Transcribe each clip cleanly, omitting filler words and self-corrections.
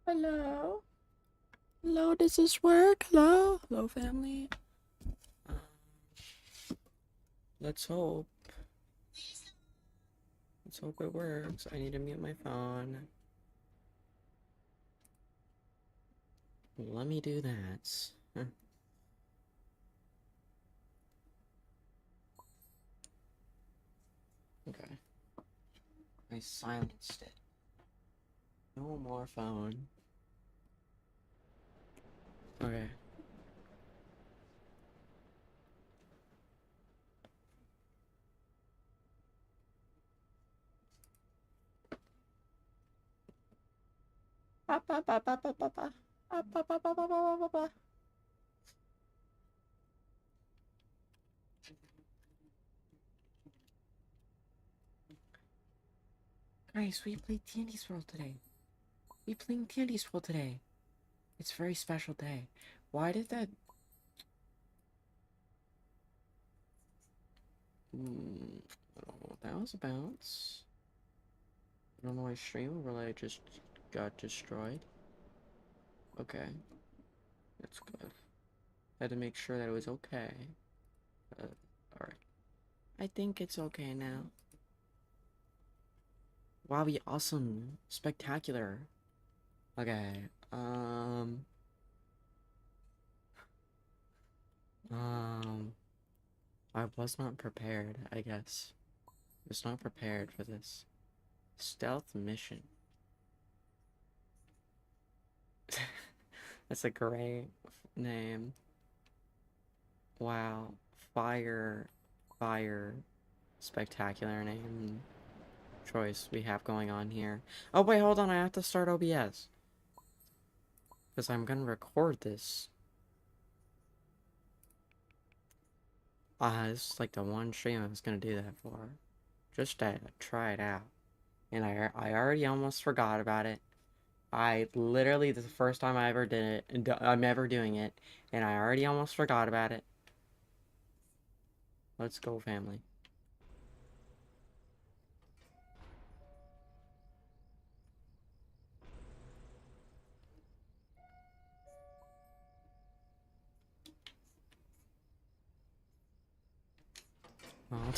Hello? Hello, does this work? Hello? Hello, family? Um, let's hope. Let's hope it works. I need to mute my phone. Let me do that. Okay. I silenced it. No more phone. Okay. Guys, we played Tandy Swirl today. We playing Tandy Swirl today. It's a very special day. Why did that... I don't know what that was about. I don't know why stream overlay just got destroyed. Okay. That's good. Had to make sure that it was okay. Alright. I think it's okay now. Wow, awesome. Spectacular. Okay. I was not prepared, I guess. I was not prepared for this. Stealth mission. That's a great name. Wow. Fire. Spectacular name choice we have going on here. Oh, wait, hold on. I have to start OBS. Because I'm gonna record this. This is like the one stream I was gonna do that for. Just to try it out. And I already almost forgot about it. I literally, this is the first time I ever did it, and I'm ever doing it, and I already almost forgot about it. Let's go, family. Oh.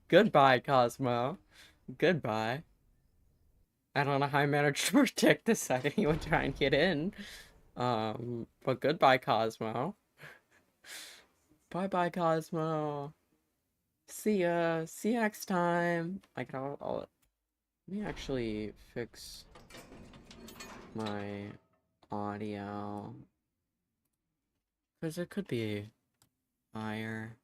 Goodbye, Cosmo. Goodbye. I don't know how I managed to protect this. I didn't even try and get in. But goodbye, Cosmo. Bye-bye, Cosmo. See ya. See you next time. Like, let me actually fix my audio. Because it could be higher.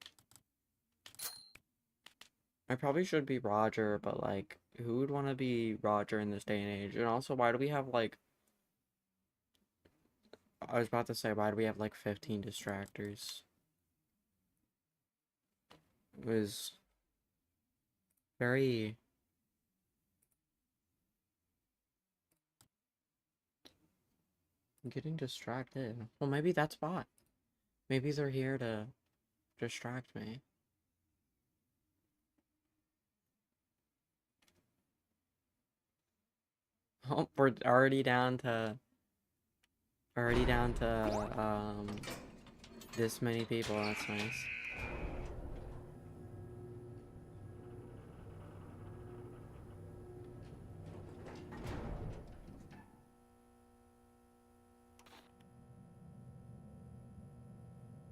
I probably should be Roger, but like, who would want to be Roger in this day and age? And also, why do we have like, I was about to say, why do we have like 15 distractors? It was very... I'm getting distracted. Well, maybe that's why. Maybe they're here to distract me. Oh, we're already down to, this many people. That's nice.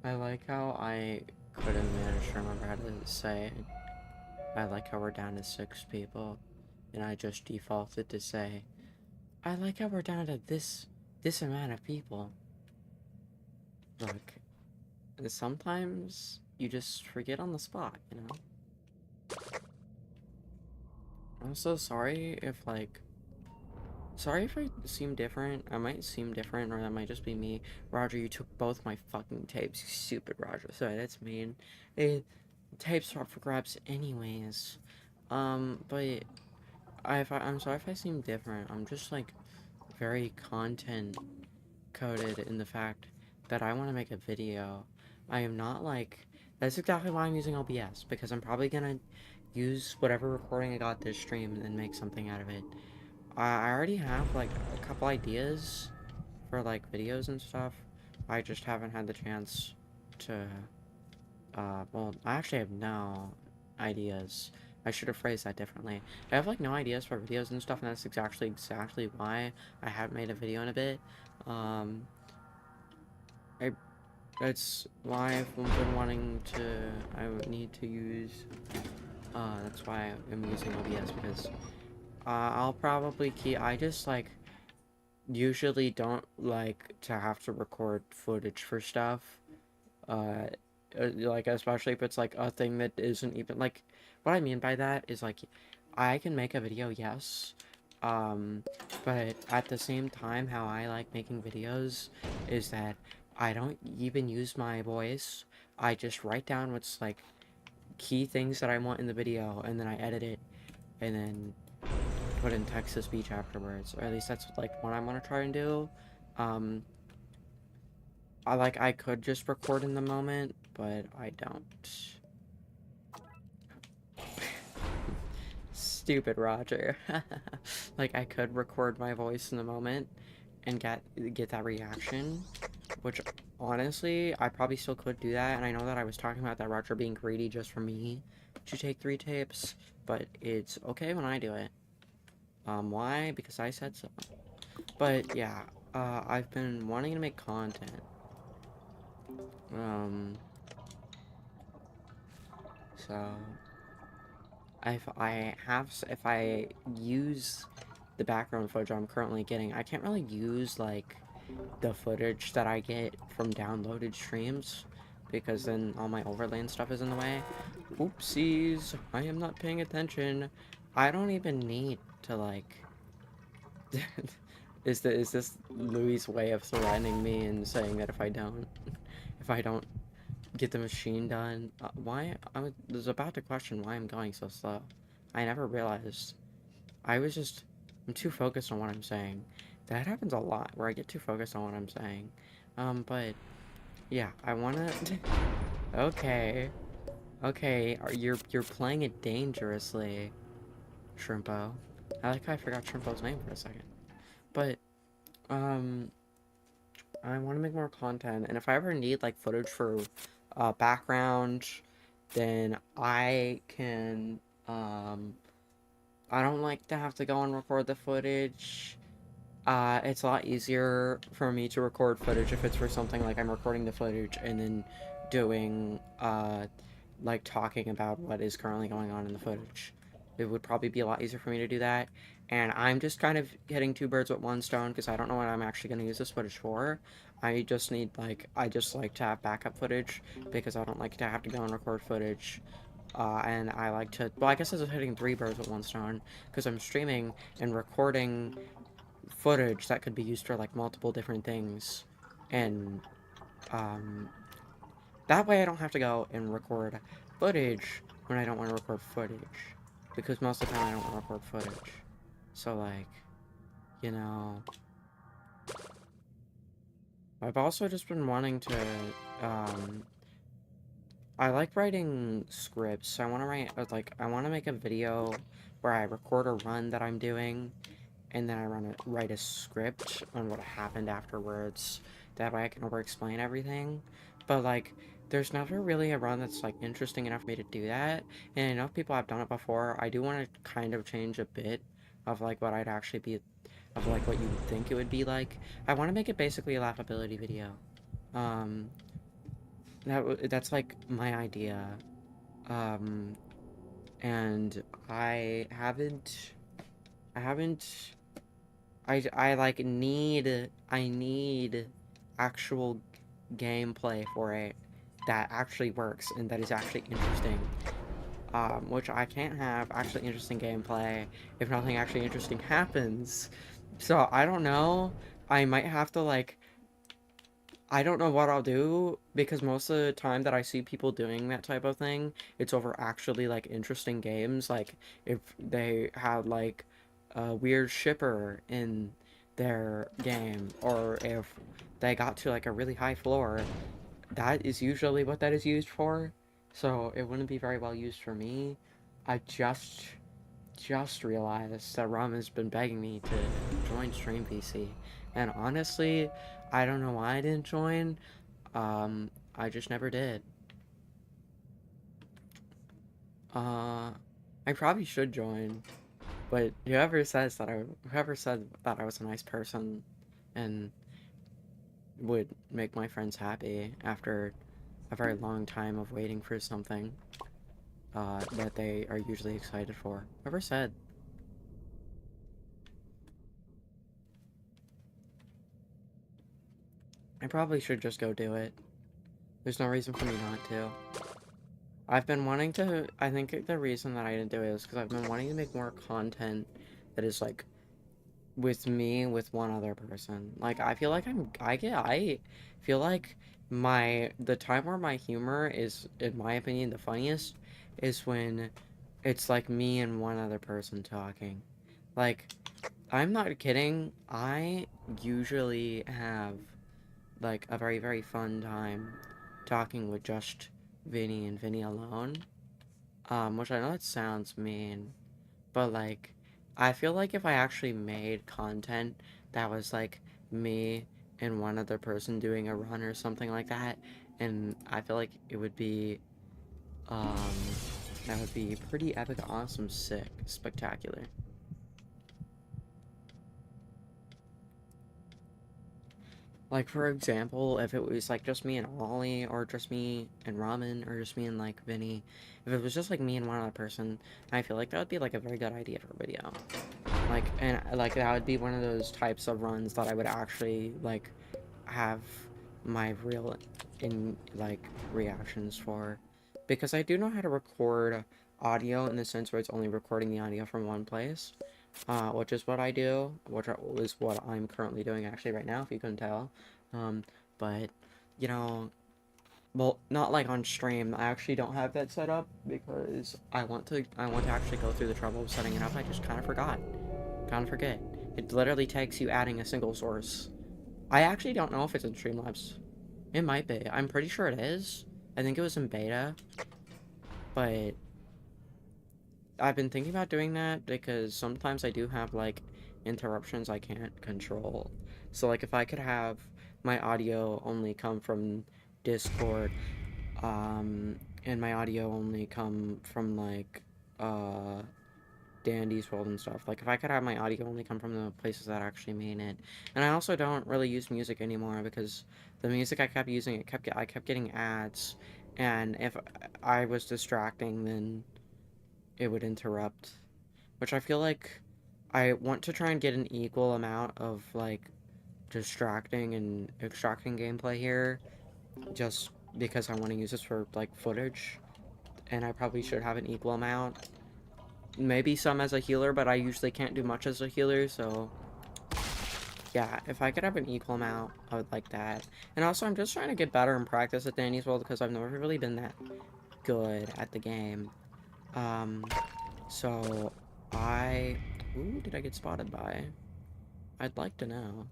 I like how I couldn't manage to remember how to say it. I like how we're down to 6 people, and I just defaulted to say, I like how we're down to this amount of people. Look, sometimes you just forget on the spot, you know? I'm so sorry if, like, sorry if I seem different. I might seem different, or that might just be me. Roger, you took both my fucking tapes, you stupid Roger. Sorry, that's mean. Tapes are up for grabs anyways. But I'm sorry if I seem different. I'm just, like, very content coded in the fact that I want to make a video. I am not like... That's exactly why I'm using OBS, because I'm probably gonna use whatever recording I got this stream and then make something out of it. I already have like a couple ideas for like videos and stuff. I just haven't had the chance to well, I actually have no ideas. I should have phrased that differently. I have like no ideas for videos and stuff, and that's exactly why I haven't made a video in a bit. Um, I That's why I've been wanting to. I would need to use. That's why I'm using OBS because I'll probably keep. I just like usually don't like to have to record footage for stuff. Uh, like especially if it's like a thing that isn't even like. What I mean by that is like, I can make a video, yes. Um, but at the same time, how I like making videos is that I don't even use my voice. I just write down what's like key things that I want in the video, and then I edit it, and then put in text to speech afterwards. Or at least that's like what I'm gonna try and do. Um, I could just record in the moment, but I don't. Stupid Roger. Like I could record my voice in the moment and get that reaction, which honestly I probably still could do that. And I know that I was talking about that Roger being greedy just for me to take 3 tapes, but it's okay when I do it. Why? Because I said so. But yeah, I've been wanting to make content. Um, so if I use the background footage I'm currently getting, I can't really use like the footage that I get from downloaded streams because then all my overlay and stuff is in the way. Oopsies, I am not paying attention. I don't even need to like is this Louis' way of threatening me and saying that if I don't get the machine done, why was about to question why I'm going so slow. I never realized. I'm too focused on what I'm saying. That happens a lot where I get too focused on what I'm saying. But yeah, I wanna. Okay, okay, you're playing it dangerously, Shrimpo. I like how I forgot Shrimpo's name for a second. But um, I want to make more content, and if I ever need like footage for background, then I can I don't like to have to go and record the footage. It's a lot easier for me to record footage if it's for something like I'm recording the footage and then doing, like talking about what is currently going on in the footage. It would probably be a lot easier for me to do that. And I'm just kind of hitting 2 birds with 1 stone because I don't know what I'm actually going to use this footage for. I just like to have backup footage because I don't like to have to go and record footage. And I like to, well, I guess this is hitting 3 birds with 1 stone because I'm streaming and recording footage that could be used for like multiple different things, and um, that way I don't have to go and record footage when I don't want to record footage, because most of the time I don't want to record footage. So like, you know, I've also just been wanting to, um, I like writing scripts. I want to I want to make a video where I record a run that I'm doing and then write a script on what happened afterwards. That way I can over-explain everything. But, like, there's never really a run that's, like, interesting enough for me to do that. And I know people have done it before. I do want to kind of change a bit of, like, what I'd actually be, of, like, what you would think it would be like. I want to make it basically a laughability video. Um, that's, like, my idea. Um, and I haven't I like I need actual gameplay for it that actually works and that is actually interesting. Which I can't have actually interesting gameplay if nothing actually interesting happens. So I don't know. I might have to like I don't know what I'll do because most of the time that I see people doing that type of thing, it's over actually like interesting games. Like if they had like a weird shipper in their game, or if they got to like a really high floor, that is usually what that is used for. So it wouldn't be very well used for me. I just just realized that Ram has been begging me to join Stream VC. And honestly, I don't know why I didn't join. I just never did. I probably should join, but whoever said that I was a nice person and would make my friends happy after a very long time of waiting for something that they are usually excited for. Whoever said, I probably should just go do it. There's no reason for me not to. I've been wanting to, I think the reason that I didn't do it is because I've been wanting to make more content that is like with me with one other person. Like I feel like I feel like the time where my humor is, in my opinion, the funniest is when it's like me and one other person talking. Like I'm not kidding. I usually have like a very, very fun time talking with just Vinny and Vinny alone. Which I know that sounds mean, but like I feel like if I actually made content that was like me and one other person doing a run or something like that, and I feel like it would be um that would be pretty epic, awesome, sick, spectacular. Like, for example, if it was, like, just me and Ollie, or just me and Ramen, or just me and, like, Vinny, if it was just, like, me and one other person, I feel like that would be, like, a very good idea for a video. Like, and, like, that would be one of those types of runs that I would actually, like, have my real, like, reactions for. Because I do know how to record audio in the sense where it's only recording the audio from one place. Which is what I do, which is what I'm currently doing actually right now, if you couldn't tell. Um, but, you know, well, not like on stream. I actually don't have that set up because I want to actually go through the trouble of setting it up. I just kind of forgot. Kind of forget. It literally takes you adding a single source. I actually don't know if it's in Streamlabs. It might be. I'm pretty sure it is. I think it was in beta, but I've been thinking about doing that because sometimes I do have like interruptions I can't control. So like if I could have my audio only come from Discord, and my audio only come from like uh Dandy's World and stuff. Like if I could have my audio only come from the places that actually mean it. And I also don't really use music anymore because the music I kept using, I kept getting ads, and if I was distracting, then it would interrupt, which I feel like I want to try and get an equal amount of like distracting and extracting gameplay here, just because I want to use this for like footage, and I probably should have an equal amount. Maybe some as a healer, but I usually can't do much as a healer, so yeah, if I could have an equal amount, I would like that. And also, I'm just trying to get better in practice at Danny's World because I've never really been that good at the game. Um, so I... Who did I get spotted by? I'd like to know.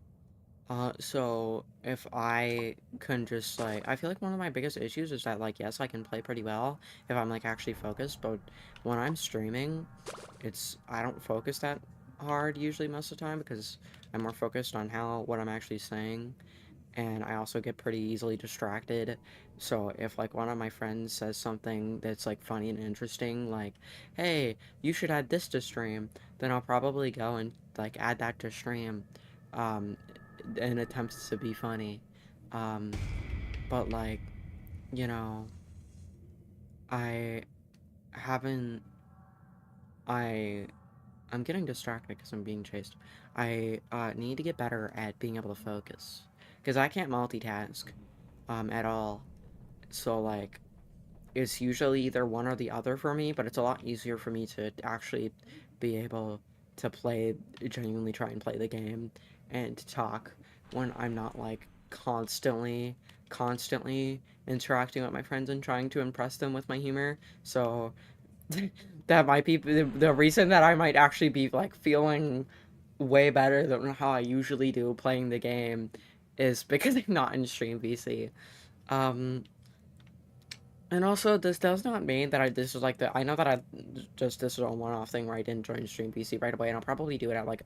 So if I can just like, I feel like one of my biggest issues is that like, yes, I can play pretty well if I'm like actually focused, but when I'm streaming, I don't focus that hard usually most of the time because I'm more focused on what I'm actually saying, and I also get pretty easily distracted. So if like one of my friends says something that's like funny and interesting, like, "Hey, you should add this to stream," then I'll probably go and like add that to stream, um, in attempts to be funny. Um, but like, you know, I haven't. I I'm getting distracted because I'm being chased. I need to get better at being able to focus because I can't multitask at all. So like it's usually either one or the other for me, but it's a lot easier for me to actually be able to genuinely try and play the game and to talk when I'm not like constantly interacting with my friends and trying to impress them with my humor. So that might be the reason that I might actually be like feeling way better than how I usually do playing the game is because I'm not in stream VC. Um, And also, this does not mean that this is like I know that this is a one-off thing where I didn't join Stream PC right away, and I'll probably do it at like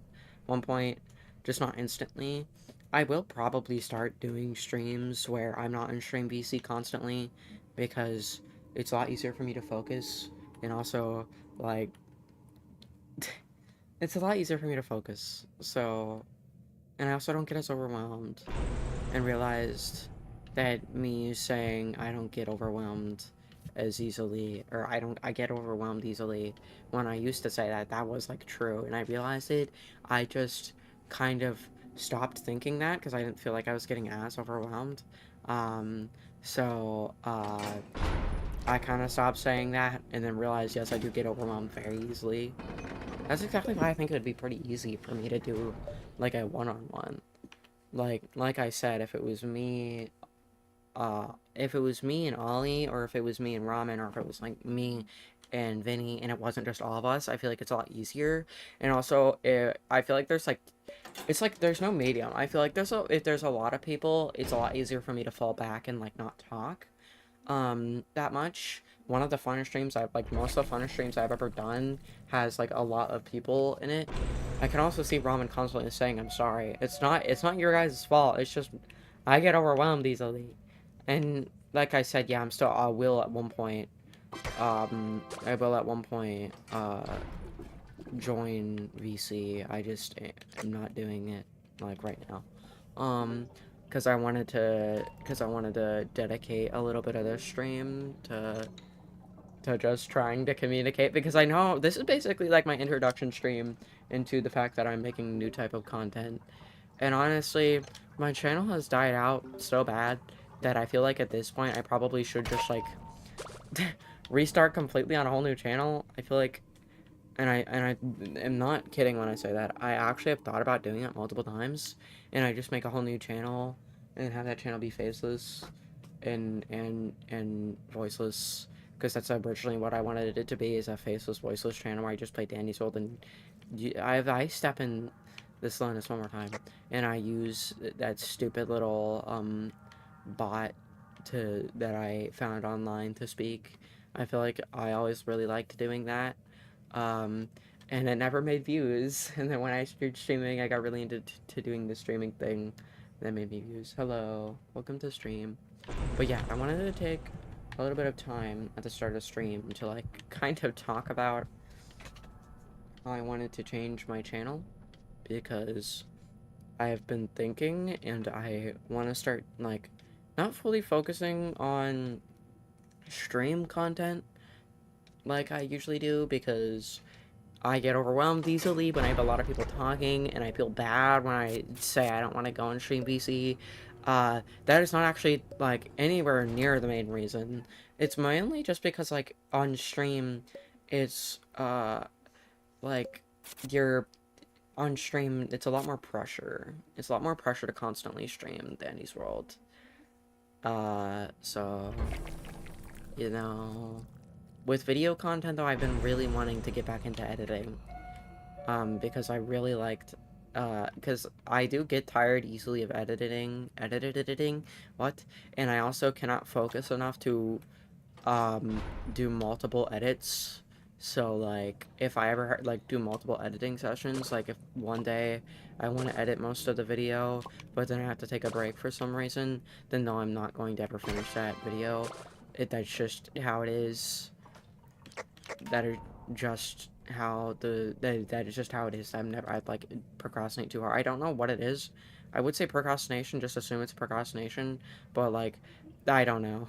one point, just not instantly. I will probably start doing streams where I'm not in Stream PC constantly, because it's a lot easier for me to focus, and also, like, it's a lot easier for me to focus, so, and I also don't get as overwhelmed, and realized that me saying I don't get overwhelmed as easily, or I get overwhelmed easily, when I used to say that was like true, and I realized it. I just kind of stopped thinking that because I didn't feel like I was getting as overwhelmed. Um, so I kind of stopped saying that, and then realized, yes, I do get overwhelmed very easily. That's exactly why I think it would be pretty easy for me to do like a one-on-one. Like I said, if it was me and Ollie, or if it was me and Ramen, or if it was like me and Vinny, and it wasn't just all of us, I feel like it's a lot easier. And also, I feel like it's like there's no medium. I feel like if there's a lot of people, it's a lot easier for me to fall back and like not talk that much. One of the funnest streams most of the funnest streams I've ever done has like a lot of people in it. I can also see Ramen constantly saying I'm sorry. It's not your guys' fault. It's just I get overwhelmed easily. And like I said, yeah, I will at one point I will at one point join VC. I just am not doing it like right now. Um because I wanted to dedicate a little bit of this stream to just trying to communicate, because I know this is basically like my introduction stream into the fact that I'm making a new type of content. And honestly, my channel has died out so bad that I feel like at this point I probably should just like restart completely on a whole new channel. I feel like, and I am not kidding when I say that. I actually have thought about doing it multiple times, and I just make a whole new channel and have that channel be faceless and voiceless, because that's originally what I wanted it to be, is a faceless, voiceless channel where I just play Dandy's World. And I step in this slowness one more time, and I use that stupid little bot that I found online to speak. I feel like I always really liked doing that, um, and it never made views. And then when I started streaming, I got really into doing the streaming thing that made me views. Hello, welcome to stream. But yeah, I wanted to take a little bit of time at the start of the stream to like kind of talk about how I wanted to change my channel, because I have been thinking, and I want to start like not fully focusing on stream content like I usually do, because I get overwhelmed easily when I have a lot of people talking, and I feel bad when I say I don't want to go on stream PC. That is not actually like anywhere near the main reason. It's mainly just because like on stream, it's like you're on stream. It's a lot more pressure. It's a lot more pressure to constantly stream Danny's World. So you know. With video content, though, I've been really wanting to get back into editing. Because I really liked, because I do get tired easily of editing, what? And I also cannot focus enough to, do multiple edits. So, like, if I ever, like, do multiple editing sessions, like, if one day I want to edit most of the video, but then I have to take a break for some reason, then no, I'm not going to ever finish that video. That's just how it is. That are just that is just how it is. I'd like procrastinate too hard. I don't know what it is. I would say procrastination, just assume it's procrastination, but like I don't know.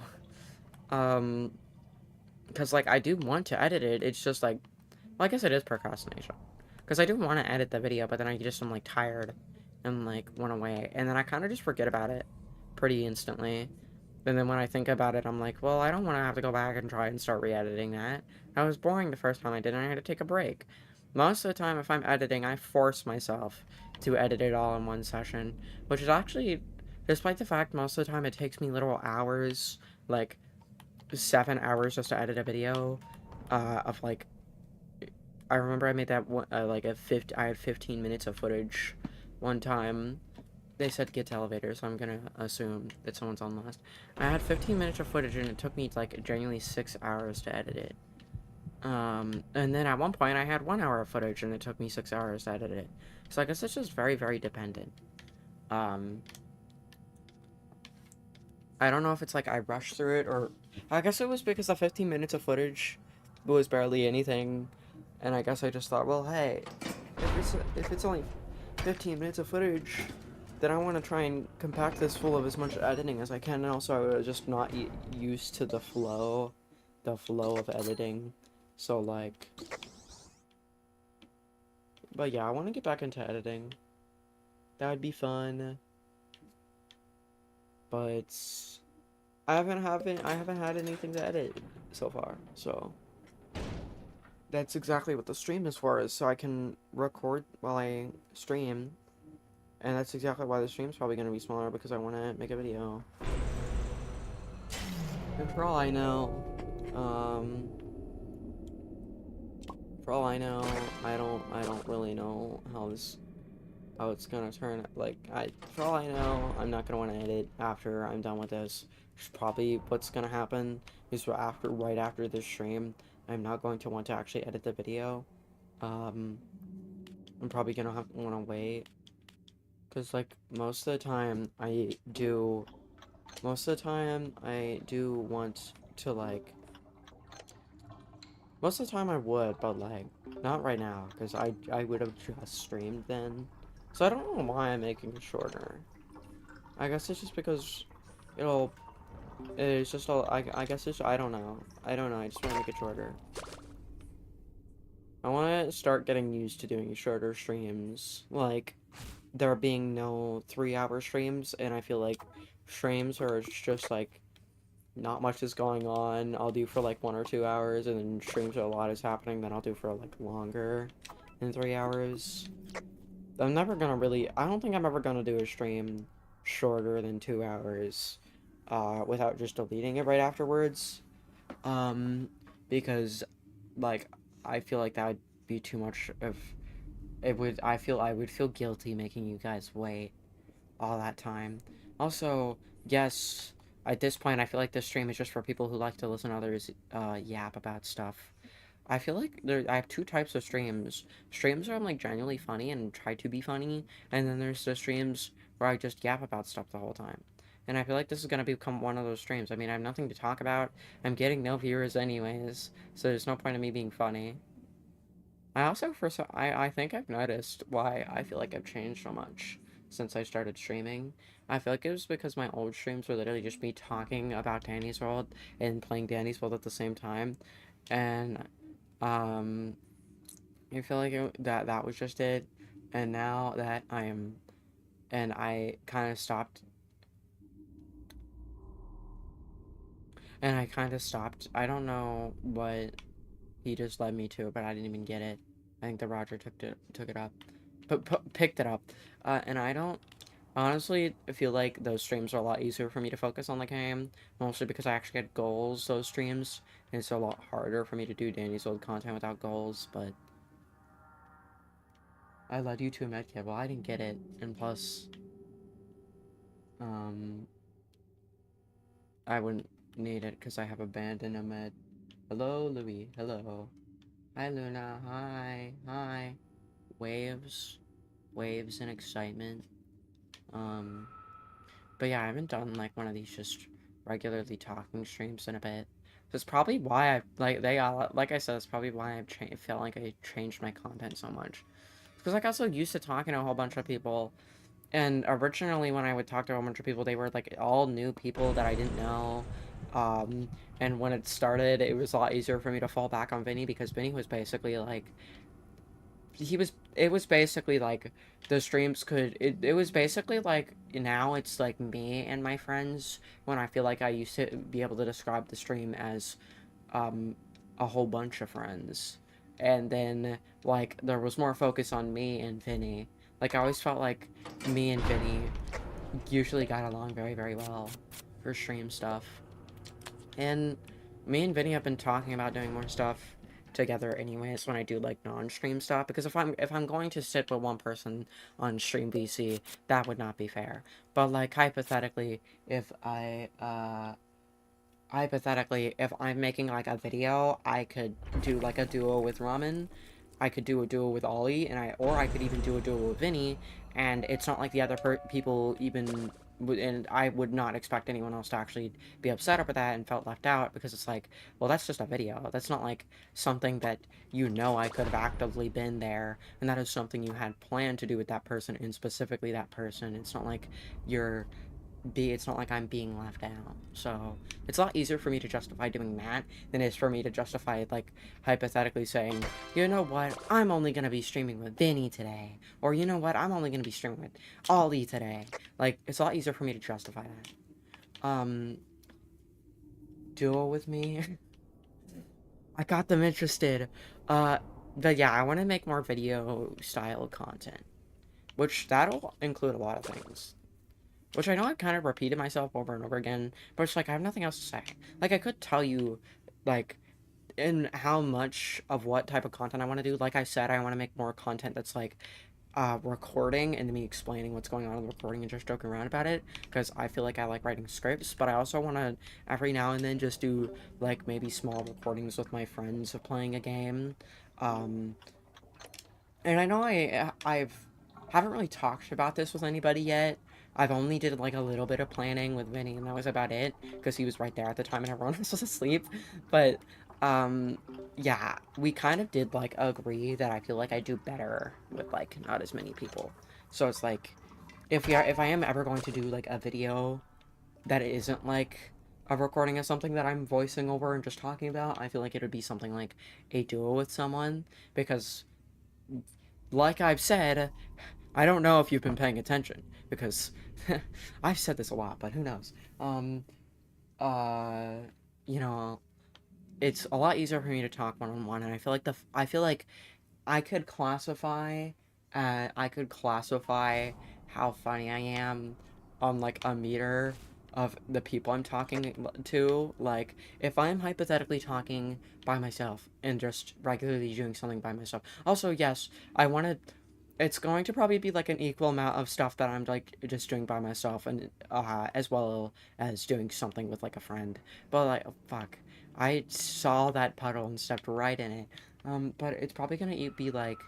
Um because like I do want to edit it. It's just like, well, I guess it is procrastination. Because I do want to edit the video, but then I just am like tired and like went away, and then I kind of just forget about it pretty instantly. And then when I think about it, I'm like, well, I don't want to have to go back and try and start re-editing that. That was boring the first time I did it, and I had to take a break. Most of the time, if I'm editing, I force myself to edit it all in one session, which is actually, despite the fact most of the time it takes me literal hours, like 7 hours just to edit a video, of like, I remember I made that one, I had 15 minutes of footage one time, they said get to elevator, so I'm gonna assume that someone's on last. I had 15 minutes of footage, and it took me, like, genuinely 6 hours to edit it. And then at one point, I had 1 hour of footage, and it took me 6 hours to edit it. So I guess it's just very, very dependent. I don't know if it's, like, I rushed through it, or... I guess it was because the 15 minutes of footage was barely anything, and I guess I just thought, well, hey, if it's only 15 minutes of footage, then I want to try and compact this full of as much editing as I can, and also I was just not used to the flow of editing, so, like... But yeah, I want to get back into editing. That would be fun. But I haven't had anything to edit so far, so that's exactly what the stream is for, is so I can record while I stream, and that's exactly why the stream's probably going to be smaller, because I want to make a video. And for all I know, I don't really know how it's gonna turn. Like, for all I know, I'm not gonna want to edit after I'm done with this. Which is probably what's gonna happen, is right after this stream, I'm not going to want to actually edit the video. I'm probably gonna want to wait, because, like, most of the time I do want to, like, most of the time I would, but, like, not right now, because I would have just streamed then. So I don't know why I'm making it shorter. I guess it's just because it's just all, I guess it's, I don't know, I just want to make it shorter. I want to start getting used to doing shorter streams, like, there being no 3-hour streams, and I feel like streams are just, like, not much is going on, I'll do for, like, 1 or 2 hours, and then streams where a lot is happening, then I'll do for, like, longer than 3 hours. I don't think I'm ever gonna do a stream shorter than 2 hours, without just deleting it right afterwards, because, like, I feel like that would be too much of, I would feel guilty making you guys wait all that time. Also, yes, at this point, I feel like this stream is just for people who like to listen to others, yap about stuff. I feel like I have 2 types of streams. Streams where I'm, like, genuinely funny and try to be funny, and then there's the streams where I just yap about stuff the whole time. And I feel like this is gonna become one of those streams. I mean, I have nothing to talk about. I'm getting no viewers anyways, so there's no point in me being funny. I also, I think I've noticed why I feel like I've changed so much since I started streaming. I feel like it was because my old streams were literally just me talking about Danny's World and playing Danny's World at the same time. And, I feel like that was just it. And now that I kind of stopped. I don't know what he just led me to, but I didn't even get it. I think the Roger took it up. Picked it up. And I don't honestly feel like those streams are a lot easier for me to focus on the game, mostly because I actually get goals those streams, and it's a lot harder for me to do Danny's old content without goals, but I led you to a medkit. Well, I didn't get it, and plus, I wouldn't need it because I have a band and a med. Hello, Louis. Hello. Hi, Luna. Hi. Hi. Waves and excitement. But yeah, I haven't done, like, one of these just regularly talking streams in a bit. That's probably why like I said, that's probably why I've felt like I changed my content so much. Because I got so used to talking to a whole bunch of people, and originally when I would talk to a whole bunch of people, they were, like, all new people that I didn't know. And when it started, it was a lot easier for me to fall back on Vinny, because Vinny was basically, like, it was basically, like, the streams it was basically, like, now it's, like, me and my friends, when I feel like I used to be able to describe the stream as, a whole bunch of friends. And then, like, there was more focus on me and Vinny. Like, I always felt like me and Vinny usually got along very, very well for stream stuff. And me and Vinny have been talking about doing more stuff, together anyways when I do like non-stream stuff, because if I'm going to sit with one person on stream VC, that would not be fair. But like if I hypothetically, if I'm making like a video, I could do like a duo with Ramen. I could do a duo with Ollie, or I could even do a duo with Vinny, and it's not like the other people even, and I would not expect anyone else to actually be upset over that and felt left out, because it's like, well, that's just a video. That's not like something that I could have actively been there, and that is something you had planned to do with that person, and specifically that person. It's not like you're it's not like I'm being left out. So it's a lot easier for me to justify doing that than it is for me to justify, like, hypothetically saying, you know what, I'm only gonna be streaming with Vinny today. Or you know what, I'm only gonna be streaming with Ollie today. Like, it's a lot easier for me to justify that. Duo with me. I got them interested. But yeah, I want to make more video style content. Which that'll include a lot of things. Which I know I've kind of repeated myself over and over again, but it's like I have nothing else to say. Like, I could tell you, like, in how much of what type of content I want to do. Like I said, I want to make more content that's like recording and me explaining what's going on in the recording and just joking around about it, because I feel like I like writing scripts, but I also want to every now and then just do like maybe small recordings with my friends of playing a game. Um, and I know I've haven't really talked about this with anybody yet. I've only did like a little bit of planning with Vinny, and that was about it, because he was right there at the time and everyone else was asleep. But um, yeah, we kind of did like agree that I feel like I do better with like not as many people. So it's like if I am ever going to do like a video that isn't like a recording of something that I'm voicing over and just talking about, I feel like it would be something like a duo with someone, because like I've said, I don't know if you've been paying attention, because I've said this a lot, but who knows? Uh, you know, it's a lot easier for me to talk one on one, and I feel like I could classify how funny I am on like a meter of the people I'm talking to. Like, if I'm hypothetically talking by myself and just regularly doing something by myself. Also, yes, I want to. It's going to probably be like an equal amount of stuff that I'm like just doing by myself, and as well as doing something with like a friend. But like, oh, fuck, I saw that puddle and stepped right in it. But it's probably gonna be like,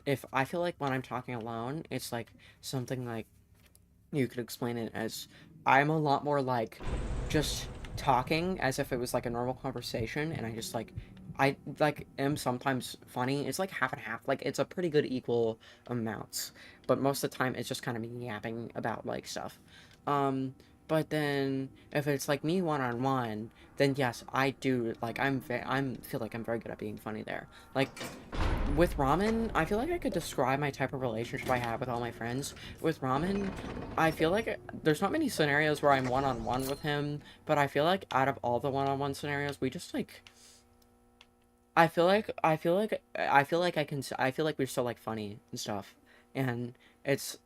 if I feel like when I'm talking alone, it's like something like you could explain it as I'm a lot more like just talking as if it was like a normal conversation, and I like am sometimes funny. It's like half and half. Like, it's a pretty good equal amounts, but most of the time it's just kind of me yapping about like stuff. Um, but then if it's like me one on one, then yes, I do like I'm feel like I'm very good at being funny there. Like with Ramen, I feel like I could describe my type of relationship I have with all my friends. With Ramen, I feel like there's not many scenarios where I'm one-on-one with him, but I feel like out of all the one-on-one scenarios, we just like I feel like we're still like funny and stuff. And it's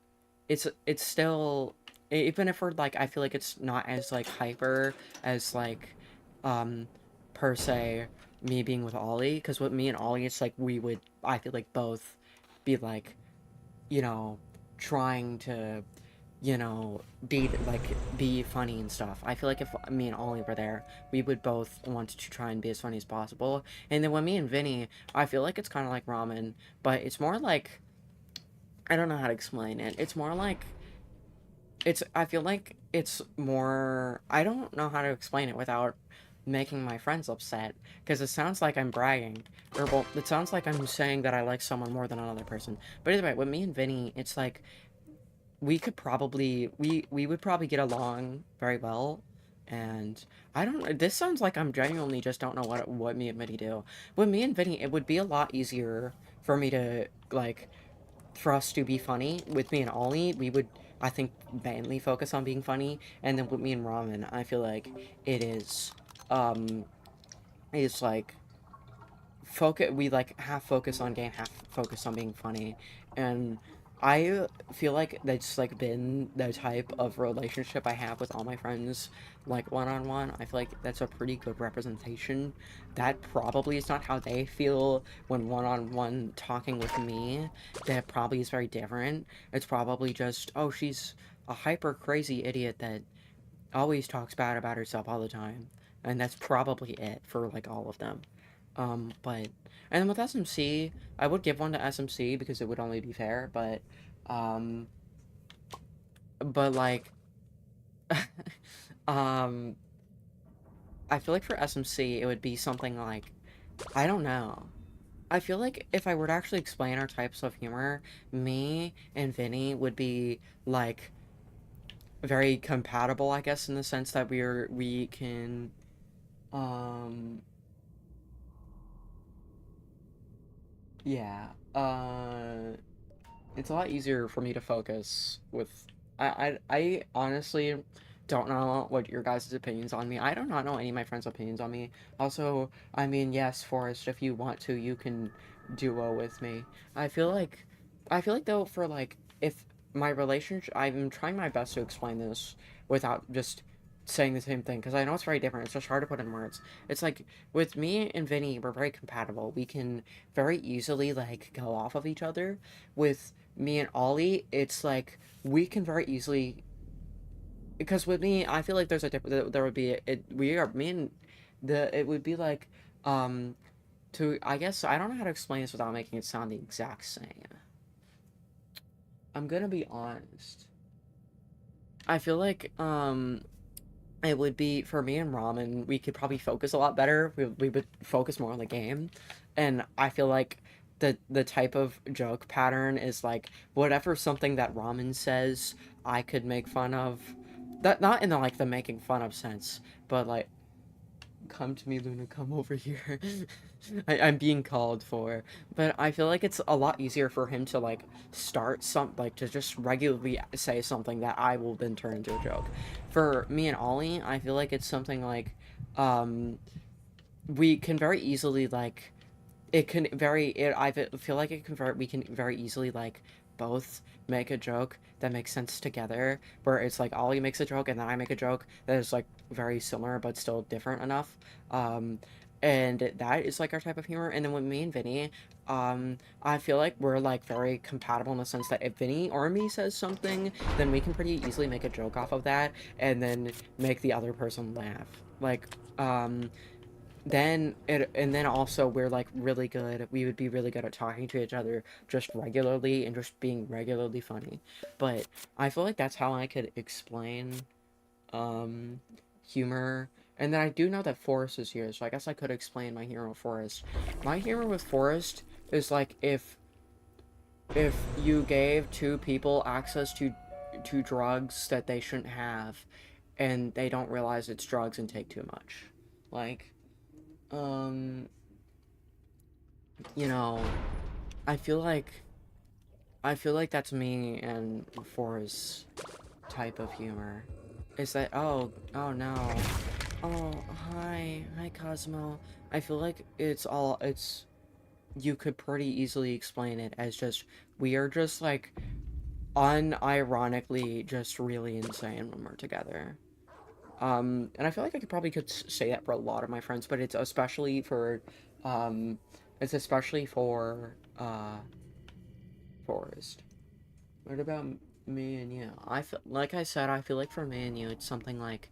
it's still, even if we're like, I feel like it's not as like hyper as like um per se me being with Ollie, because with me and Ollie it's like we would, I feel like, both be like, you know, trying to, be funny and stuff. I feel like if me and Ollie were there, we would both want to try and be as funny as possible. And then when me and Vinny, I feel like it's kind of like Ramen, but it's more like, I don't know how to explain it. It's more like I feel like it's more, I don't know how to explain it without making my friends upset, because it sounds like I'm bragging, or well, it sounds like I'm saying that I like someone more than another person. But either way, with me and Vinny, it's like we would probably get along very well. And I don't, this sounds like I'm genuinely just don't know what me and Vinny do. With me and Vinny, it would be a lot easier for me to like, for us to be funny. With me and Ollie, we would, I think, mainly focus on being funny. And then with me and Ramen, I feel like it is, um, it's like, we like half focus on game, half focus on being funny. And I feel like that's like been the type of relationship I have with all my friends, like one-on-one. I feel like that's a pretty good representation. That probably is not how they feel when one-on-one talking with me. That probably is very different. It's probably just, oh, she's a hyper crazy idiot that always talks bad about herself all the time. And that's probably it for like all of them. But and then with SMC, I would give one to SMC because it would only be fair, um, but like, um, I feel like for SMC, it would be something like, I don't know. I feel like if I were to actually explain our types of humor, me and Vinny would be like very compatible, I guess, in the sense that we can, um, yeah, it's a lot easier for me to focus with. I honestly don't know what your guys' opinions on me. I do not know any of my friends' opinions on me. Also, I mean, yes, Forrest, if you want to, you can duo with me. I feel like, I feel like though, for like, if my relationship, I'm trying my best to explain this without just saying the same thing because I know it's very different. It's just hard to put in words. It's like with me and Vinny, we're very compatible. We can very easily like go off of each other. With me and Ollie, it's like we can very easily because with me, I feel like there's a different. There would be it. We are me and the. It would be like to. I guess I don't know how to explain this without making it sound the exact same. I'm gonna be honest. I feel like it would be for me and Ramen. We could probably focus a lot better. We would focus more on the game, and I feel like the type of joke pattern is like whatever something that Ramen says, I could make fun of. That not in the like the making fun of sense, but like come to me, Luna, come over here. I'm being called for, but I feel like it's a lot easier for him to like start some like to just regularly say something that I will then turn into a joke. For me and Ollie, I feel like it's something like um we can very easily like it can very it I feel like it can very we can very easily like both make a joke that makes sense together where it's like Ollie makes a joke and then I make a joke that is like very similar but still different enough um and that is like our type of humor. And then with me and Vinny, I feel like we're like very compatible in the sense that if Vinny or me says something, then we can pretty easily make a joke off of that and then make the other person laugh. Like then it and then also we're like really good, we would be really good at talking to each other just regularly and just being regularly funny. But I feel like that's how I could explain um humor. And then I do know that Forrest is here, so I guess I could explain my humor with Forrest. My humor with Forrest is like if you gave two people access to drugs that they shouldn't have and they don't realize it's drugs and take too much. Like um you know, I feel like I feel like that's me and Forrest's type of humor. Is that oh no. Oh hi Cosmo. I feel like it's you could pretty easily explain it as just we are just like unironically just really insane when we're together. And I feel like I could probably could say that for a lot of my friends, but um, it's especially for Forest. What about me and you? I feel like I said, I feel like for me and you, it's something like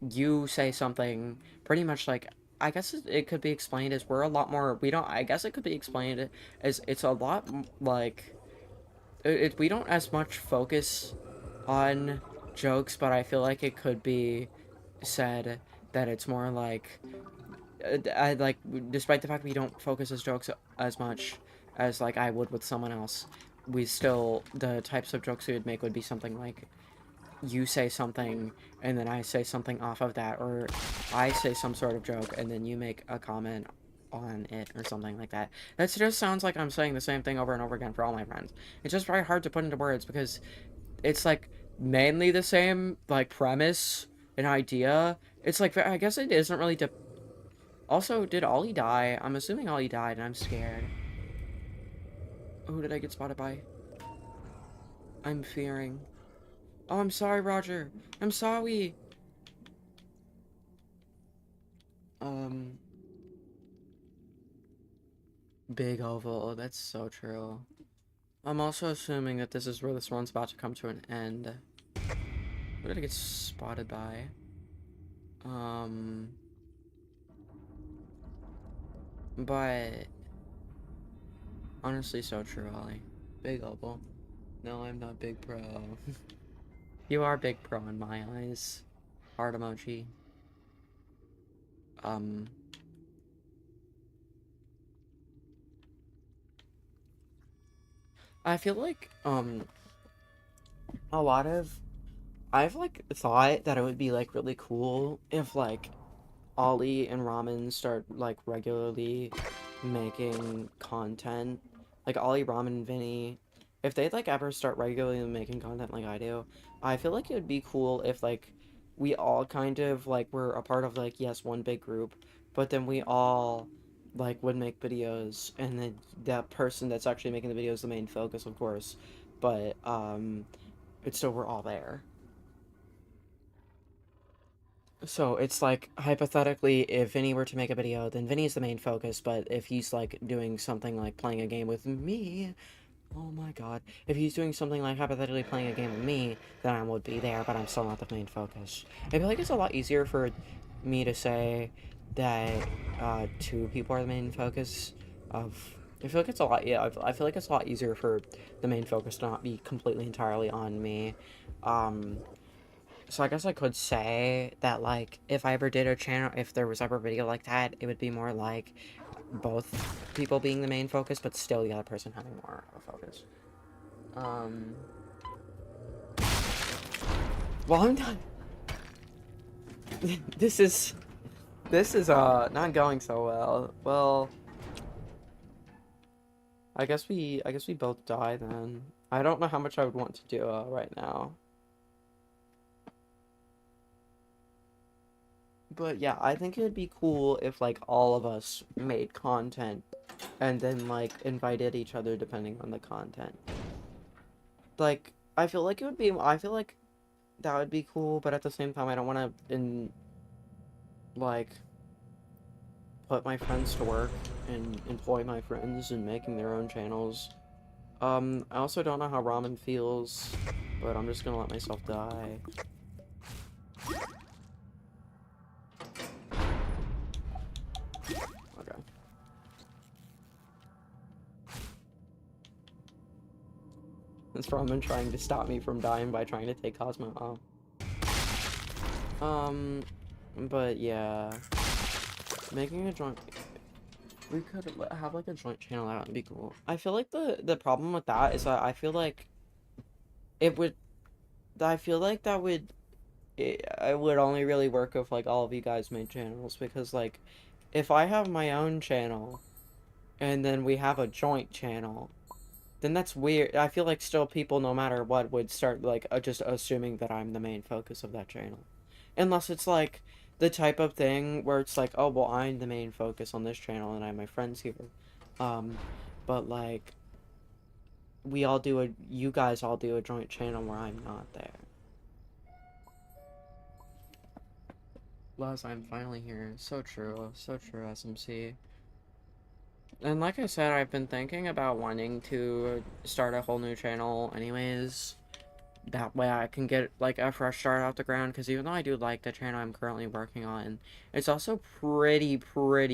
you say something pretty much like I guess it could be explained as we're a lot more. We don't. I guess it could be explained as it's a lot like we don't as much focus on jokes, but I feel like it could be said that it's more like I like despite the fact we don't focus as jokes as much as like I would with someone else, we still the types of jokes we would make would be something like you say something and then I say something off of that, or I say some sort of joke and then you make a comment on it or something like that. That just sounds like I'm saying the same thing over and over again for all my friends. It's just very hard to put into words because it's like mainly the same like premise and idea. It's like I guess it isn't really also, did Ollie die? I'm assuming Ollie died and I'm scared. Who did I get spotted by? I'm fearing. Oh, I'm sorry, Roger. I'm sorry. Um, Big oval. That's so true. I'm also assuming that this is where this one's about to come to an end. Who did I get spotted by? Um, but honestly, so true, Ollie. Big oval. No, I'm not big pro. You are big pro in my eyes. Heart emoji. Um, I feel like, a lot of, I've, like, thought that it would be, like, really cool if, like, Ollie and Ramen start, like, regularly making content. Like, Ollie, Ramen, and Vinny, if they'd, like, ever start regularly making content like I do, I feel like it would be cool if, like, we all kind of, like, were a part of, like, yes, one big group, but then we all, like, would make videos, and then that person that's actually making the video is the main focus, of course, but, it's still we're all there. So it's like hypothetically, if Vinny were to make a video, then Vinny's the main focus. But if he's like doing something like playing a game with me, oh my god, if he's doing something like hypothetically playing a game with me, then I would be there, but I'm still not the main focus. I feel like it's a lot easier for me to say that two people are the main focus of. I feel like it's a lot. Yeah, I feel like it's a lot easier for the main focus to not be completely entirely on me. Um, so I guess I could say that, like, if I ever did a channel, if there was ever a video like that, it would be more like both people being the main focus, but still the other person having more of a focus. Um, well, I'm not. this is not going so well. Well, I guess we both die then. I don't know how much I would want to do right now. But yeah, I think it would be cool if like all of us made content and then like invited each other depending on the content. Like I feel like that would be cool, but at the same time I don't want to like put my friends to work and employ my friends in making their own channels. I also don't know how ramen feels, but I'm just gonna let myself die. Okay. It's ramen trying to stop me from dying by trying to take Cosmo. Oh. But yeah. Making a joint... We could have, like, a joint channel out and be cool. I feel like the problem with that is that I feel like it would... I feel like that would... It would only really work if, like, all of you guys made channels. Because, like, if I have my own channel, and then we have a joint channel, then that's weird. I feel like still people, no matter what, would start, like, just assuming that I'm the main focus of that channel. Unless it's like the type of thing where it's like, oh, well, I'm the main focus on this channel and I have my friends here. Um, but like, you guys all do a joint channel where I'm not there. Luz, I'm finally here. So true, SMC. And like I said, I've been thinking about wanting to start a whole new channel anyways. That way I can get like a fresh start off the ground, because even though I do like the channel I'm currently working on, it's also pretty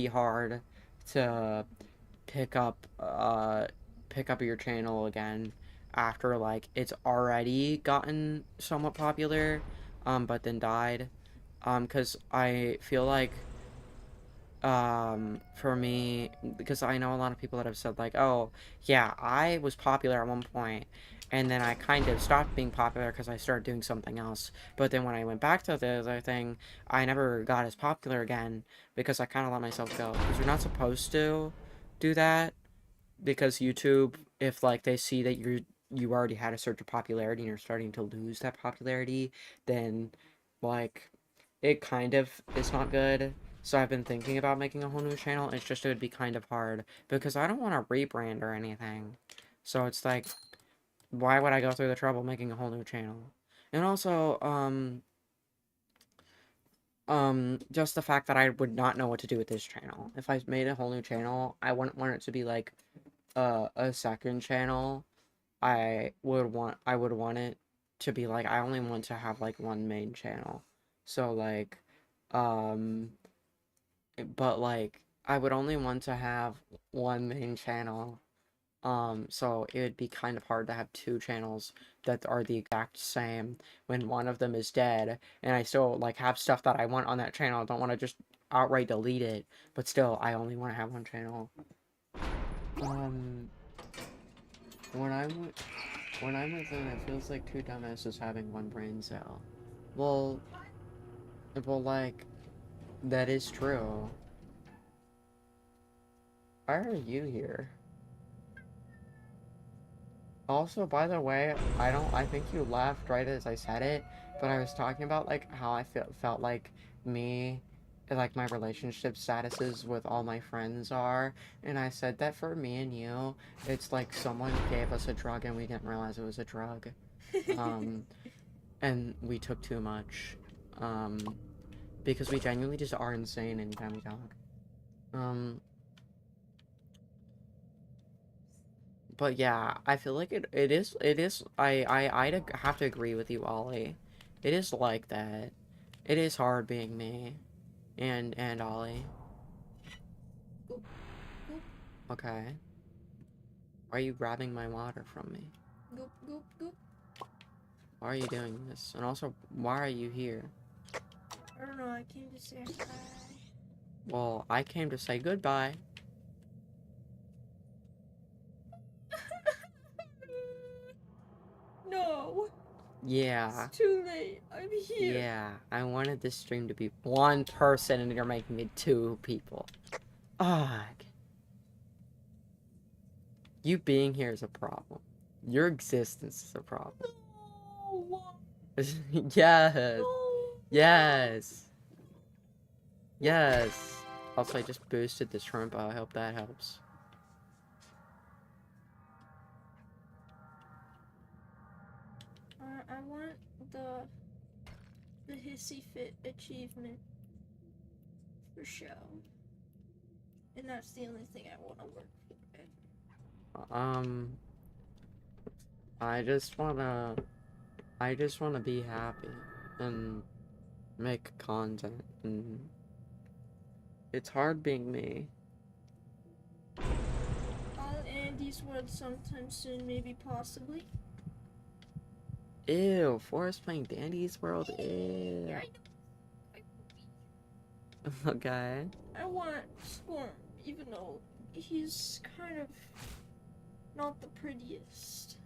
hard to pick up pick up your channel again after like it's already gotten somewhat popular but then died, because I feel like for me, because I know a lot of people that have said like, oh yeah, I was popular at one point and then I kind of stopped being popular because I started doing something else, but then when I went back to the other thing, I never got as popular again because I kind of let myself go, because you're not supposed to do that, because YouTube, if like they see that you already had a surge of popularity and you're starting to lose that popularity, then like it kind of is not good. So I've been thinking about making a whole new channel. It's just it would be kind of hard because I don't want to rebrand or anything. So it's like why would I go through the trouble making a whole new channel? And also, just the fact that I would not know what to do with this channel. If I made a whole new channel, I wouldn't want it to be like a second channel. I would want it to be like I only want to have like one main channel. So like um but like I would only want to have one main channel. So it would be kind of hard to have two channels that are the exact same when one of them is dead, and I still like have stuff that I want on that channel. I don't want to just outright delete it, but still, I only want to have one channel. Um, when I'm when I'm with them, it feels like two dumbasses having one brain cell. Well, like that is true. Why are you here? Also, by the way, I think you left right as I said it, but I was talking about, like, how I felt like me, like, my relationship statuses with all my friends are, and I said that for me and you, it's like someone gave us a drug and we didn't realize it was a drug, um, and we took too much, because we genuinely just are insane anytime we talk. But yeah, I feel like it is I'd have to agree with you, Ollie. It is like that. It is hard being me and Ollie. Okay. Why are you grabbing my water from me? Goop, goop, goop. Why are you doing this? And also, why are you here? I don't know, I came to say hi. Well, I came to say goodbye. No, Yeah. it's too late. I'm here. Yeah. I wanted this stream to be one person and you're making it two people. Ugh. You being here is a problem. Your existence is a problem. No. Yes. No. Yes. Yes. Also, I just boosted the shrimp. I hope that helps. I want the hissy fit achievement for show, and that's the only thing I want to work for. I just wanna, I just wanna be happy and make content, and it's hard being me. I'll Andy's world sometime soon, maybe possibly. Ew, Forrest playing Dandy's World. Ew. Yeah, Okay. I want Storm, even though he's kind of not the prettiest.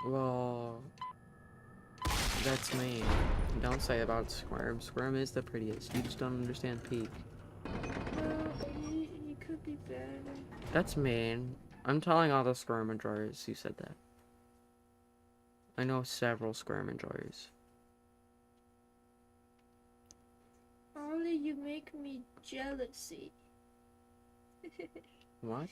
Well, that's me. Don't say about Squirm. Squirm is the prettiest. You just don't understand Peak. He could be better. That's mean. I'm telling all the Squirm enjoyers who said that. I know several Squirm enjoyers. Ollie, you make me jealousy. What?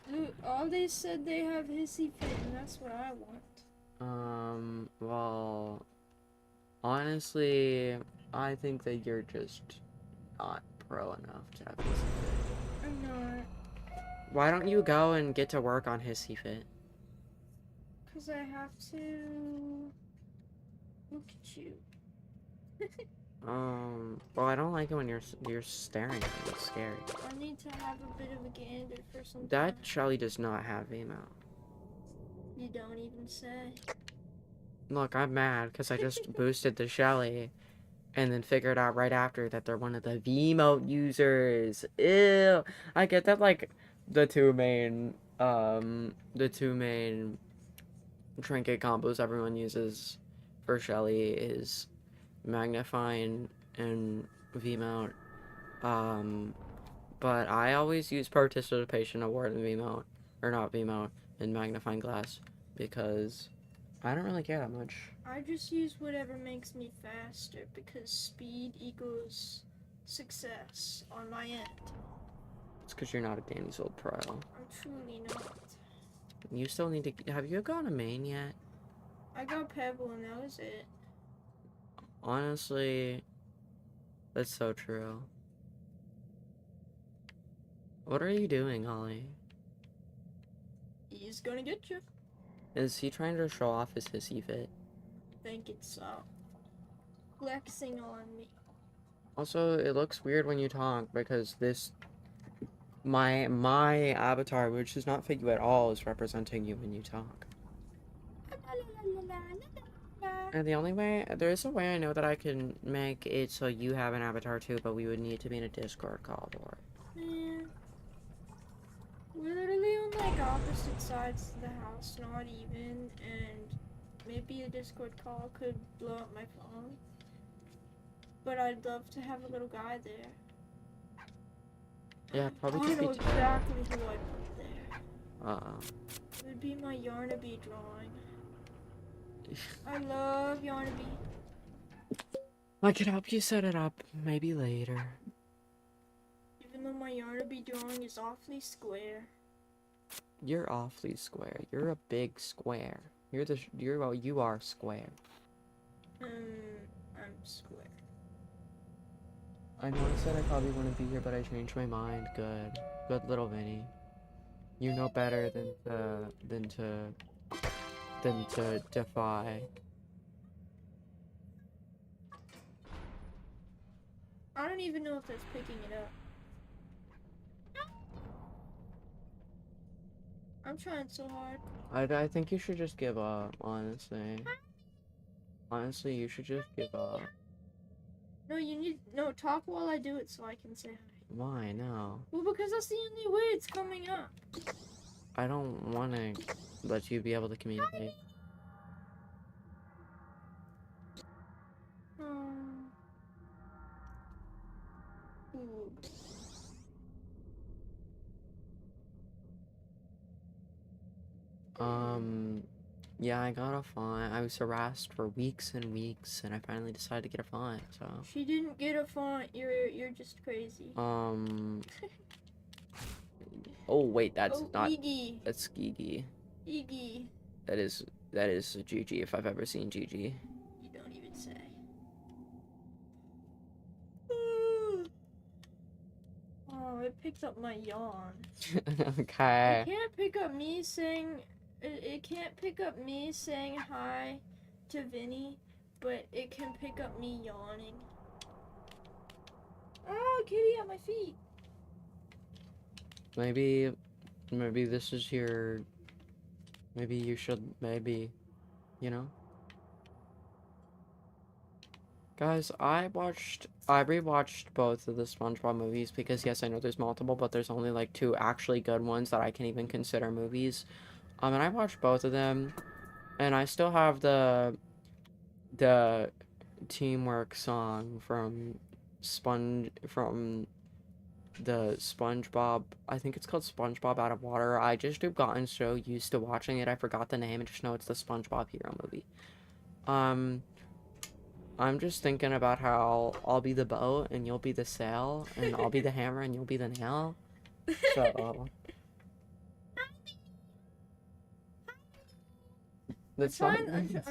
Dude, all they said they have hissy fit, and that's what I want. Well, honestly, I think that you're just not pro enough to have Hissy Fit. I'm not. Why don't you go and get to work on Hissy Fit? Because I have to look at you. Well, I don't like it when you're staring at me. It's scary. I need to have a bit of a gander for some That time. Shelly does not have email. You don't even say. Look, I'm mad because I just boosted the Shelly and then figured out right after that they're one of the Vmote users. Ew. I get that, like, the two main trinket combos everyone uses for Shelly is Magnifying and Vmote. But I always use Participation Award and Vmote, or not Vmote, and Magnifying Glass because I don't really care that much. I just use whatever makes me faster because speed equals success on my end. It's because you're not a Danny's old pro. I'm truly not. You still need to. Have you gone to Maine yet? I got Pebble and that was it. Honestly, that's so true. What are you doing, Ollie? He's gonna get you. Is he trying to show off his hissy fit? Think it's flexing on me. Also, it looks weird when you talk because my avatar, which does not fit you at all, is representing you when you talk. And the only way, there is a way I know that I can make it so you have an avatar too, but we would need to be in a Discord call for it. Man, we're literally on like opposite sides of the house, not even, and maybe a Discord call could blow up my phone. But I'd love to have a little guy there. Yeah, probably I just know be. exactly who I'd put there. It would be my Yarnaby drawing. I love Yarnaby. I could help you set it up, maybe later. Even though my Yarnaby drawing is awfully square. You're awfully square. You're a big square. You are square. I'm square. I know I said I probably wouldn't be here, but I changed my mind. Good. Good little Vinny. You know better than to defy. I don't even know if that's picking it up. I'm trying so hard. I think you should just give up, honestly. Honestly, you should just give up. No, talk while I do it so I can say hi. Why? No. Well, because that's the only way it's coming up. I don't want to let you be able to communicate. Ooh. Yeah, I got a font. I was harassed for weeks and weeks, and I finally decided to get a font, so. She didn't get a font. You're just crazy. Oh, wait, that's not. Iggy. That's Gigi. Iggy. That is Gigi if I've ever seen Gigi. You don't even say. Oh, it picked up my yawn. Okay. It can't pick up me saying. It can't pick up me saying hi to Vinny, but it can pick up me yawning. Oh, kitty at my feet. Maybe this is your. Maybe you should. You know. Guys, I rewatched both of the SpongeBob movies because yes, I know there's multiple, but there's only like 2 actually good ones that I can even consider movies. And I watched both of them, and I still have the teamwork song from the SpongeBob. I think it's called SpongeBob Out of Water. I just have gotten so used to watching it, I forgot the name. I just know it's the SpongeBob Hero movie. I'm just thinking about how I'll be the boat and you'll be the sail, and I'll be the hammer and you'll be the nail. So. I'm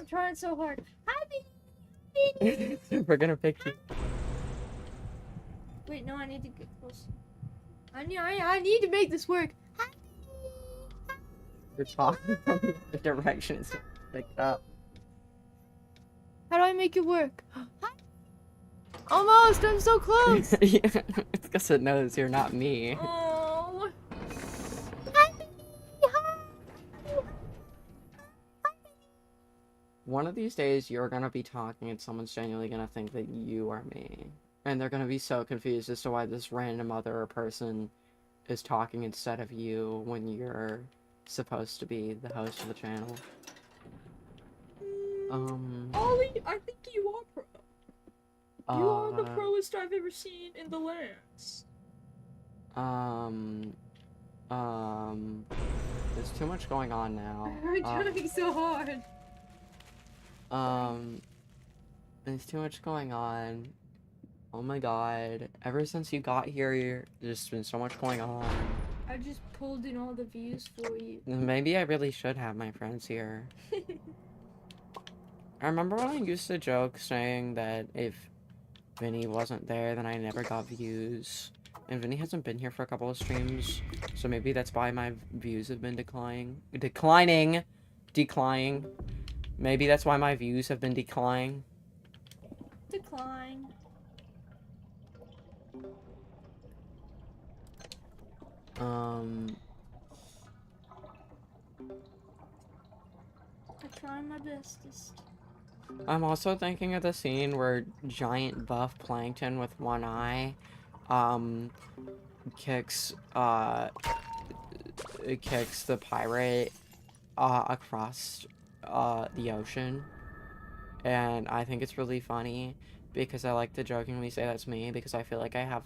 trying so hard. Hi, Vinny. We're gonna pick you. Wait, no, I need to get close. I need to make this work. Hi. You're talking from the direction it's picked up. How do I make it work? Hi. Almost. I'm so close. Yeah, it's because it knows you're not me. Oh. One of these days, you're gonna be talking and someone's genuinely gonna think that you are me. And they're gonna be so confused as to why this random other person is talking instead of you when you're supposed to be the host of the channel. Ollie, I think you are pro. You are the proest I've ever seen in the lands. There's too much going on now. I'm trying so hard. There's too much going on. Oh my god. Ever since you got here, there's been so much going on. I just pulled in all the views for you. Maybe I really should have my friends here. I remember when I used to joke saying that if Vinny wasn't there, then I never got views. And Vinny hasn't been here for a couple of streams, so maybe that's why my views have been declining. Declining. Maybe that's why my views have been declining. Decline. I try my bestest. I'm also thinking of the scene where giant buff plankton with one eye, um, kicks, kicks the pirate, across, the ocean. And I think it's really funny because I like to jokingly say that's me because I feel like I have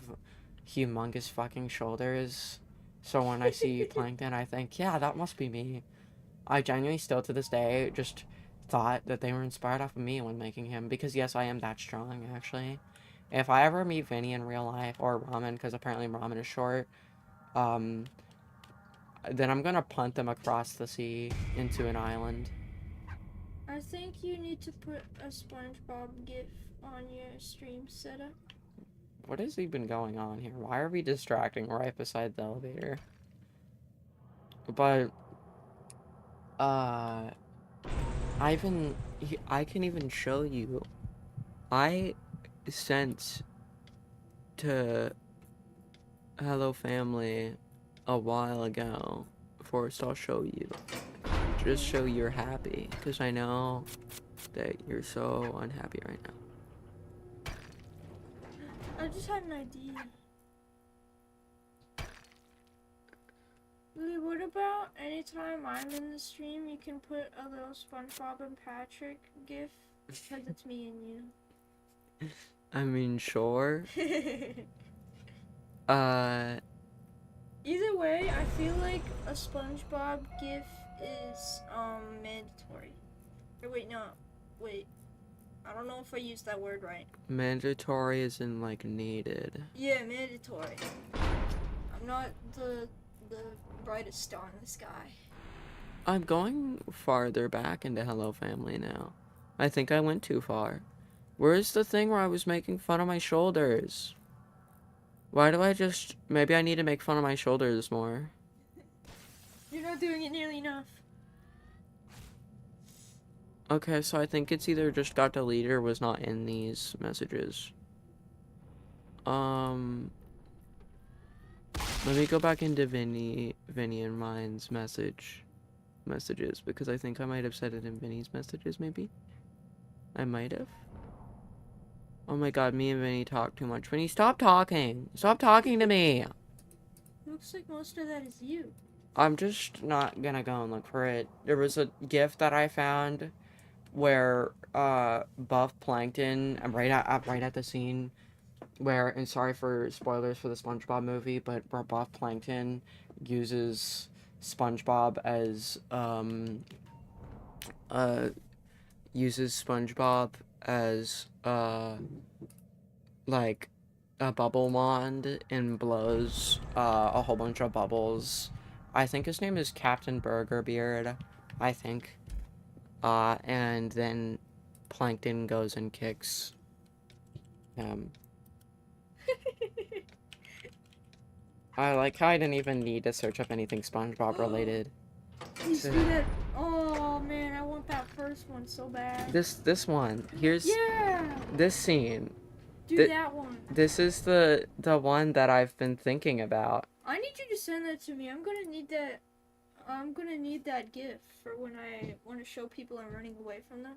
humongous fucking shoulders. So when I see plankton, I think, yeah, that must be me. I genuinely still to this day just thought that they were inspired off of me when making him because yes, I am that strong actually. If I ever meet Vinny in real life or Ramen, because apparently Ramen is short, um, then I'm gonna punt them across the sea into an island. I think you need to put a SpongeBob GIF on your stream setup. What is even going on here? Why are we distracting right beside the elevator? But, I can even show you. I sent to Hello Family a while ago. First, I'll show you. Just show you're happy, because I know that you're so unhappy right now. I just had an idea. Lily, what about anytime I'm in the stream, you can put a little SpongeBob and Patrick GIF? Because it's me and you. I mean, sure. Either way, I feel like a SpongeBob GIF is mandatory. Or wait, no. Wait. I don't know if I used that word right. Mandatory is in, like, needed. Yeah, mandatory. I'm not the brightest star in the sky. I'm going farther back into Hello Family now. I think I went too far. Where's the thing where I was making fun of my shoulders? Why do I just... Maybe I need to make fun of my shoulders more. You're not doing it nearly enough. Okay, so I think it's either just got deleted or was not in these messages. Let me go back into Vinny and mine's messages, because I think I might have said it in Vinny's messages, maybe? I might have. Oh my god, me and Vinny talk too much. Vinny, stop talking! Stop talking to me! Looks like most of that is you. I'm just not gonna go and look for it. There was a GIF that I found where, Buff Plankton, I'm right at the scene where, and sorry for spoilers for the SpongeBob movie, but where Buff Plankton uses SpongeBob as, like, a bubble wand and blows, a whole bunch of bubbles. I think his name is Captain Burger Beard, I think. And then Plankton goes and kicks him. I like how I didn't even need to search up anything SpongeBob related. Please do that. Oh man, I want that first one so bad. This one. Here's this scene. Do that one. This is the one that I've been thinking about. I need you to send that to me. I'm gonna need that. I'm gonna need that GIF for when I want to show people I'm running away from them.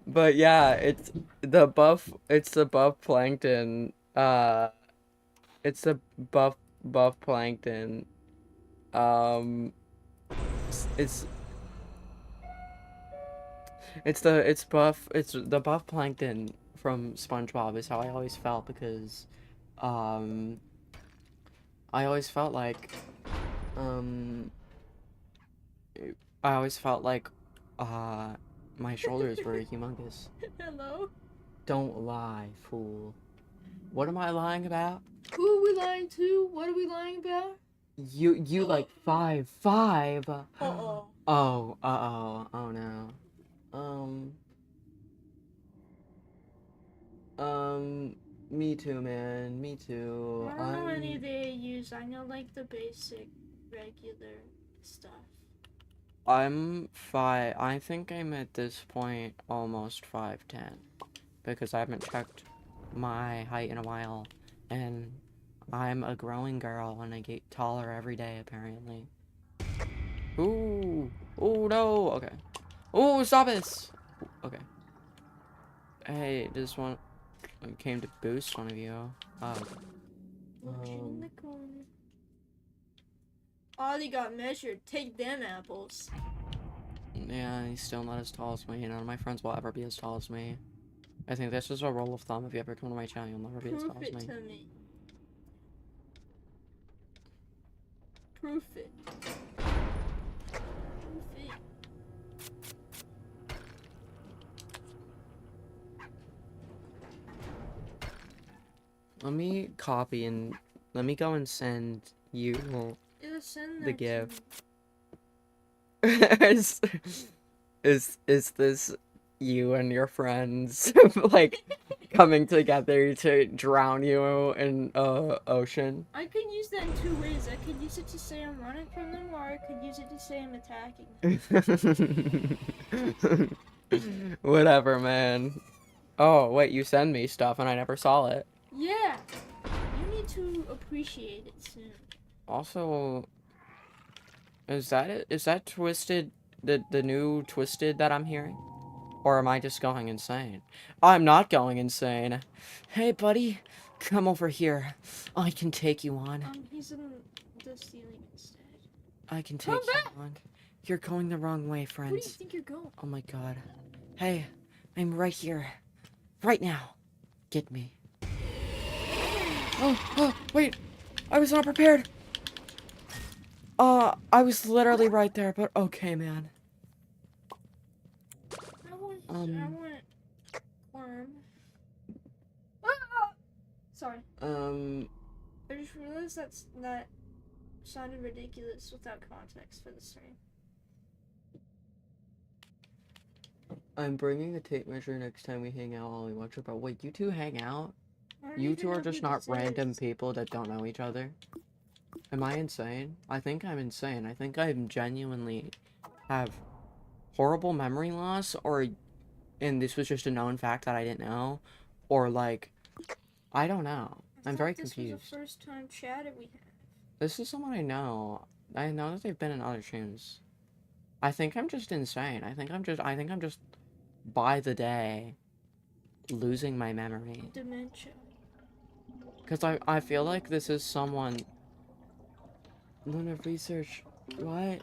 But yeah, it's the buff plankton. It's the buff plankton. It's the buff plankton from SpongeBob is how I always felt because, I always felt like, I always felt like, my shoulders were humongous. Hello? Don't lie, fool. What am I lying about? Who are we lying to? What are we lying about? You like 5'5". Uh-oh. Oh, uh-oh. Oh no. Me too, man. Me too. I don't know any of the AUs. I know like the basic, regular stuff. I think I'm at this point almost 5'10", because I haven't checked my height in a while, and I'm a growing girl and I get taller every day apparently. Ooh, oh no, okay. Oh, stop this. Okay. Hey, this one came to boost one of you. In the corner. Ollie got measured. Take them apples. Yeah, he's still not as tall as me. None of my friends will ever be as tall as me. I think that's just a rule of thumb. If you ever come to my channel, you'll never be as tall as Proof it me. to me. Proof it. Proof it. Let me copy and let me go and send you Yeah, send the that to gift. me. is this you and your friends like coming together to drown you in ocean? I could use that in two ways. I could use it to say I'm running from them, or I could use it to say I'm attacking them. Whatever, man. Oh, wait, you send me stuff and I never saw it. Yeah. You need to appreciate it soon. Also, is that it? Is that Twisted, the new Twisted that I'm hearing? Or am I just going insane? I'm not going insane. Hey, buddy, come over here. I can take you on. He's in the ceiling instead. I can take you on. You're going the wrong way, friends. Where do you think you're going? Oh my god. Hey, I'm right here. Right now. Get me. Oh, wait. I was not prepared. I was literally right there, but okay, man. I want worm. Sorry. I just realized that sounded ridiculous without context for the stream. I'm bringing a tape measure next time we hang out, Ollie. Watch it, but wait, you two hang out? I don't You even two know are who just not this random is. people that don't know each other? Am I insane? I think I'm insane. I think I genuinely have horrible memory loss, and this was just a known fact that I didn't know, or like, I don't know. I'm very confused. This was the first time chatted we had. This is someone I know. I know that they've been in other streams. I think I'm just insane. I think I'm just by the day losing my memory. Dementia. Because I feel like this is someone. Luna research. What?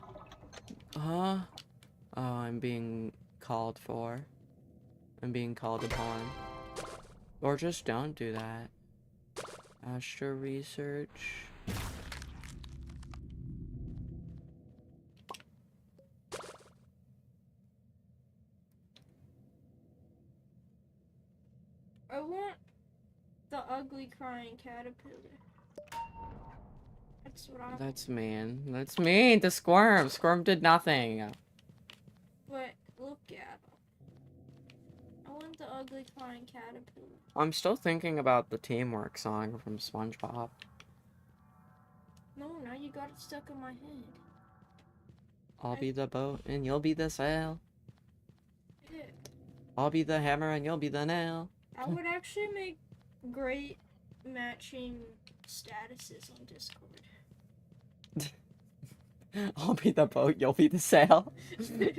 Huh? Oh, I'm being called for. I'm being called upon. Or just don't do that. Astro research. I want the ugly crying caterpillar. That's what I want. That's mean. That's mean to Squirm. Squirm did nothing. But look at him. I want the ugly crying caterpillar. I'm still thinking about the teamwork song from SpongeBob. No, now you got it stuck in my head. I'll be the boat and you'll be the sail. Yeah. I'll be the hammer and you'll be the nail. I would actually make great matching statuses on Discord. I'll be the boat, you'll be the sail. We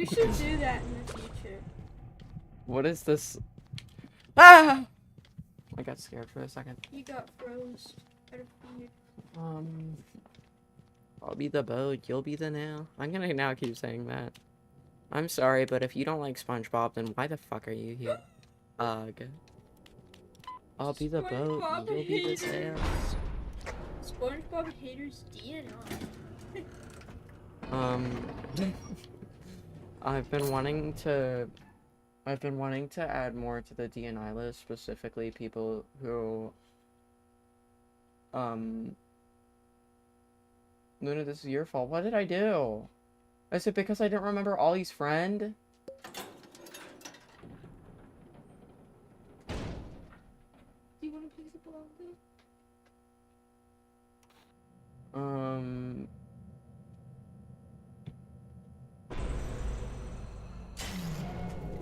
should do that in the future. What is this? Ah! I got scared for a second. You got froze out of fear. I'll be the boat, you'll be the nail. I'm gonna now keep saying that. I'm sorry, but if you don't like SpongeBob, then why the fuck are you here? Ugh. I'll be the boat, SpongeBob you'll be the haters. sail. SpongeBob haters DNR. Um, I've been wanting to add more to the DNI list, specifically people who, Luna, this is your fault. What did I do? Is it because I didn't remember Ollie's friend? Do you want a piece of blanket? Do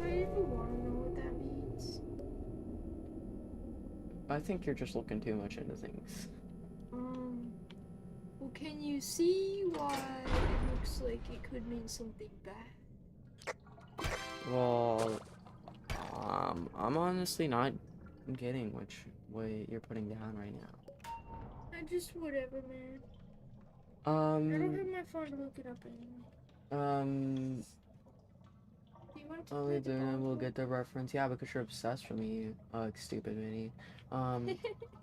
I even want to know what that means? I think you're just looking too much into things. Well, can you see why it looks like it could mean something bad? Well, I'm honestly not getting what you're putting down right now. I just whatever, man. I don't have my phone to look it up anymore. Do you want to play the Luna will bongo? get the reference. Yeah, because you're obsessed with me, stupid Minnie.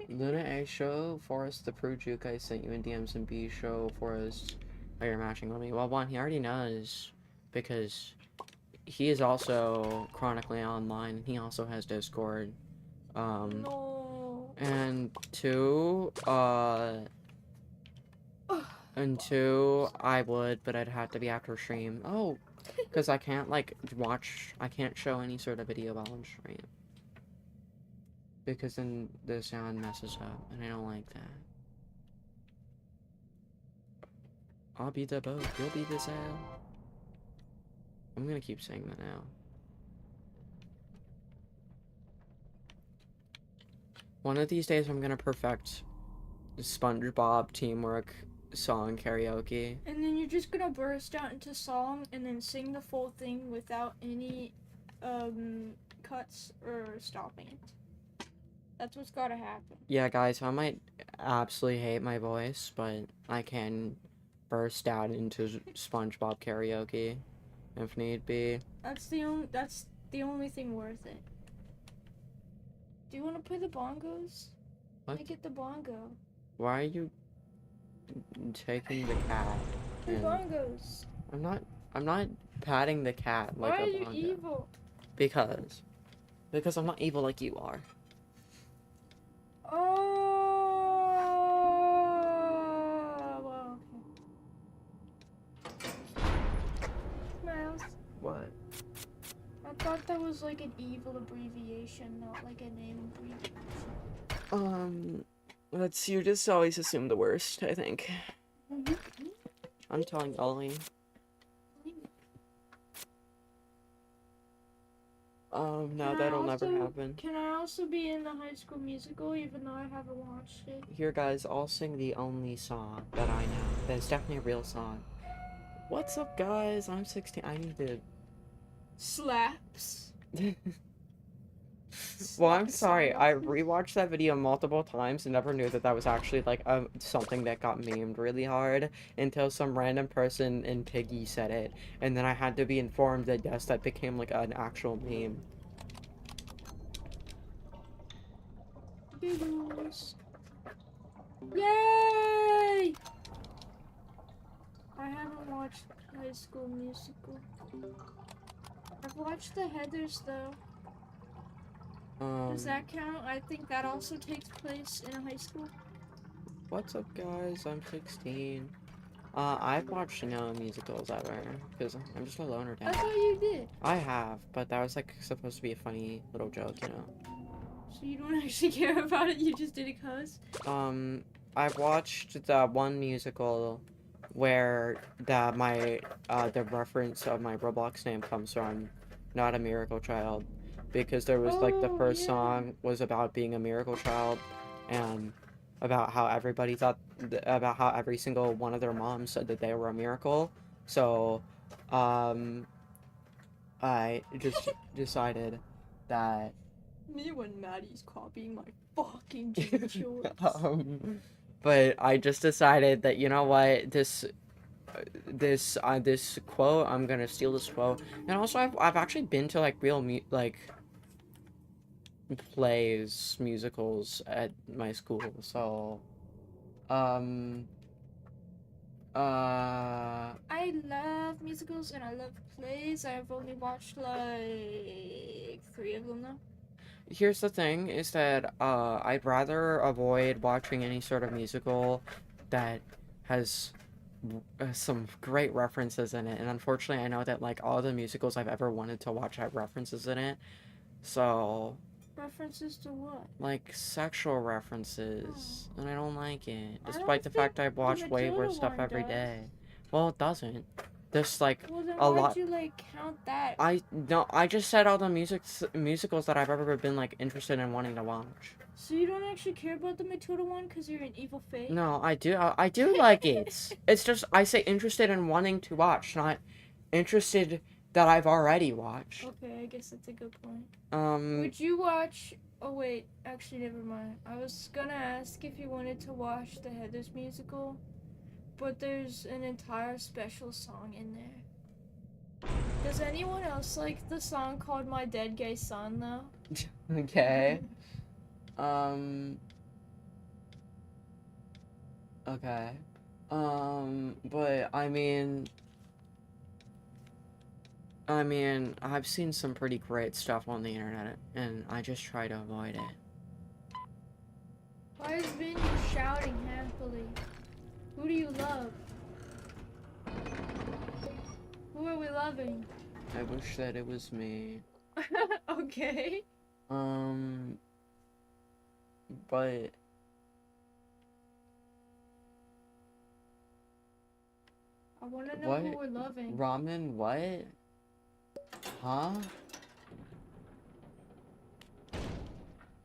Luna A show Forrest the Pro Juke I sent you in DMs, and B show Forrest how you're matching with me. Well, one, he already knows because he is also chronically online. He also has Discord. No. And two, I would, but I'd have to be after stream. Oh, because I can't, like, I can't show any sort of video while on stream. Because then the sound messes up, and I don't like that. I'll be the boat, you'll be the sail. I'm gonna keep saying that now. One of these days I'm gonna perfect SpongeBob teamwork song karaoke. And then you're just gonna burst out into song and then sing the full thing without any cuts or stopping it. That's what's gotta happen. Yeah, guys, I might absolutely hate my voice, but I can burst out into SpongeBob karaoke if need be. That's the only thing worth it. Do you want to play the bongos? What? Make it the bongo. Why are you taking the cat? The bongos. I'm not patting the cat like Why a are you bongo. evil? Because I'm not evil like you are. Oh, well, okay. Miles, What? I thought that was like an evil abbreviation, not like a name abbreviation. You just always assume the worst, I think. I'm telling Ollie. No, that'll never happen. Can I also be in the High School Musical, even though I haven't watched it? Here, guys, I'll sing the only song that I know. That's definitely a real song. What's up, guys? I'm 16. I need to... Slaps. Well, I'm sorry. I rewatched that video multiple times and never knew that that was actually, like, something that got memed really hard until some random person in Piggy said it. And then I had to be informed that, yes, that became, like, an actual meme. Yay! I haven't watched High School Musical. I've watched the Heathers though. Does that count? I think that also takes place in a high school. What's up, guys? I'm 16. I've watched no musicals ever, because I'm just a loner dad. I thought you did. I have, but that was, like, supposed to be a funny little joke, you know? So you don't actually care about it, you just did it cause? I've watched the one musical where the reference of my Roblox name comes from, Not a Miracle Child, because there was, like, the first song was about being a miracle child, and about how everybody thought, about how every single one of their moms said that they were a miracle, so, I just decided that... Me when Maddie's copying my fucking choice. But I just decided that, you know what, this quote, I'm gonna steal this quote, and also I've actually been to, like, real plays, musicals at my school, so, I musicals and I love plays. I've only watched like 3 of them though. Here's the thing, is that I'd rather avoid watching any sort of musical that has some great references in it. And unfortunately, I know that like all the musicals I've ever wanted to watch have references in it. So, References to what? like sexual references, and I don't like it, I despite don't the think fact I the watch way Matilda worse stuff one every does. day. Well, it doesn't. There's like Well, then a why'd lot. you like count that? I no, I just said all the musicals that I've ever been like interested in wanting to watch. So you don't actually care about the Matilda one because you're an evil fake? No, I do. I do like it. It's just I say interested in wanting to watch, not interested that I've already watched. Okay, I guess that's a good point. Um, Would you watch? Oh wait, actually never mind. I was gonna ask if you wanted to watch the Heathers musical, but there's an entire special song in there. Does anyone else like the song called My Dead Gay Son though? okay. Um, okay. But I mean, I've seen some pretty great stuff on the internet, and I just try to avoid it. Why is Vinny shouting happily? Who do you love? Who are we loving? I wish that it was me. Okay. But I want to know what? who we're loving. Ramen? What? Huh?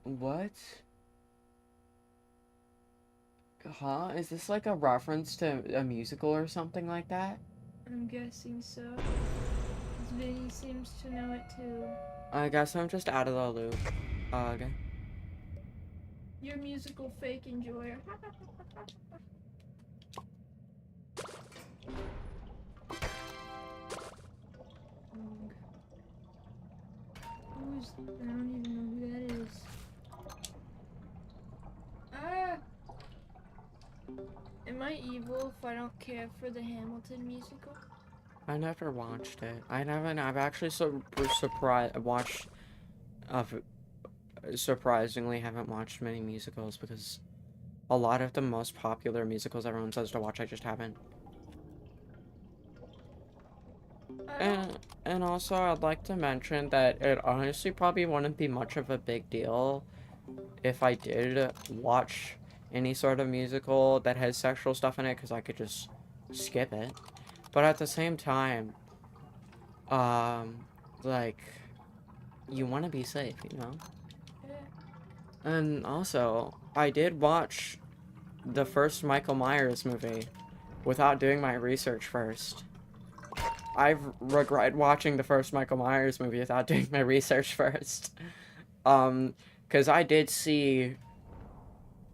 What? Huh? Is this like a reference to a musical or something like that? I'm guessing so. 'Cause Vinny seems to know it too. I guess I'm just out of the loop. Okay. Your musical fake enjoyer. Who's? I don't even know who that is. Ah! Am I evil if I don't care for the Hamilton musical? I never watched it. I haven't. I've actually watched. Surprisingly, haven't watched many musicals because a lot of the most popular musicals everyone says to watch, I just haven't. And also, I'd like to mention that it honestly probably wouldn't be much of a big deal if I did watch any sort of musical that has sexual stuff in it, because I could just skip it. But at the same time, like, you want to be safe, you know? And also, I did watch the first Michael Myers movie without doing my research first. I regret watching the first Michael Myers movie without doing my research first. Because I did see,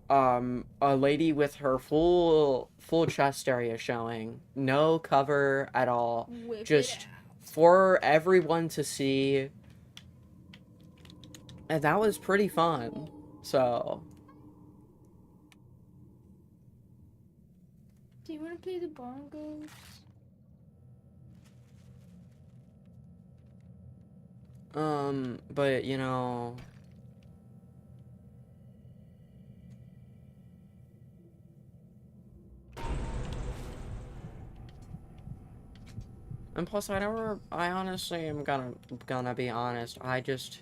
a lady with her full chest area showing. No cover at all. Whip Just for everyone to see. And that was pretty fun. So. Do you want to play the bongos? But you know. And plus, I honestly am gonna be honest. I guess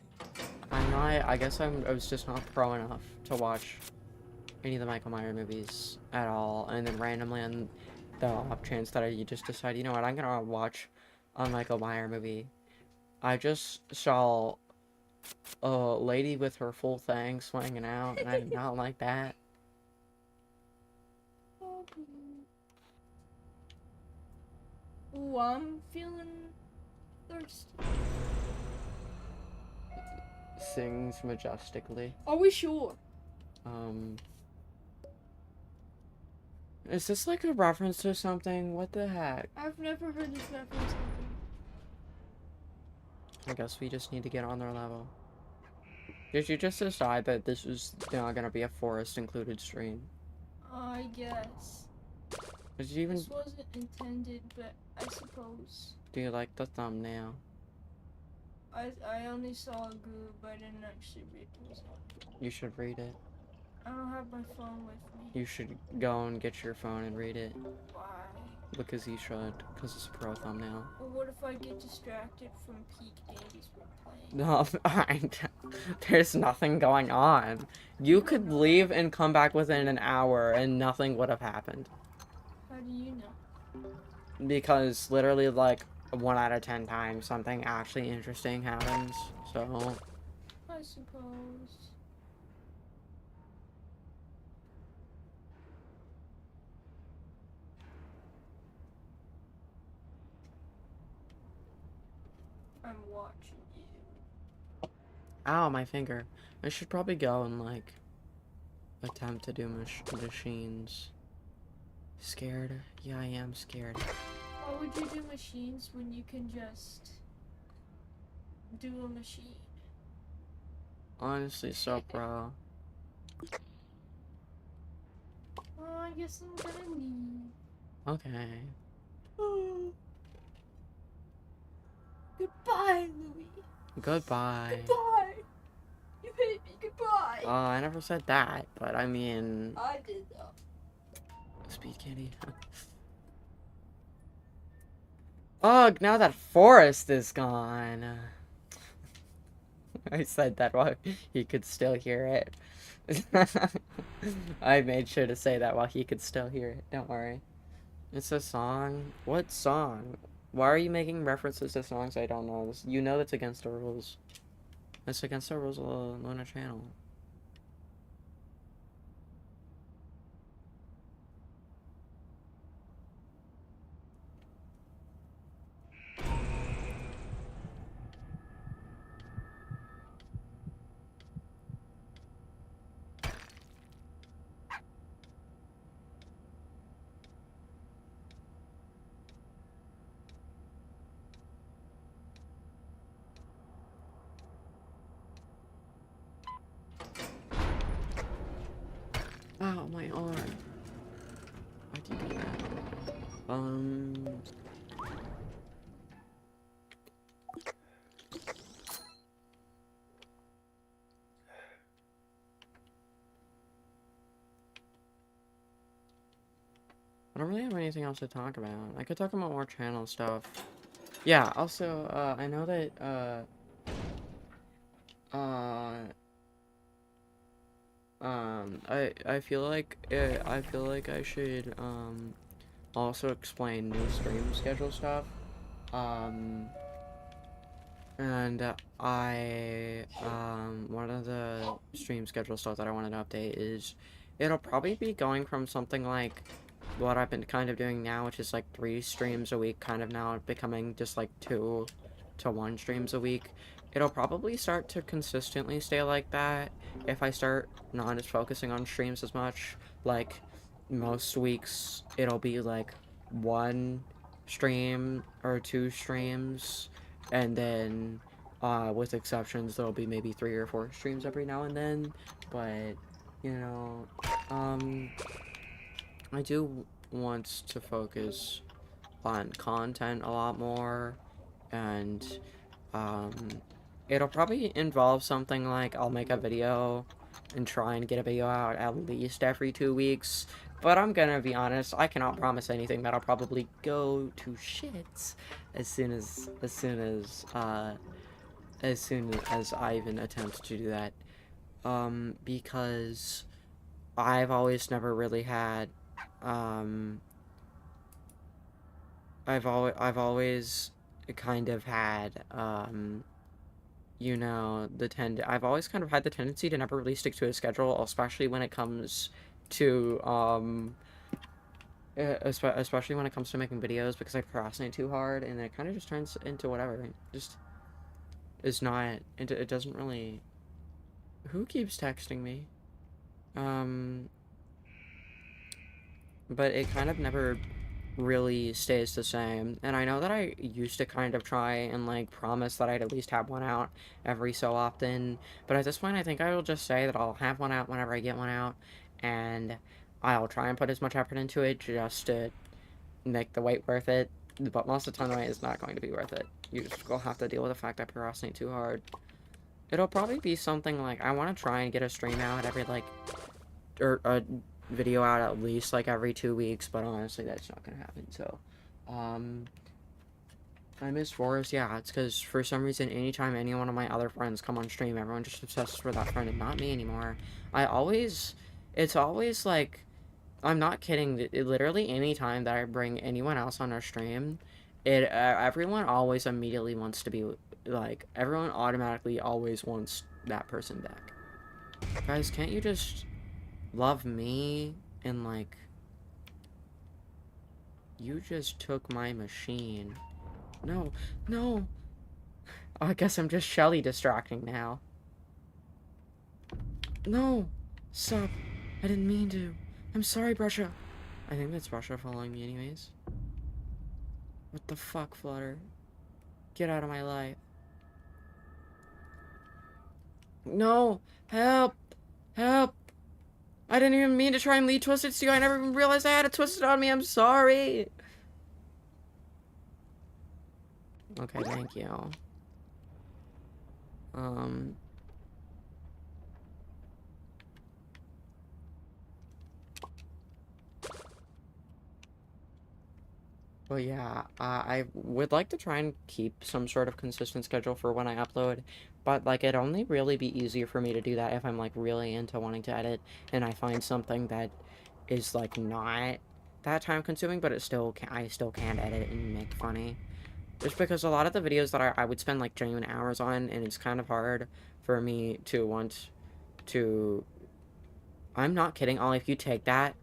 I was just not pro enough to watch any of the Michael Myers movies at all. And then randomly on the off chance that I just decide, you know what, I'm gonna watch a Michael Myers movie. I just saw a lady with her full thing swinging out, and I did not like that. Ooh, I'm feeling thirsty. Sings majestically. Are we sure? Is this like a reference to something? What the heck? I've never heard this reference. I guess we just need to get on their level. Did you just decide that this was not gonna be a forest included stream? I guess. Did you even... This wasn't intended, but I suppose. Do you like the thumbnail? I only saw a goob, I didn't actually read the result. You should read it. I don't have my phone with me. You should go and get your phone and read it. Why? Because you should. Because it's a pro thumbnail. Well, what if I get distracted from peak days we're playing? No, there's nothing going on. You could leave and come back within an hour and nothing would have happened. How do you know? Because literally, like, 1 out of 10 times something actually interesting happens. So, I suppose. I'm watching you. ow, my finger. I should probably go and, like, attempt to do machines. Scared? Yeah, I am scared. Why would you do machines when you can just do a machine? Honestly, so pro. Oh, I guess I'm gonna leave. Okay. Goodbye, Louis. Goodbye. Goodbye. You hate me. Goodbye. I never said that, but I mean... I did though. Speed candy. Ugh, now that forest is gone. I said that while he could still hear it. I made sure to say that while he could still hear it. Don't worry. It's a song? What song? Why are you making references to songs I don't know? You know that's against the rules. It's against the rules of the Luna channel. Ow, my arm. Why'd you do that? I don't really have anything else to talk about. I could talk about more channel stuff. Yeah, also, I know that, I feel like I should, also explain new stream schedule stuff. And one of the stream schedule stuff that I wanted to update is it'll probably be going from something like what I've been kind of doing now, which is like 3 streams a week, kind of now becoming just like 2 to 1 streams a week. It'll probably start to consistently stay like that if I start not just focusing on streams as much. Like, most weeks, it'll be like 1 stream or 2 streams, and then, with exceptions, there'll be maybe 3 or 4 streams every now and then, but, you know, I do want to focus on content a lot more, and, it'll probably involve something like I'll make a video and try and get a video out at least every 2 weeks, but I'm gonna be honest, I cannot promise anything. That'll probably go to shit as soon as I even attempt to do that, because I've always never really had, I've always kind of had, you know, I've always kind of had the tendency to never really stick to a schedule, especially when it comes to, especially when it comes to making videos, because I procrastinate too hard, and it kind of just turns into whatever. Just is not, it doesn't really... Who keeps texting me? But it kind of never really stays the same, and I know that I used to kind of try and, like, promise that I'd at least have one out every so often, but at this point I think I will just say that I'll have one out whenever I get one out, and I'll try and put as much effort into it just to make the wait worth it, but most of the time the wait is not going to be worth it. You just will have to deal with the fact that I procrastinate too hard. It'll probably be something like, I want to try and get a stream out every, like, or a video out at least, like, every 2 weeks, but honestly, that's not gonna happen, so, I miss Forest, yeah, it's because, for some reason, anytime any one of my other friends come on stream, everyone just obsesses with that friend and not me anymore. It's always, like, I'm not kidding, literally any time that I bring anyone else on our stream, everyone always immediately wants to be, like, everyone automatically always wants that person back. Guys, can't you just love me and, like, you just took my machine. No, no. Oh, I guess I'm just Shelly distracting now. No, stop. I didn't mean to. I'm sorry, Brusha. I think that's Brusha following me anyways. What the fuck, Flutter? Get out of my life. No! Help! Help! I didn't even mean to try and lead Twisted to you. I never even realized I had it twisted on me. I'm sorry. Okay, thank you. But yeah, I would like to try and keep some sort of consistent schedule for when I upload, but like it'd only really be easier for me to do that if I'm like really into wanting to edit and I find something that is like not that time consuming, but I still can edit and make funny. Just because a lot of the videos that I would spend like genuine hours on, and it's kind of hard for me to want to. I'm not kidding, Ollie, if you take that.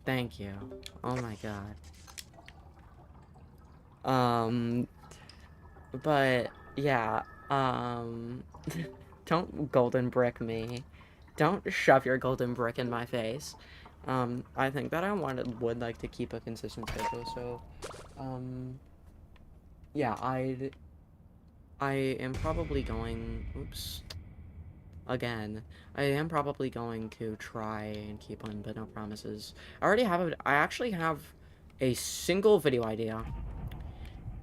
Thank you. Oh my god. Um, but yeah, um, don't golden brick me. Don't shove your golden brick in my face. I think that would like to keep a consistent schedule, so, yeah, I am probably going, oops, again, I am probably going to try and keep on, but no promises. I actually have a single video idea.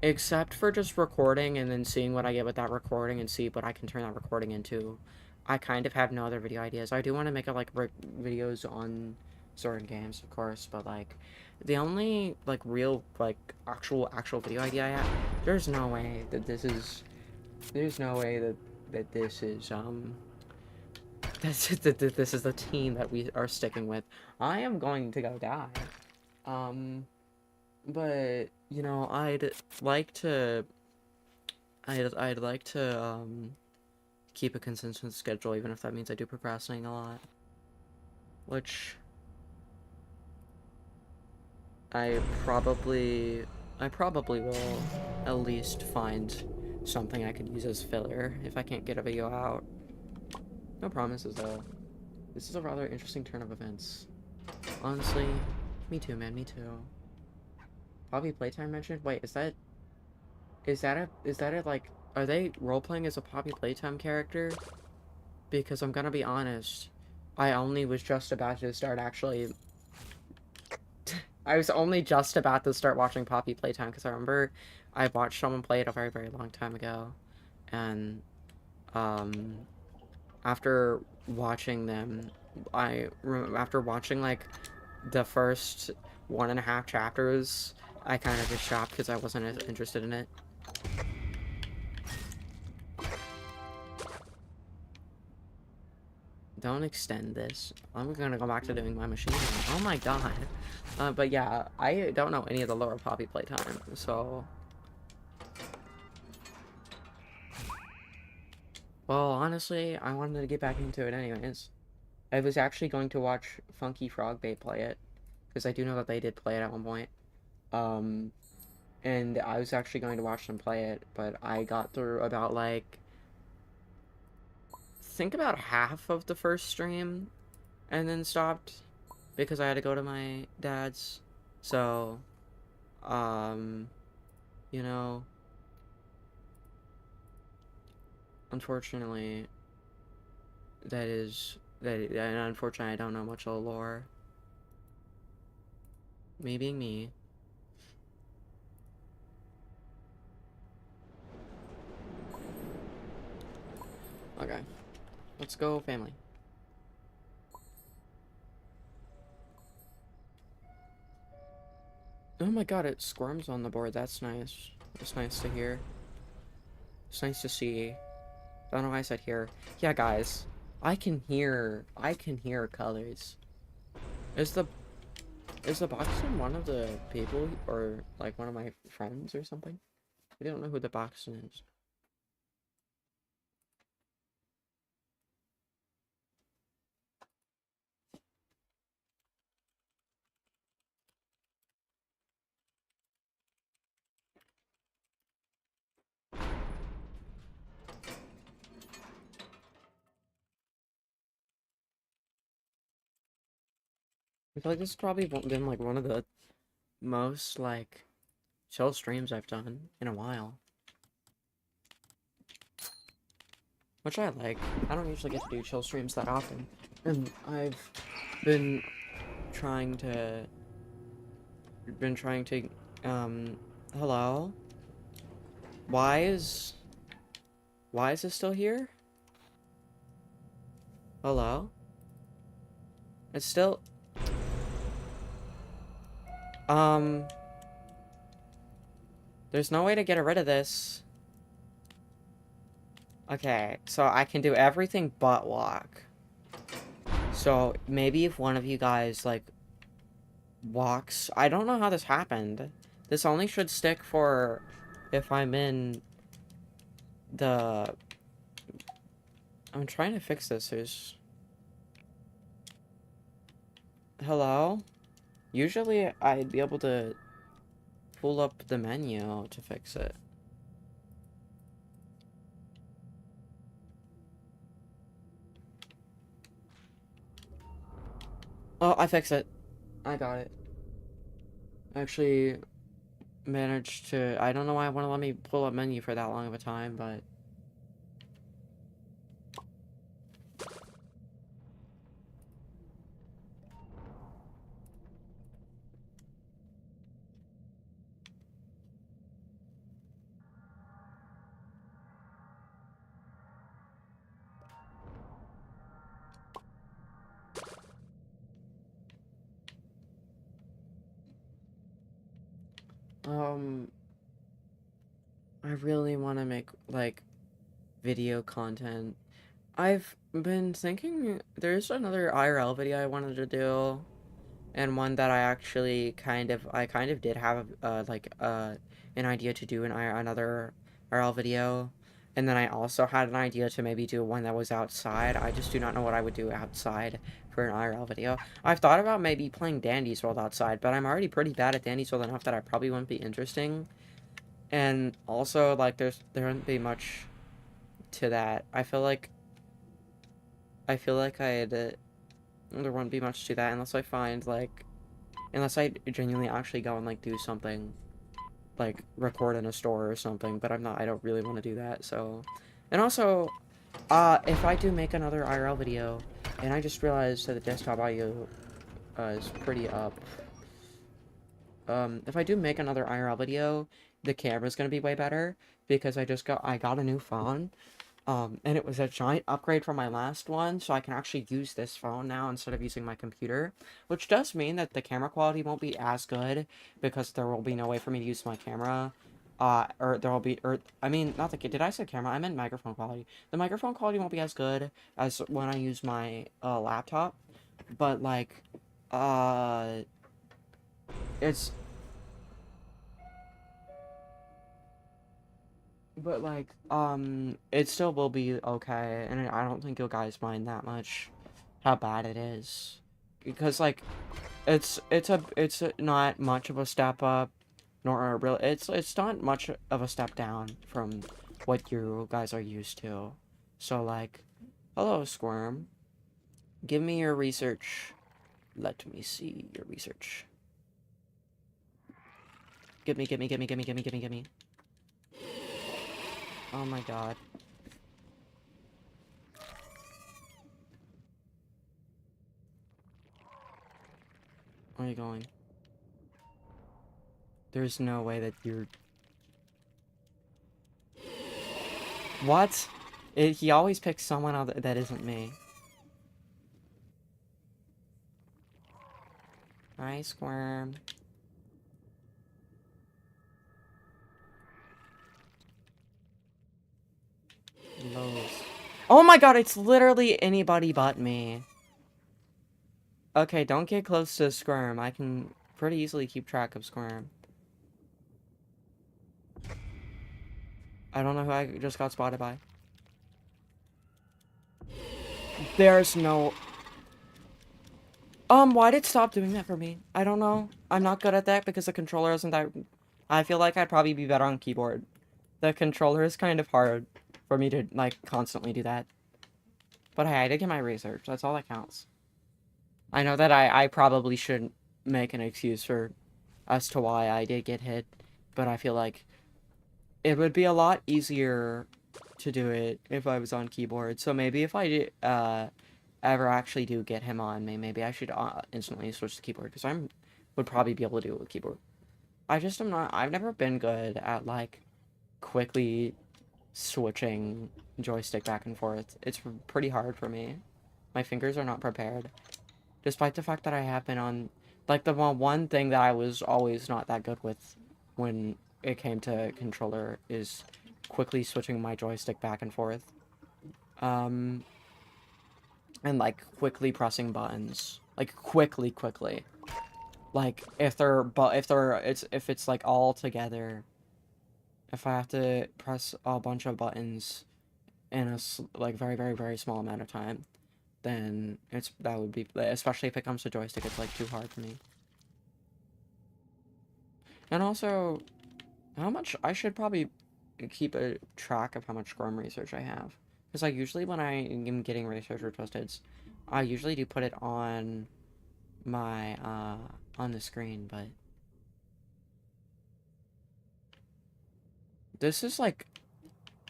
Except for just recording and then seeing what I get with that recording and see what I can turn that recording into. I kind of have no other video ideas. I do want to make like videos on certain games, of course, but like the only like real like actual video idea I have, there's no way that there's no way that this is that this is the team that we are sticking with. I am going to go die. But you know, like to I'd like to keep a consistent schedule, even if that means I do procrastinate a lot. Which I probably I probably will at least find something I could use as filler if I can't get a video out. No promises though. This is a rather interesting turn of events. Honestly, me too, man, me too. Poppy Playtime mentioned? Wait, is that a like are they role playing as a Poppy Playtime character? Because I'm gonna be honest, I only was just about to start actually I was only just about to start watching Poppy Playtime because I remember I watched someone play it a very, very long time ago. And um after watching them after watching like the first 1.5 chapters, I kind of just stopped because I wasn't as interested in it. Don't extend this. I'm gonna go back to doing my machine. Oh my god. But yeah, I don't know any of the lower Poppy Playtime, so... Well, honestly, I wanted to get back into it anyways. I was actually going to watch Funky Frogbait play it, because I do know that they did play it at one point. And I was actually going to watch them play it, but I got through about, like... think about half of the first stream, and then stopped, because I had to go to my dad's. So, you know, unfortunately, and unfortunately I don't know much of the lore. Me being me. Okay. Let's go, family. Oh my god, it squirms on the board. That's nice. It's nice to hear. It's nice to see. I don't know why I said hear. Yeah, guys. I can hear colors. Is the is the Boxon one of the people or like one of my friends or something? I don't know who the Boxon is. I feel like this has probably been like one of the most like chill streams I've done in a while. Which I like. I don't usually get to do chill streams that often. And I've been trying to been trying to hello? Why is this still here? Hello? It's still um there's no way to get rid of this. Okay, so I can do everything but walk. So maybe if one of you guys like walks, I don't know how this happened. This only should stick for if I'm in the I'm trying to fix this. There's hello? Usually I'd be able to pull up the menu to fix it. Oh, I fixed it. I got it. I actually managed to... I don't know why it wouldn't let me pull up menu for that long of a time, but... Um... I really want to make, like, video content. I've been thinking... There's another IRL video I wanted to do. And one that I kind of did have an idea to do another RL video, and then I also had an idea to maybe do one that was outside. I just do not know what I would do outside for an IRL video. I've thought about maybe playing Dandy's World outside, but I'm already pretty bad at Dandy's World enough that I probably wouldn't be interesting. And also, like, there wouldn't be much to that. I feel like there wouldn't be much to that unless I find like unless I genuinely actually go and, like, do something, like, record in a store or something, but I don't really want to do that, so... And also, if I do make another IRL video, and I just realized that the desktop audio, is pretty up, if I do make another IRL video, the camera's gonna be way better, because I got a new phone, and it was a giant upgrade from my last one, so I can actually use this phone now instead of using my computer, which does mean that the camera quality won't be as good, because there will be no way for me to use my camera, or there will be, or, I mean, not the, did I say camera? I meant microphone quality. The microphone quality won't be as good as when I use my, laptop, but, like, it's, but, like, it still will be okay, and I don't think you guys mind that much how bad it is. Because, like, not much of a step up, nor a real, it's not much of a step down from what you guys are used to. So, like, hello, Squirm. Give me your research. Let me see your research. Gimme. Oh my god. Where are you going? There's no way that you're... What? He always picks someone other that isn't me. Hi, Squirm. Lows. Oh my god, it's literally anybody but me. Okay, don't get close to Squirm. I can pretty easily keep track of Squirm. I don't know who I just got spotted by. There's no... why did it stop doing that for me? I don't know. I'm not good at that because the controller isn't that... I feel like I'd probably be better on keyboard. The controller is kind of hard for me to, like, constantly do that. But hey, I did get my research. That's all that counts. I know that I probably shouldn't make an excuse for as to why I did get hit, but I feel like it would be a lot easier to do it if I was on keyboard. So maybe if I ever actually do get him on me, maybe I should instantly switch to keyboard, because I would probably be able to do it with keyboard. I just am not... I've never been good at, like, quickly switching joystick back and forth. It's pretty hard for me. My fingers are not prepared. Despite the fact that I have been on... Like, the one thing that I was always not that good with when it came to controller is quickly switching my joystick back and forth. And, like, quickly pressing buttons. Like, quickly. Like, if it's, like, all together... If I have to press a bunch of buttons in a, like, very small amount of time, then that would be... Especially if it comes to joystick, it's, like, too hard for me. And also, how much... I should probably keep a track of how much Chrome research I have. Because, like, usually when I am getting research requested, I usually do put it on my, on the screen, but... This is, like...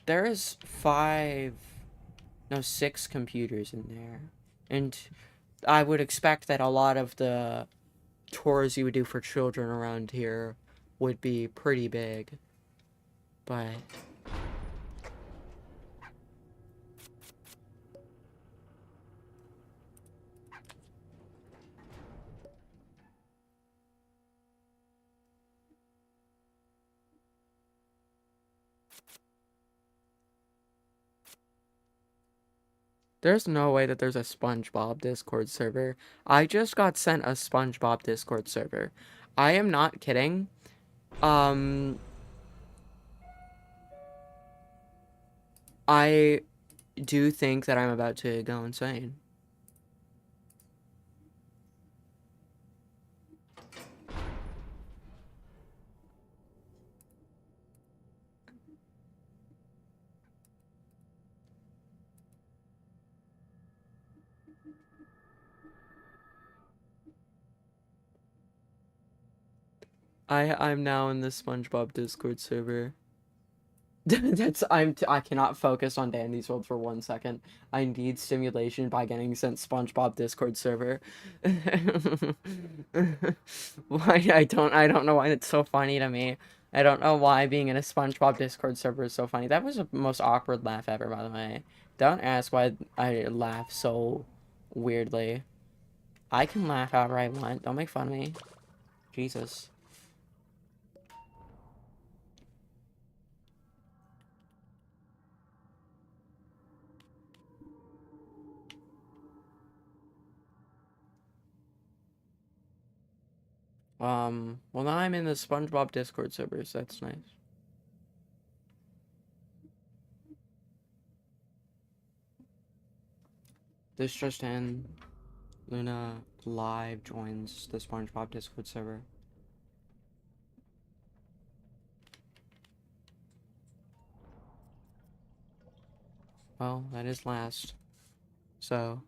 There is 6 computers in there. And I would expect that a lot of the tours you would do for children around here would be pretty big. But... There's no way that there's a SpongeBob Discord server. I just got sent a SpongeBob Discord server. I am not kidding. I do think that I'm about to go insane. I'm now in the SpongeBob Discord server. I cannot focus on Dandy's World for 1 second. I need stimulation by getting sent SpongeBob Discord server. Why I don't know why it's so funny to me. I don't know why being in a SpongeBob Discord server is so funny. That was the most awkward laugh ever, by the way. Don't ask why I laugh so weirdly. I can laugh however I want. Don't make fun of me. Jesus. Well now I'm in the SpongeBob Discord server, so that's nice. This just in. Luna live joins the SpongeBob Discord server. Well, that is last. So...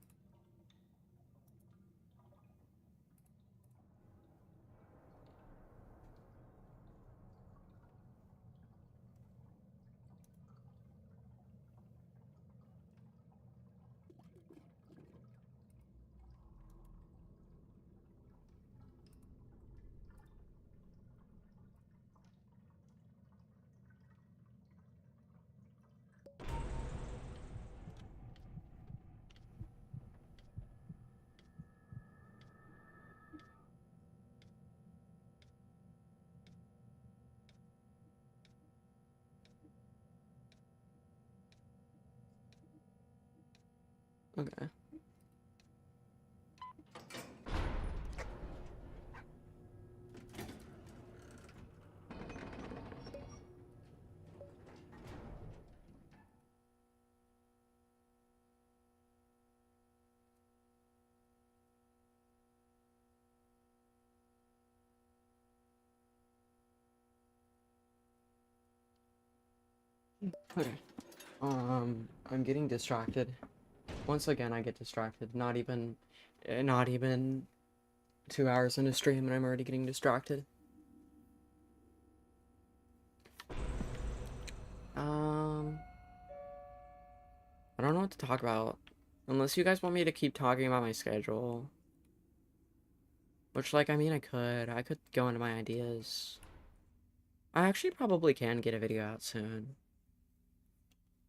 Okay. Okay. I'm getting distracted. Once again, I get distracted. Not even 2 hours into stream, and I'm already getting distracted. Um, I don't know what to talk about. Unless you guys want me to keep talking about my schedule. Which, like, I mean, I could go into my ideas. I actually probably can get a video out soon.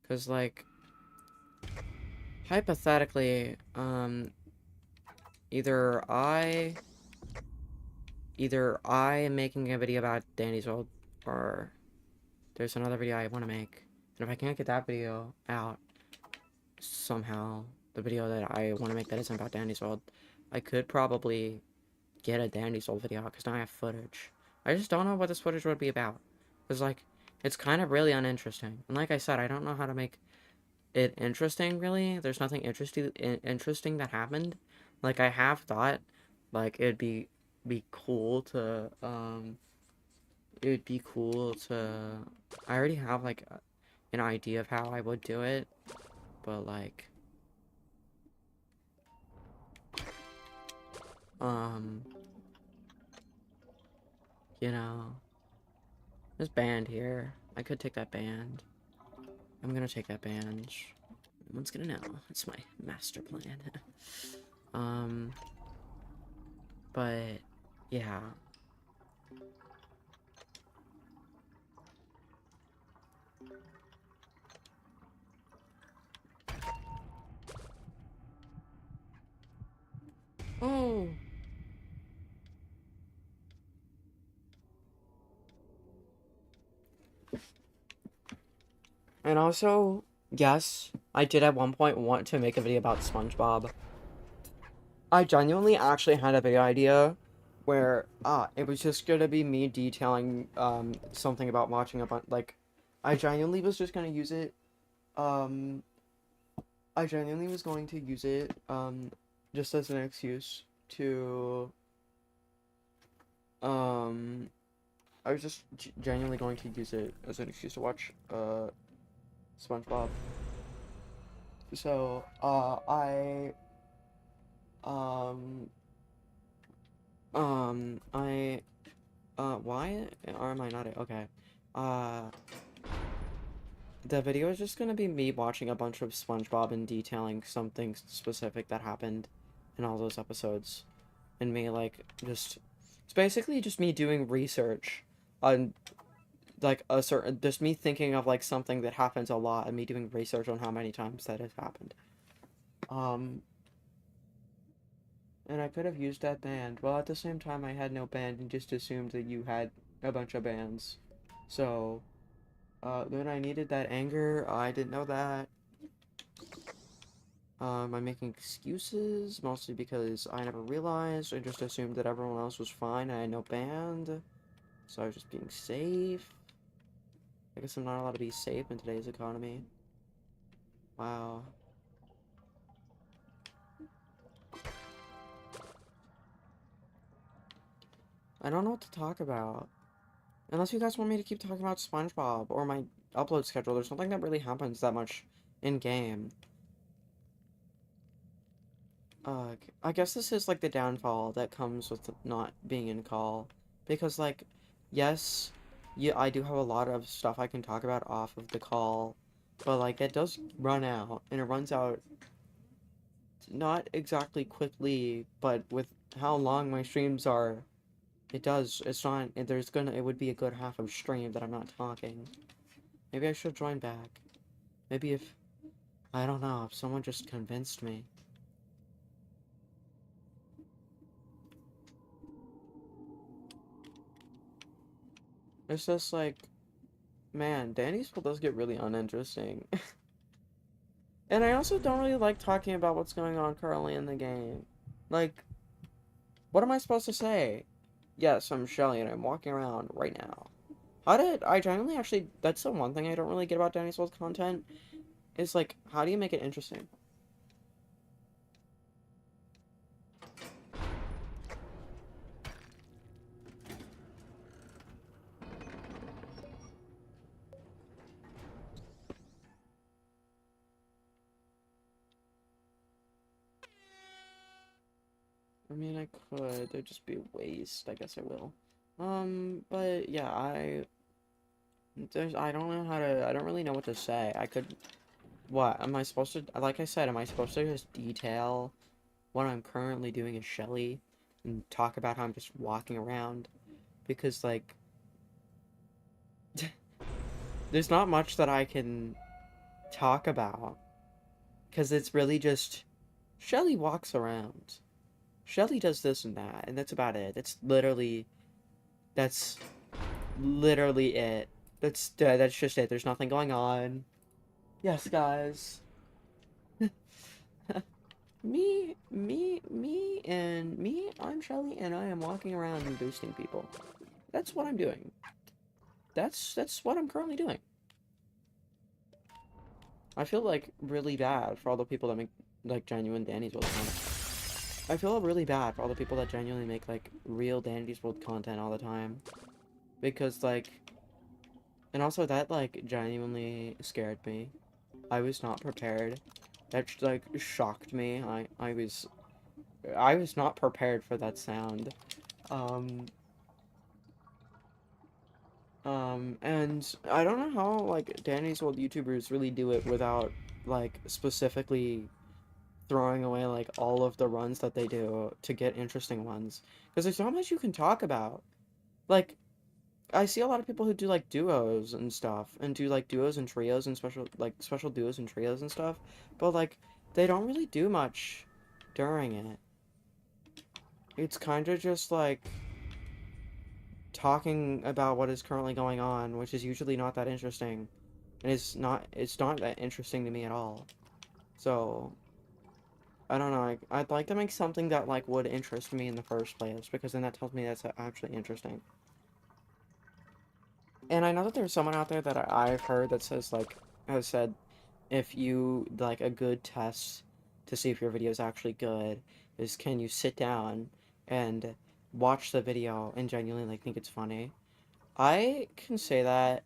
Because, like, hypothetically, either I am making a video about Danny's World, or there's another video I want to make. And if I can't get that video out somehow, the video that I want to make that isn't about Danny's World, I could probably get a Dandy's World video out, because now I have footage. I just don't know what this footage would be about. Because, like, it's kind of really uninteresting. And like I said, I don't know how to make it interesting, really. There's nothing interesting that happened. Like, I have thought, like, be cool to, it would be cool to, I already have, like, an idea of how I would do it, but, like, um, you know, this band here, I could take that band. I'm gonna take that band. Everyone's gonna know. It's my master plan. um, but, yeah. Oh! And also, yes, I did at one point want to make a video about SpongeBob. I genuinely actually had a video idea where it was just gonna be me detailing something about watching a bunch, like, I genuinely was just gonna use it um I genuinely was going to use it just as an excuse to um I was just genuinely going to use it as an excuse to watch SpongeBob. So um I why or am I not okay? Uh the video is just gonna be me watching a bunch of SpongeBob and detailing something specific that happened in all those episodes. And me, like, just... It's basically just me doing research on, like, a certain... Just me thinking of, like, something that happens a lot and me doing research on how many times that has happened. And I could have used that band. Well, at the same time, I had no band and just assumed that you had a bunch of bands. So... then I needed that anger. I didn't know that. I'm making excuses, mostly because I never realized. I just assumed that everyone else was fine. I had no band, so I was just being safe. I guess I'm not allowed to be safe in today's economy. Wow. I don't know what to talk about. Unless you guys want me to keep talking about SpongeBob or my upload schedule, there's nothing that really happens that much in-game. I guess this is, like, the downfall that comes with not being in call. Because, like, yes, yeah, I do have a lot of stuff I can talk about off of the call, but, like, it does run out, and it runs out not exactly quickly, but with how long my streams are, it does, it's not, it would be a good half of stream that I'm not talking. Maybe I should join back. Maybe if, I don't know, if someone just convinced me. It's just like, man, Danny's School does get really uninteresting. And I also don't really like talking about what's going on currently in the game. Like, what am I supposed to say? Yes, I'm Shelly and I'm walking around right now. How did I genuinely actually? That's the one thing I don't really get about Danny's World content is like, how do you make it interesting? I mean, I could. There'd just be waste. I guess I will. But yeah, I don't know how to. I don't really know what to say. I could. What am I supposed to? Like I said, am I supposed to just detail what I'm currently doing as Shelly and talk about how I'm just walking around? Because like, there's not much that I can talk about. Because it's really just Shelly walks around. Shelly does this and that, and that's about it. That's literally it. That's just it. There's nothing going on. Yes, guys. Me, I'm Shelly, and I am walking around and boosting people. That's what I'm doing. That's what I'm currently doing. I feel like really bad for all the people that make like genuine Danny's World content. I feel really bad for all the people that genuinely make like real Danny's World content all the time. Because like, and also that like genuinely scared me. I was not prepared. That like shocked me. I was not prepared for that sound. Um, and I don't know how, like, Danny's World YouTubers really do it without, like, specifically throwing away, like, all of the runs that they do to get interesting ones. Because there's not much you can talk about. Like, I see a lot of people who do, like, duos and stuff, and do, like, duos and trios and special duos and trios and stuff, but, like, they don't really do much during it. It's kind of just, like, talking about what is currently going on, which is usually not that interesting. And it's not that interesting to me at all. So, I don't know, I'd like to make something that, like, would interest me in the first place, because then that tells me that's actually interesting. And I know that there's someone out there that I've heard that says, like, has said, if you, like, a good test to see if your video is actually good is can you sit down and watch the video and genuinely, like, think it's funny. I can say that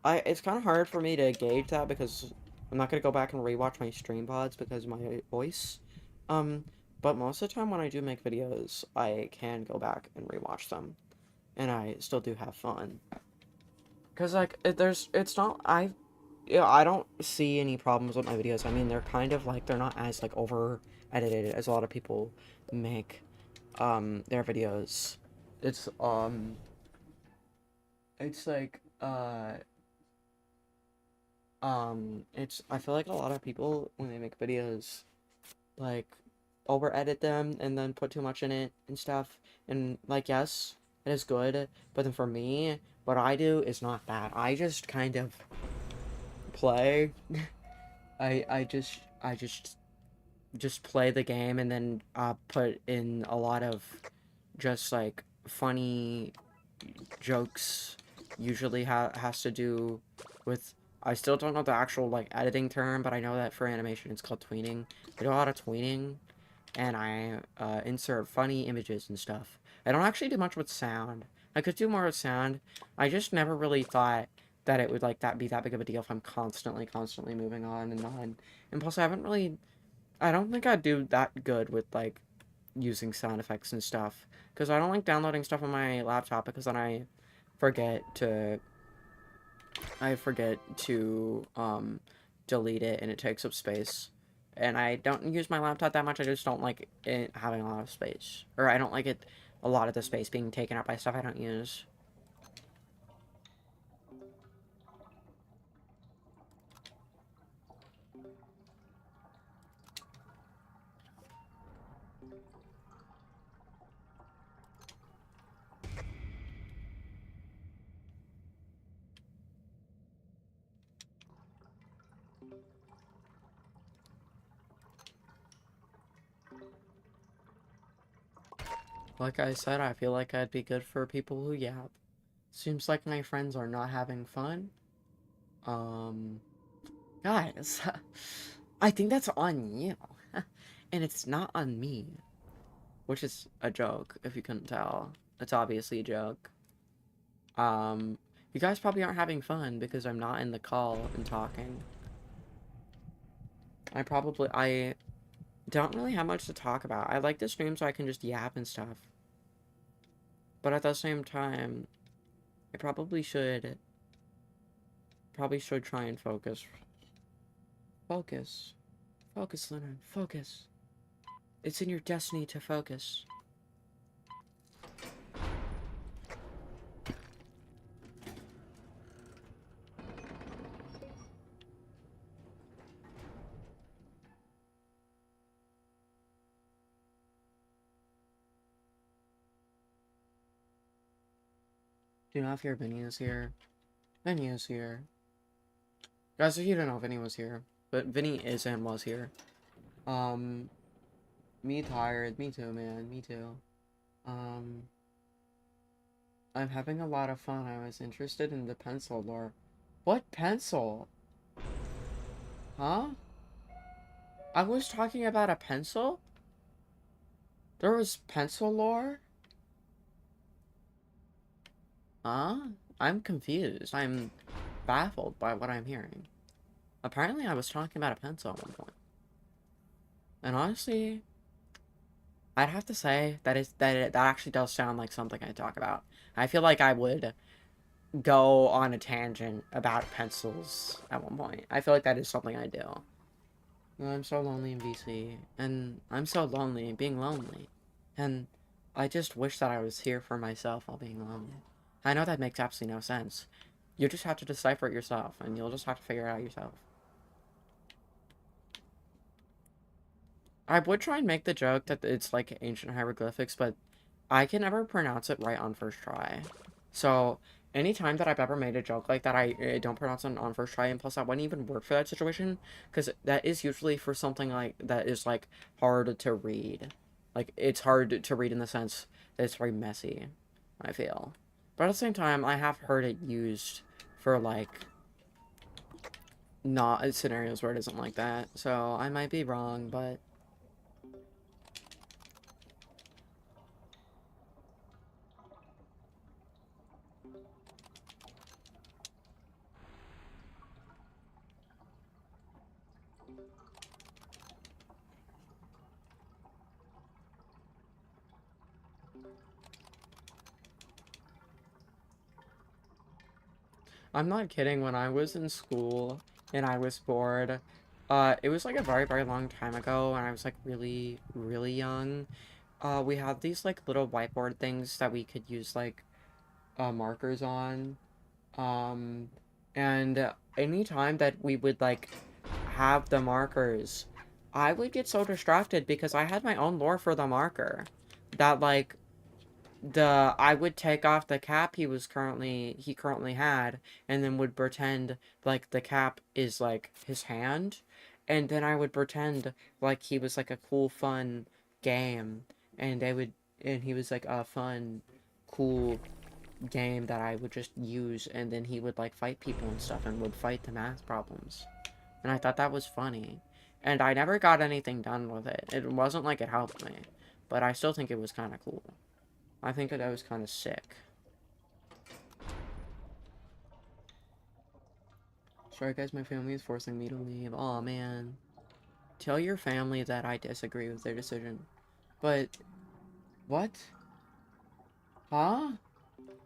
it's kind of hard for me to gauge that because I'm not gonna go back and rewatch my stream pods because of my voice. Um, but most of the time when I do make videos, I can go back and rewatch them, and I still do have fun. Cause like it's not yeah, I don't see any problems with my videos. I mean, they're kind of like they're not as like over edited as a lot of people make their videos. It's it's like it's I feel like a lot of people when they make videos like over edit them and then put too much in it and stuff. And like yes, it is good, but then for me, what I do is not that. I just kind of play. I just play the game and then put in a lot of just like funny jokes usually has to do with I still don't know the actual like editing term, but I know that for animation it's called tweening. I do a lot of tweening, and I insert funny images and stuff. I don't actually do much with sound. I could do more with sound. I just never really thought that it would like that be that big of a deal if I'm constantly moving on and on. And plus, I haven't really. I don't think I do that good with like using sound effects and stuff because I don't like downloading stuff on my laptop because then forget to I forget to delete it and it takes up space. And I don't use my laptop that much. I just don't like it having a lot of space, or I don't like it a lot of the space being taken up by stuff I don't use. Like I said, I feel like I'd be good for people who yap. Seems like my friends are not having fun. Um, guys, I think that's on you. And it's not on me. Which is a joke, if you couldn't tell. It's obviously a joke. Um, you guys probably aren't having fun because I'm not in the call and talking. I don't really have much to talk about. I like the stream so I can just yap and stuff. But at the same time, I probably should try and focus. Focus. Focus, Leonard. Focus. It's in your destiny to focus. Do you know if your Vinny is here? Vinny is here. Guys, if you don't know, Vinny was here. But Vinny is and was here. Um, me tired. Me too, man. Me too. Um, I'm having a lot of fun. I was interested in the pencil lore. What pencil? Huh? I was talking about a pencil? There was pencil lore? Huh? I'm confused. I'm baffled by what I'm hearing. Apparently, I was talking about a pencil at one point. And honestly, I'd have to say that actually does sound like something I talk about. I feel like I would go on a tangent about pencils at one point. I feel like that is something I do. I'm so lonely in VC, and I'm so lonely being lonely. And I just wish that I was here for myself while being lonely. I know that makes absolutely no sense. You just have to decipher it yourself, and you'll just have to figure it out yourself. I would try and make the joke that it's like ancient hieroglyphics, but I can never pronounce it right on first try. So, anytime that I've ever made a joke like that, I don't pronounce it on first try, and plus that wouldn't even work for that situation, because that is usually for something like that is like hard to read. Like, it's hard to read in the sense that it's very messy, I feel. But at the same time, I have heard it used for like not scenarios where it isn't like that. So I might be wrong, but I'm not kidding. When I was in school and I was bored, it was like a very, very long time ago, and I was like really, really young. We had these like little whiteboard things that we could use like markers on. Um, and anytime that we would like have the markers, I would get so distracted because I had my own lore for the marker that like I would take off the cap he currently had, and then would pretend like the cap is like his hand, and then I would pretend like he was like a cool fun game, and he was like a fun cool game that I would just use, and then he would like fight people and stuff and would fight the math problems, and I thought that was funny, and I never got anything done with it. It wasn't like it helped me, but I still think it was kind of cool. I think that was kind of sick. Sorry guys, my family is forcing me to leave. Aw, man. Tell your family that I disagree with their decision. But, what? Huh?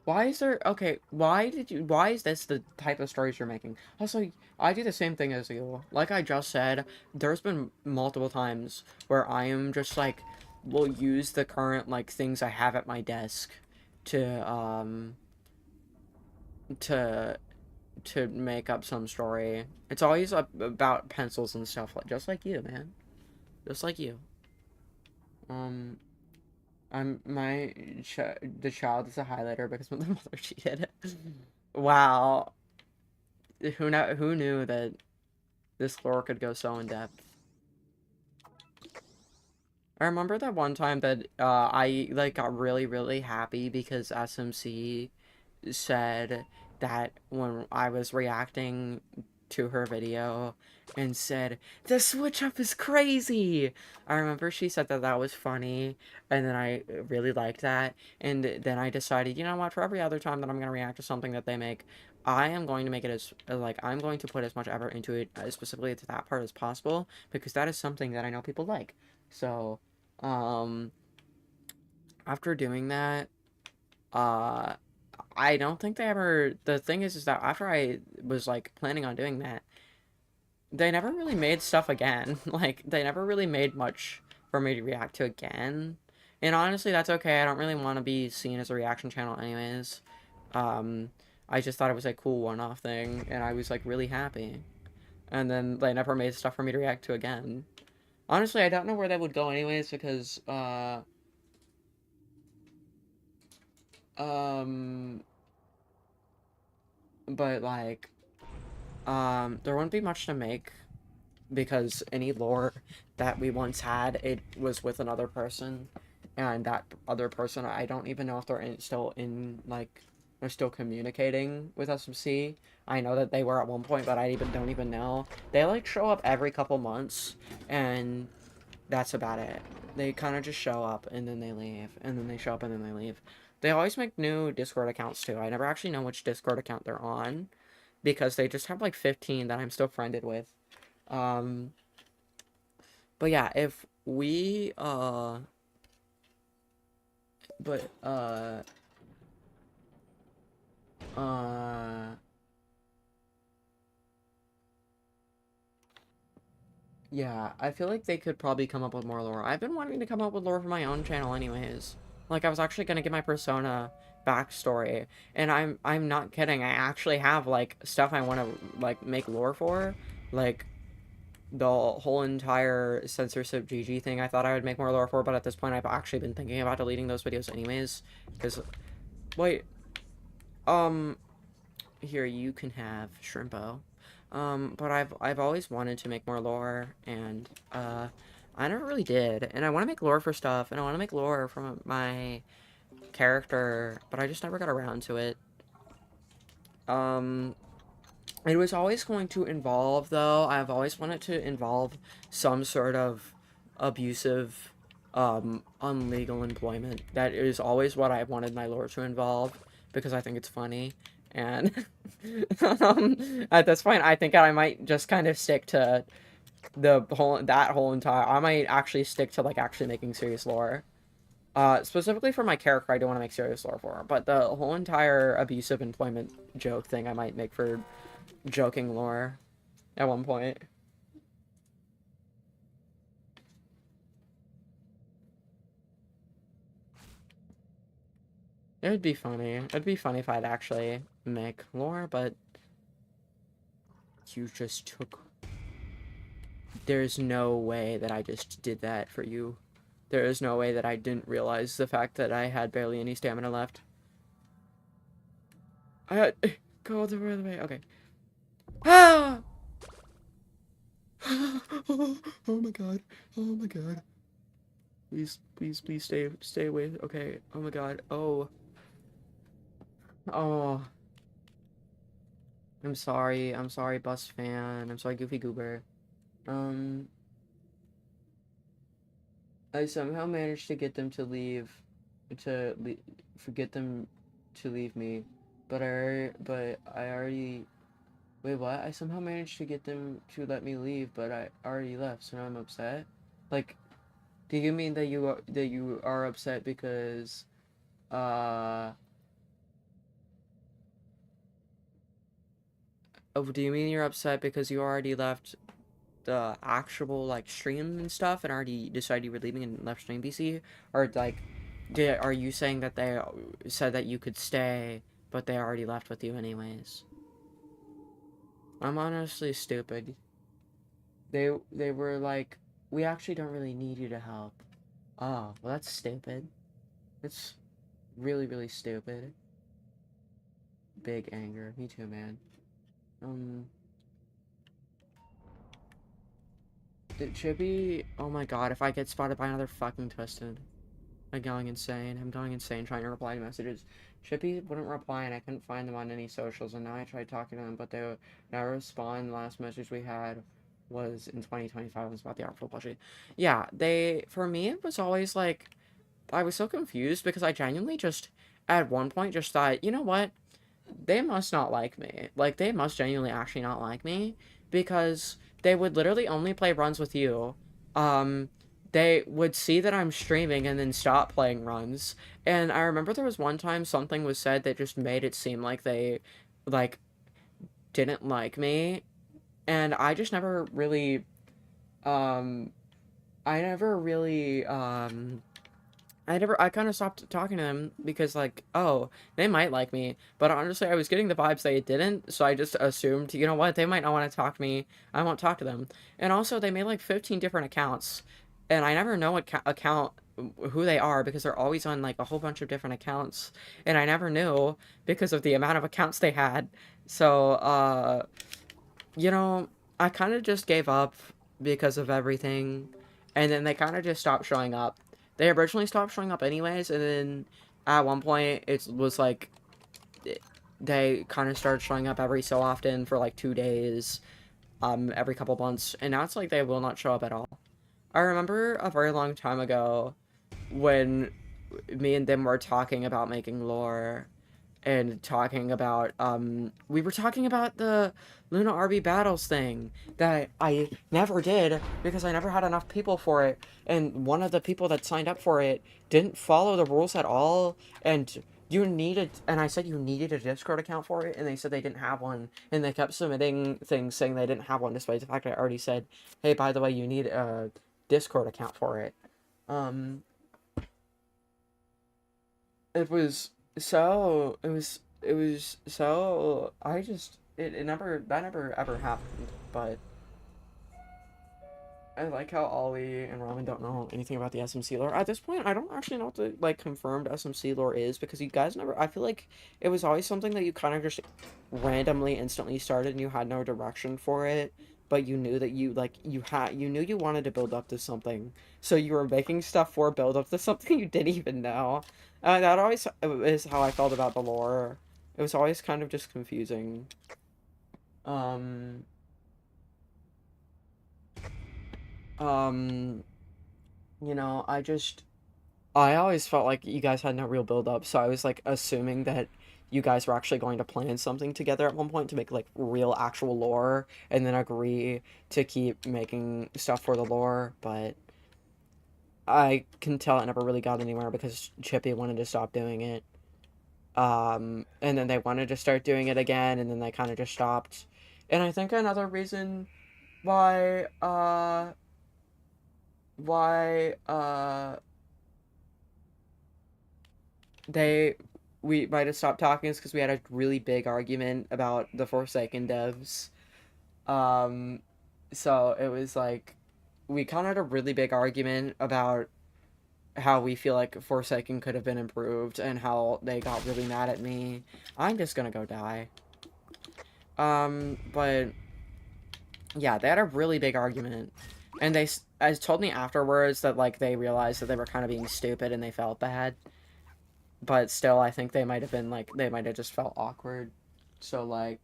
Why is there, okay, why is this the type of stories you're making? Also, I do the same thing as you. Like I just said, there's been multiple times where I am just like, will use the current, like, things I have at my desk to, to make up some story. It's always about pencils and stuff, like just like you, man. Just like you. Um, the child is a highlighter because my mother cheated. Wow, who knew that this lore could go so in depth? I remember that one time that I like got really really happy because SMC said that when I was reacting to her video and said, "The switch up is crazy." I remember she said that that was funny, and then I really liked that. And then I decided, you know what, for every other time that I'm going to react to something that they make, I am going to make it as, like, I'm going to put as much effort into it, specifically to that part as possible, because that is something that I know people like. So, um, after doing that, uh, I don't think they ever. The thing is that after I was like planning on doing that, they never really made stuff again. Like they never really made much for me to react to again. And honestly, that's okay. I don't really want to be seen as a reaction channel, anyways. Um, I just thought it was a cool one-off thing, and I was like really happy. And then they never made stuff for me to react to again. Honestly, I don't know where that would go, anyways, because um, but like there wouldn't be much to make because any lore that we once had, it was with another person, and that other person, I don't even know if they're still in, like, they're still communicating with SMC. I know that they were at one point, but I even don't even know. They, like, show up every couple months, and that's about it. They kind of just show up, and then they leave, and then they show up, and then they leave. They always make new Discord accounts, too. I never actually know which Discord account they're on, because they just have, like, 15 that I'm still friended with. Um, but yeah, if we but uh yeah, I feel like they could probably come up with more lore. I've been wanting to come up with lore for my own channel anyways. Like I was actually gonna get my persona backstory, and I'm not kidding. I actually have like stuff I want to like make lore for, like the whole entire censorship GG thing. I thought I would make more lore for, but at this point I've actually been thinking about deleting those videos anyways. Because wait, um, here you can have Shrimpo. But I've always wanted to make more lore, and I never really did. And I want to make lore for stuff, and I want to make lore from my character, but I just never got around to it. Um, it was always going to involve, though. I've always wanted to involve some sort of abusive, unlegal employment. That is always what I wanted my lore to involve because I think it's funny. And at this point, I think I might just kind of stick to that whole entire. I might actually stick to like actually making serious lore. Specifically for my character, I don't want to make serious lore for, but the whole entire abusive employment joke thing, I might make for joking lore at one point. It would be funny. It'd be funny if I'd actually make lore, but you just took. There's no way that I just did that for you. There is no way that I didn't realize the fact that I had barely any stamina left. I had. Go the other way. Okay. Ah! Oh my god. Oh my god. Please, please, please stay away. Okay. Oh my god. Oh. Oh. I'm sorry. I'm sorry, Bus Fan. I'm sorry, Goofy Goober. Um, I somehow managed to get them to leave, to forget them to leave me, but I already. Wait, what? I somehow managed to get them to let me leave, but I already left, so now I'm upset. Like, do you mean that you are upset because uh oh, do you mean you're upset because you already left the actual like stream and stuff and already decided you were leaving and left stream BC? Or like are you saying that they said that you could stay but they already left with you anyways? I'm honestly stupid. They were like, we actually don't really need you to help. Oh, well that's stupid. It's really really stupid. Big anger. Me too, man. Um Chippy, oh my god, if I get spotted by another fucking Twisted. I'm going insane. I'm going insane trying to reply to messages. Chippy wouldn't reply, and I couldn't find them on any socials. And now I tried talking to them, but they would never respond. The last message we had was in 2025. It was about the outfit plushie. Yeah, for me, it was always like, I was so confused because I genuinely just, at one point, just thought, you know what? They must not like me. Like, they must genuinely actually not like me because they would literally only play runs with you. Um, they would see that I'm streaming and then stop playing runs. And I remember there was one time something was said that just made it seem like they, like, didn't like me. And I just never really, um, I never really, I kind of stopped talking to them because, like, oh, they might like me. But honestly, I was getting the vibes they didn't, so I just assumed, you know what, they might not want to talk to me. I won't talk to them. And also, they made like 15 different accounts, and I never know what account who they are because they're always on like a whole bunch of different accounts, and I never knew because of the amount of accounts they had. So, you know, I kind of just gave up because of everything, and then they kind of just stopped showing up. They originally stopped showing up anyways, and then at one point it was like they kind of started showing up every so often for like 2 days, every couple months, and now it's like they will not show up at all. I remember a very long time ago when me and them were talking about making lore and talking about we were talking about the Luna RB battles thing that I never did because I never had enough people for it, and one of the people that signed up for it didn't follow the rules at all, and I said you needed a Discord account for it, and they said they didn't have one, and they kept submitting things saying they didn't have one despite the fact I already said, hey, by the way, you need a Discord account for it. um it was so I just it never that never ever happened. But I like how Ollie and Ramen don't know anything about the SMC lore. At this point, I don't actually know what the like confirmed SMC lore is because you guys never. I feel like it was always something that you kind of just randomly, instantly started, and you had no direction for it. But you knew that you knew you wanted to build up to something, so you were making stuff for build up to something you didn't even know. That always is how I felt about the lore. It was always kind of just confusing. Um, um, I always felt like you guys had no real build up, so I was like assuming that you guys were actually going to plan something together at one point to make like real actual lore and then agree to keep making stuff for the lore, but I can tell it never really got anywhere because Chippy wanted to stop doing it. And then they wanted to start doing it again, and then they kind of just stopped. And I think another reason why why they we might have stopped talking is because we had a really big argument about the Forsaken devs. Um, so it was like we kind of had a really big argument about how we feel like Forsaken could have been improved and how they got really mad at me. I'm just gonna go die. But yeah, they had a really big argument, and they told me afterwards that like they realized that they were kind of being stupid and they felt bad. But still, I think they might have been like they might have just felt awkward. So like,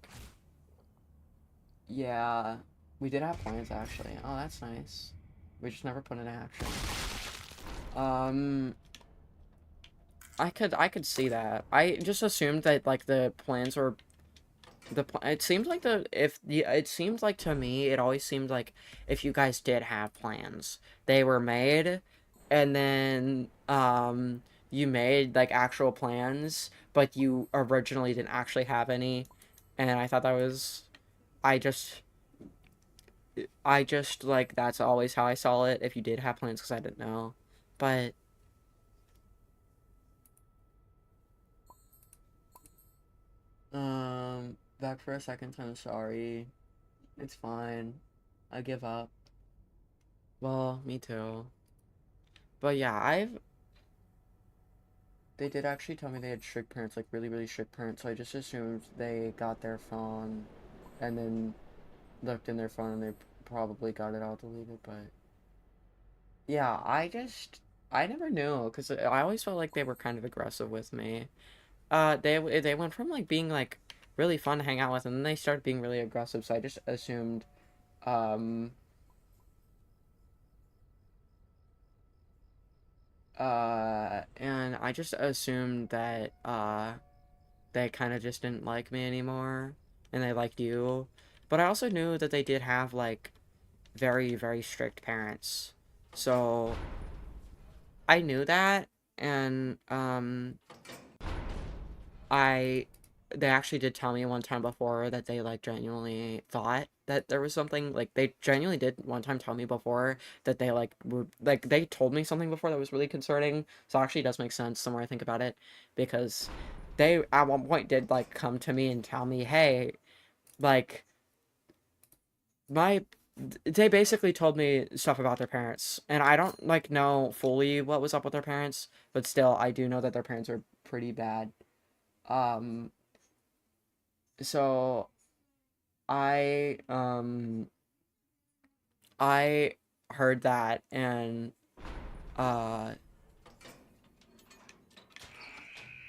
yeah, we did have plans actually. Oh, that's nice. We just never put in action. Um, I could see that. I just assumed that like the plans were it seemed like it seemed like to me it always seemed like if you guys did have plans, they were made, and then you made like actual plans, but you originally didn't actually have any, and I thought that was I just like that's always how I saw it if you did have plans because I didn't know, but back for a second time. Sorry, it's fine. I give up. Well, me too. But yeah, they did actually tell me they had strict parents, like really, really strict parents, so I just assumed they got their phone and then looked in their phone and they probably got it all deleted, but yeah, I never knew because I always felt like they were kind of aggressive with me. They went from like being like really fun to hang out with, and then they started being really aggressive. So I just assumed, um, and I just assumed that they kind of just didn't like me anymore, and they liked you. But I also knew that they did have like very, very strict parents. So I knew that, and I they actually did tell me one time before that they like genuinely thought that there was something, like they genuinely did one time tell me before that they like were like they told me something before that was really concerning. So it actually does make sense the more I think about it, because they at one point did like come to me and tell me, hey, like my they basically told me stuff about their parents, and I don't like know fully what was up with their parents, but still I do know that their parents are pretty bad. Um so I I heard that, and uh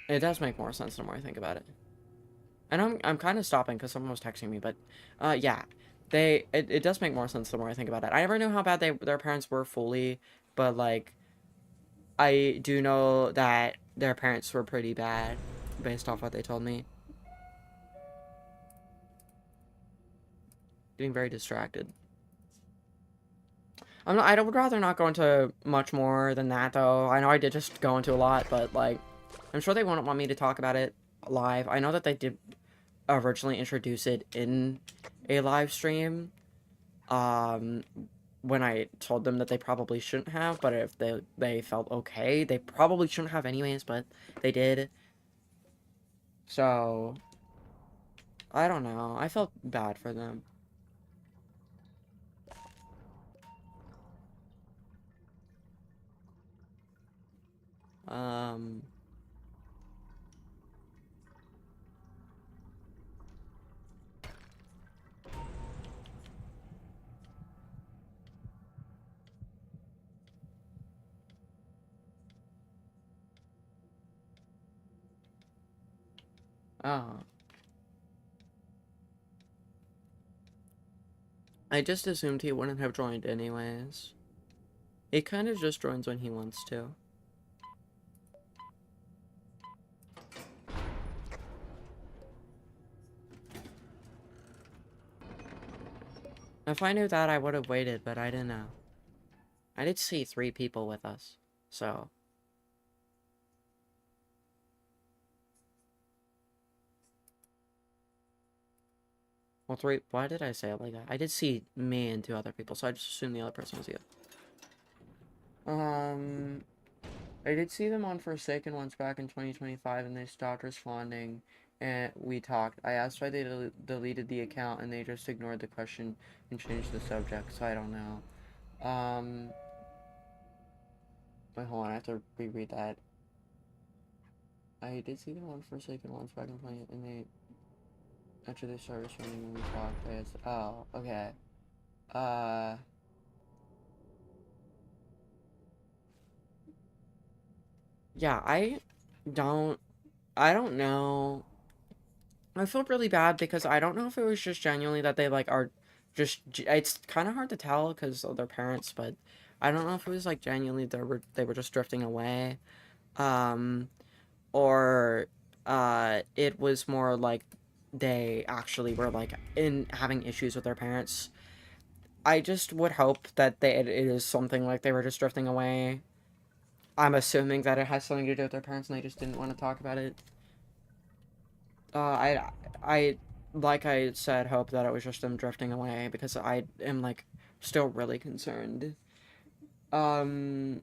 it does make more sense the more I think about it. And I'm kind of stopping because someone was texting me, but yeah. It does make more sense the more I think about it. I never knew how bad their parents were fully, but like I do know that their parents were pretty bad based off what they told me. Getting very distracted. I would rather not go into much more than that, though. I know I did just go into a lot, but, like, I'm sure they won't want me to talk about it live. I know that they did originally introduce it in a live stream, um, when I told them that they probably shouldn't have, but if they felt okay, they probably shouldn't have anyways, but they did. So, I don't know. I felt bad for them. Um, oh. I just assumed he wouldn't have joined anyways. He kind of just joins when he wants to. If I knew that, I would have waited, but I didn't know. I did see 3 people with us, so. Well, 3, why did I say it like that? I did see me and 2 other people, so I just assumed the other person was you. Um, I did see them on Forsaken once back in 2025, and they stopped responding, and we talked. I asked why they deleted the account, and they just ignored the question and changed the subject, so I don't know. Wait, hold on, I have to reread that. I did see them on Forsaken once back in 20, and they, after they started responding when we talked, I asked, oh, okay. Uh, yeah, don't, I don't know. I felt really bad because I don't know if it was just genuinely that they like are just it's kind of hard to tell because of their parents, but I don't know if it was like genuinely they were just drifting away, um or it was more like they actually were like in having issues with their parents. I just would hope that it is something like they were just drifting away. I'm assuming that it has something to do with their parents and they just didn't want to talk about it. I, like I said, hope that it was just them drifting away because I am like still really concerned. Um,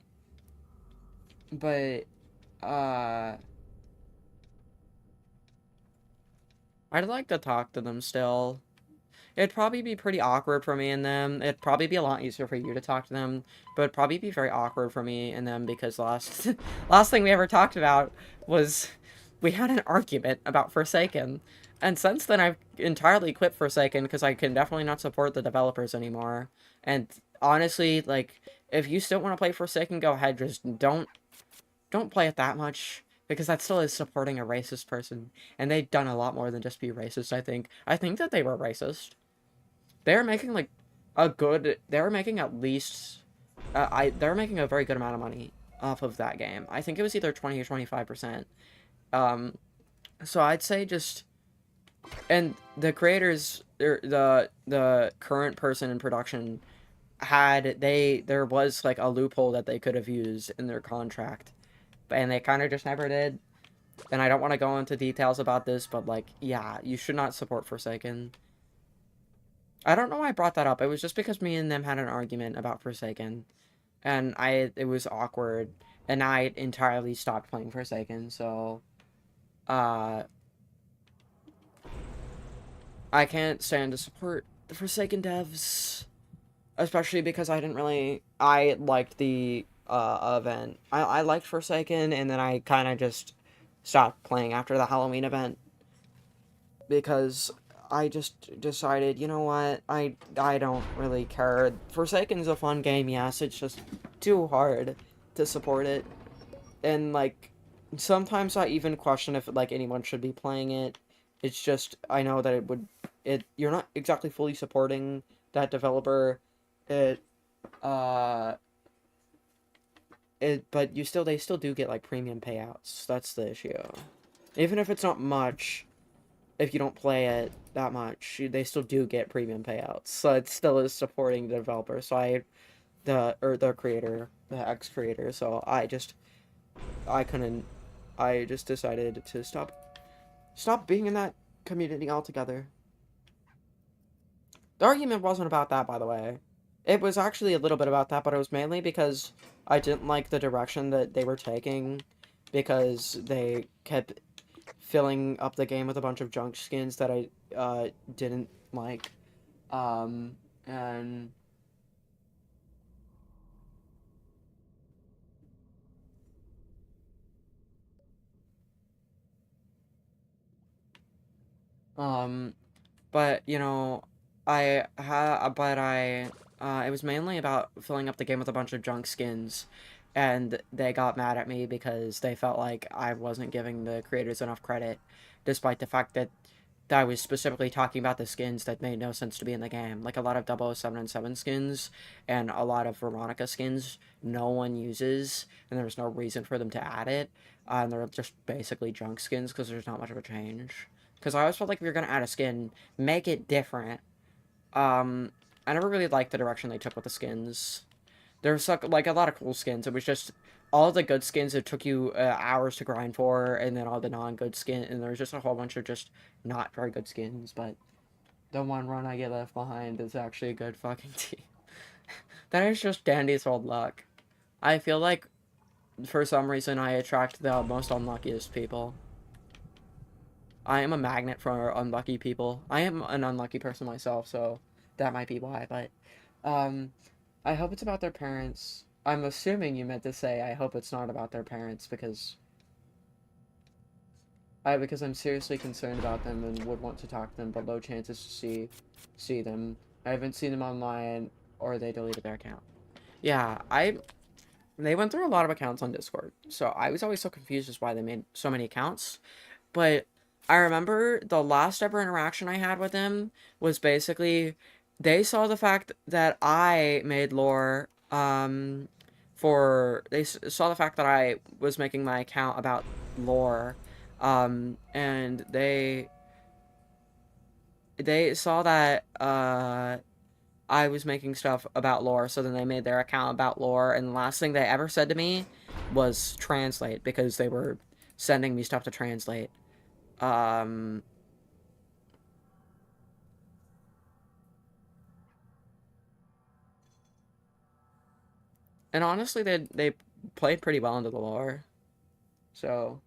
but uh, I'd like to talk to them still. It'd probably be pretty awkward for me and them. It'd probably be a lot easier for you to talk to them, but it'd probably be very awkward for me and them because last last thing we ever talked about was we had an argument about Forsaken. And since then, I've entirely quit Forsaken because I can definitely not support the developers anymore. And honestly, like, if you still want to play Forsaken, go ahead. Just don't play it that much because that still is supporting a racist person, and they've done a lot more than just be racist. I think that they were racist. They're making like a good. They're making at least. They're making a very good amount of money off of that game. I think it was either 20 or 25%. Um, so I'd say just and the creators, the current person in production had there was like a loophole that they could have used in their contract, and they kind of just never did. And I don't want to go into details about this, but like, yeah, you should not support Forsaken. I don't know why I brought that up. It was just because me and them had an argument about Forsaken, and it was awkward, and I entirely stopped playing Forsaken. So, uh, I can't stand to support the Forsaken devs, especially because I liked the event. I liked Forsaken, and then I kind of just stopped playing after the Halloween event because I just decided, you know what, I don't really care. Forsaken's a fun game, yes, it's just too hard to support it, and like sometimes I even question if like anyone should be playing it. It's just I know that you're not exactly fully supporting that developer. It uh but they still do get like premium payouts. That's the issue. Even if it's not much, if you don't play it that much, they still do get premium payouts. So it still is supporting the developer. So the creator, the ex creator. So I couldn't. I just decided to stop being in that community altogether. The argument wasn't about that, by the way. It was actually a little bit about that, but it was mainly because I didn't like the direction that they were taking, because they kept filling up the game with a bunch of junk skins that I didn't like. And um but you know, it was mainly about filling up the game with a bunch of junk skins, and they got mad at me because they felt like I wasn't giving the creators enough credit, despite the fact that I was specifically talking about the skins that made no sense to be in the game. Like a lot of 007 and 7 skins and a lot of Veronica skins no one uses, and there's no reason for them to add it. And they're just basically junk skins because there's not much of a change. Because I always felt like if you're going to add a skin, make it different. Um, I never really liked the direction they took with the skins. There's like a lot of cool skins. It was just all the good skins it took you hours to grind for, and then all the non-good skin, and there's just a whole bunch of just not very good skins. But the one run I get left behind is actually a good fucking team. That is just Dandy's old luck. I feel like for some reason I attract the most unluckiest people. I am a magnet for unlucky people. I am an unlucky person myself, so that might be why. But um, I hope it's about their parents. I'm assuming you meant to say I hope it's not about their parents because I'm seriously concerned about them and would want to talk to them, but low chances to see them. I haven't seen them online, or they deleted their account. Yeah, they went through a lot of accounts on Discord, so I was always so confused as why they made so many accounts. But I remember the last ever interaction I had with them was basically they saw the fact that I made lore saw the fact that I was making my account about lore, and they saw that I was making stuff about lore, so then they made their account about lore, and the last thing they ever said to me was translate, because they were sending me stuff to translate. Um, and honestly, they played pretty well into the lore. So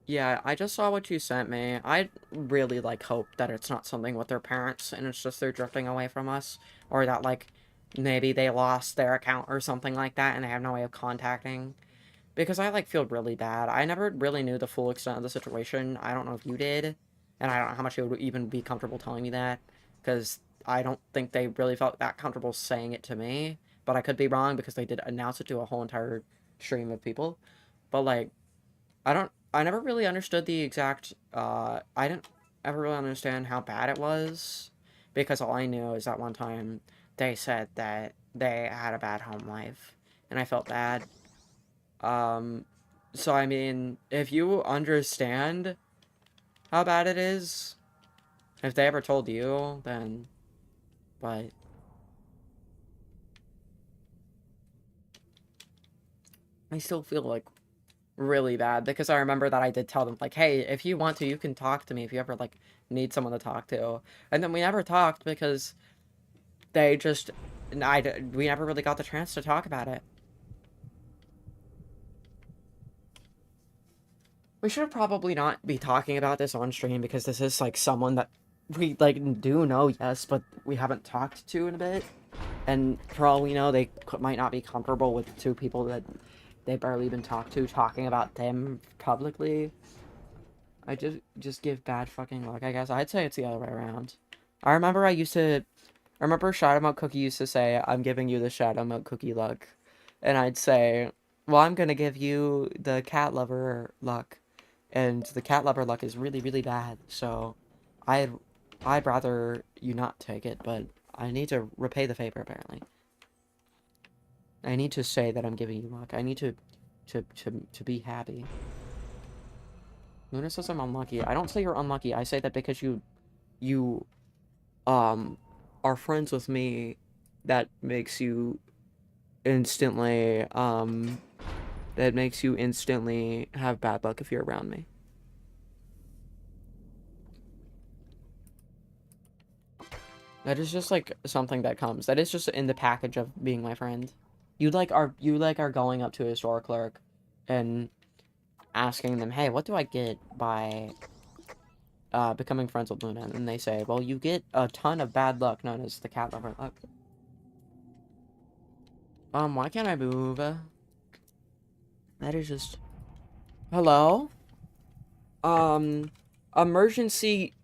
Yeah, I just saw what you sent me. I really like hope that it's not something with their parents and it's just they're drifting away from us, or that like maybe they lost their account or something like that and they have no way of contacting. Because I like feel really bad. I never really knew the full extent of the situation. I don't know if you did, and I don't know how much you would even be comfortable telling me that, because I don't think they really felt that comfortable saying it to me. But I could be wrong because they did announce it to a whole entire stream of people. But like I never really understood the exact, I didn't ever really understand how bad it was, because all I knew is that one time they said that they had a bad home life, and I felt bad. Um, so I mean, if you understand how bad it is, if they ever told you, then, but I still feel like really bad because I remember that I did tell them like, hey, if you want to, you can talk to me if you ever like need someone to talk to. And then we never talked because they just, we never really got the chance to talk about it. We should probably not be talking about this on stream because this is like someone that we like do know, yes, but we haven't talked to in a bit. And for all we know, they might not be comfortable with two people that they barely even talked to talking about them publicly. I just give bad fucking luck, I guess. I'd say it's the other way around. I remember I remember Shadow Mode Cookie used to say, I'm giving you the Shadow Mode Cookie luck. And I'd say, well, I'm gonna give you the cat lover luck. And the cat lover luck is really, really bad. So I'd, I'd rather you not take it, but I need to repay the favor, apparently. I need to say that I'm giving you luck. I need to be happy. Luna says I'm unlucky. I don't say you're unlucky. I say that because you, um, are friends with me, that makes you instantly, that makes you instantly have bad luck if you're around me. That is just like something that comes. That is just in the package of being my friend. You like are going up to a store clerk and asking them, hey, what do I get by becoming friends with Luna? And they say, well, you get a ton of bad luck known as the cat lover luck. Why can't I move? That is just... Hello? Um, emergency,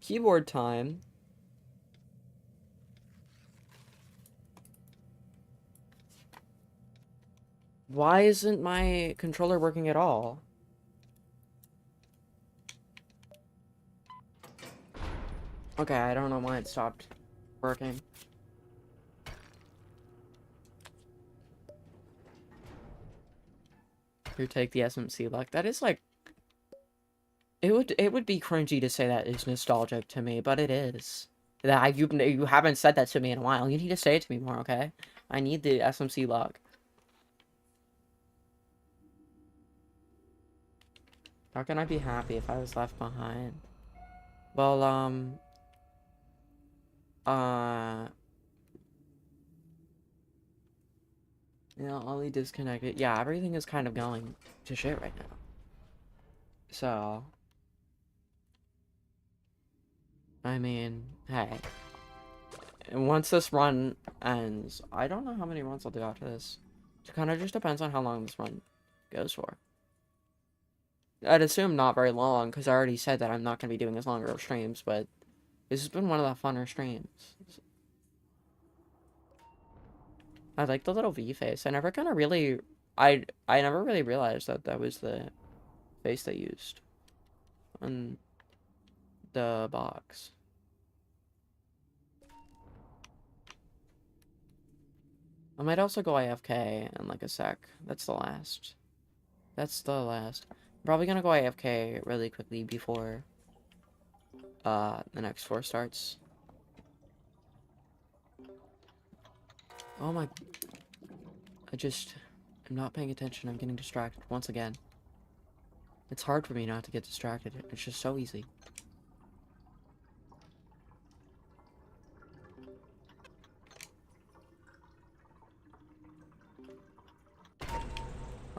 keyboard time. Why isn't my controller working at all? Okay, I don't know why it stopped working. Here, take the SMC luck. That is like... It would be cringy to say that is nostalgic to me, but it is. That you haven't said that to me in a while. You need to say it to me more, okay? I need the SMC luck. How can I be happy if I was left behind? Well, uh... Yeah, Ollie disconnected. Yeah, everything is kind of going to shit right now. So... I mean, hey. Once this run ends, I don't know how many runs I'll do after this. It kind of just depends on how long this run goes for. I'd assume not very long, because I already said that I'm not going to be doing as longer of streams, but this has been one of the funner streams. I like the little V face. I never kind of really... I never really realized that that was the face they used on the box. I might also go AFK in like a sec. That's the last. That's the last. I'm probably gonna go AFK really quickly before the next floor starts. Oh my... I'm not paying attention. I'm getting distracted once again. It's hard for me not to get distracted. It's just so easy.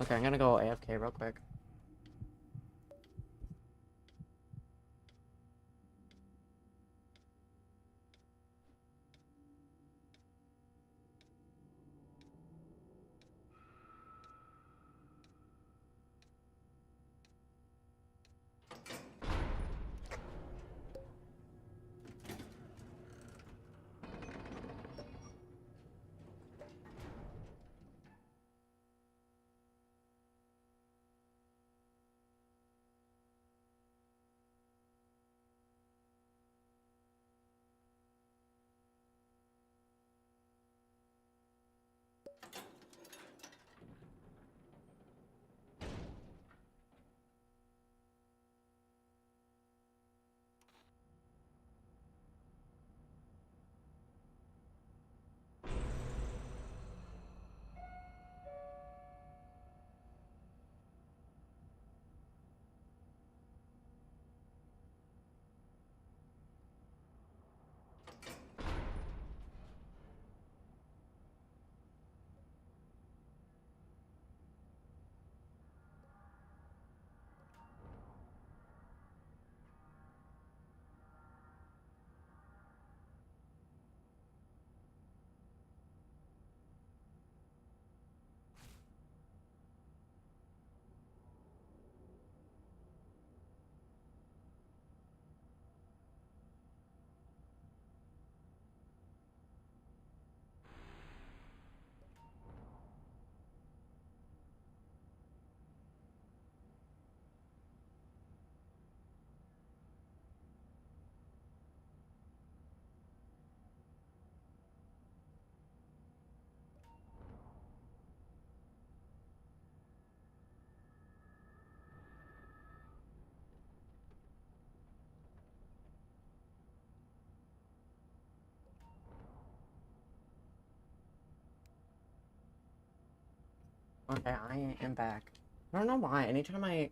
Okay, I'm gonna go AFK real quick. Okay, I am back. I don't know why. Anytime I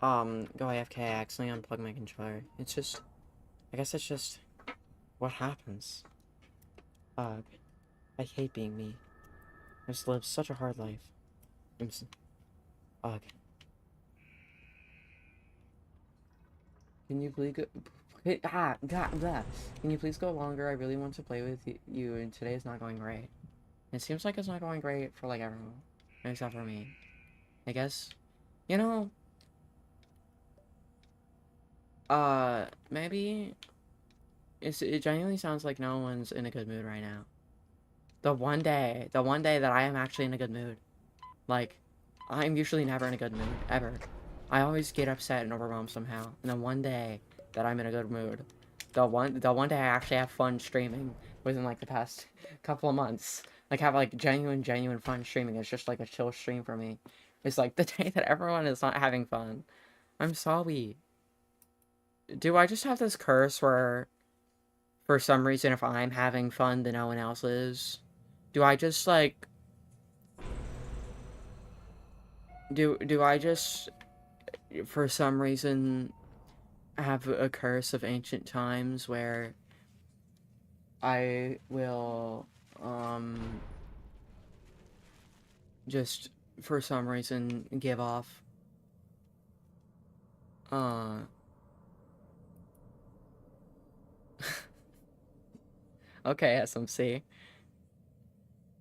go AFK, I accidentally unplug my controller. It's just, I guess it's just what happens. Ugh, I hate being me. I've just lived such a hard life. Ugh. Can you please go? Blah. Can you please go longer? I really want to play with you, and today is not going great. It seems like it's not going great for like everyone, except for me. I guess, you know, maybe it genuinely sounds like no one's in a good mood right now. The one day that I am actually in a good mood, like, I'm usually never in a good mood, ever. I always get upset and overwhelmed somehow. And then one day that I'm in a good mood, the one day I actually have fun streaming within like the past couple of months, like have like genuine fun streaming. It's just like a chill stream for me. It's like the day that everyone is not having fun. I'm sorry. Do I just have this curse where, for some reason, if I'm having fun, then no one else is? Do I just like do I just, for some reason, have a curse of ancient times where I will just for some reason give off uh okay, SMC.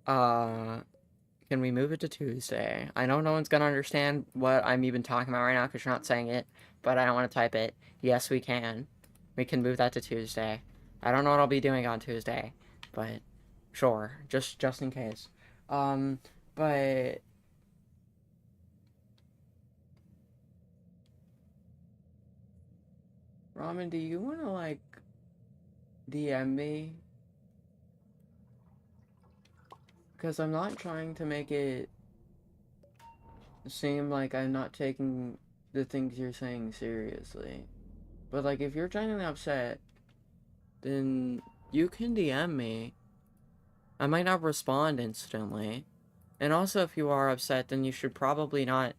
Uh can we move it to Tuesday? I know no one's gonna understand what I'm even talking about right now because you're not saying it, but I don't want to type it. Yes, we can. We can move that to Tuesday. I don't know what I'll be doing on Tuesday, but sure, just in case. Um, but Ramen, do you want to like DM me? Because I'm not trying to make it seem like I'm not taking the things you're saying seriously. But like, if you're genuinely upset, then you can DM me. I might not respond instantly. And also, if you are upset, then you should probably not.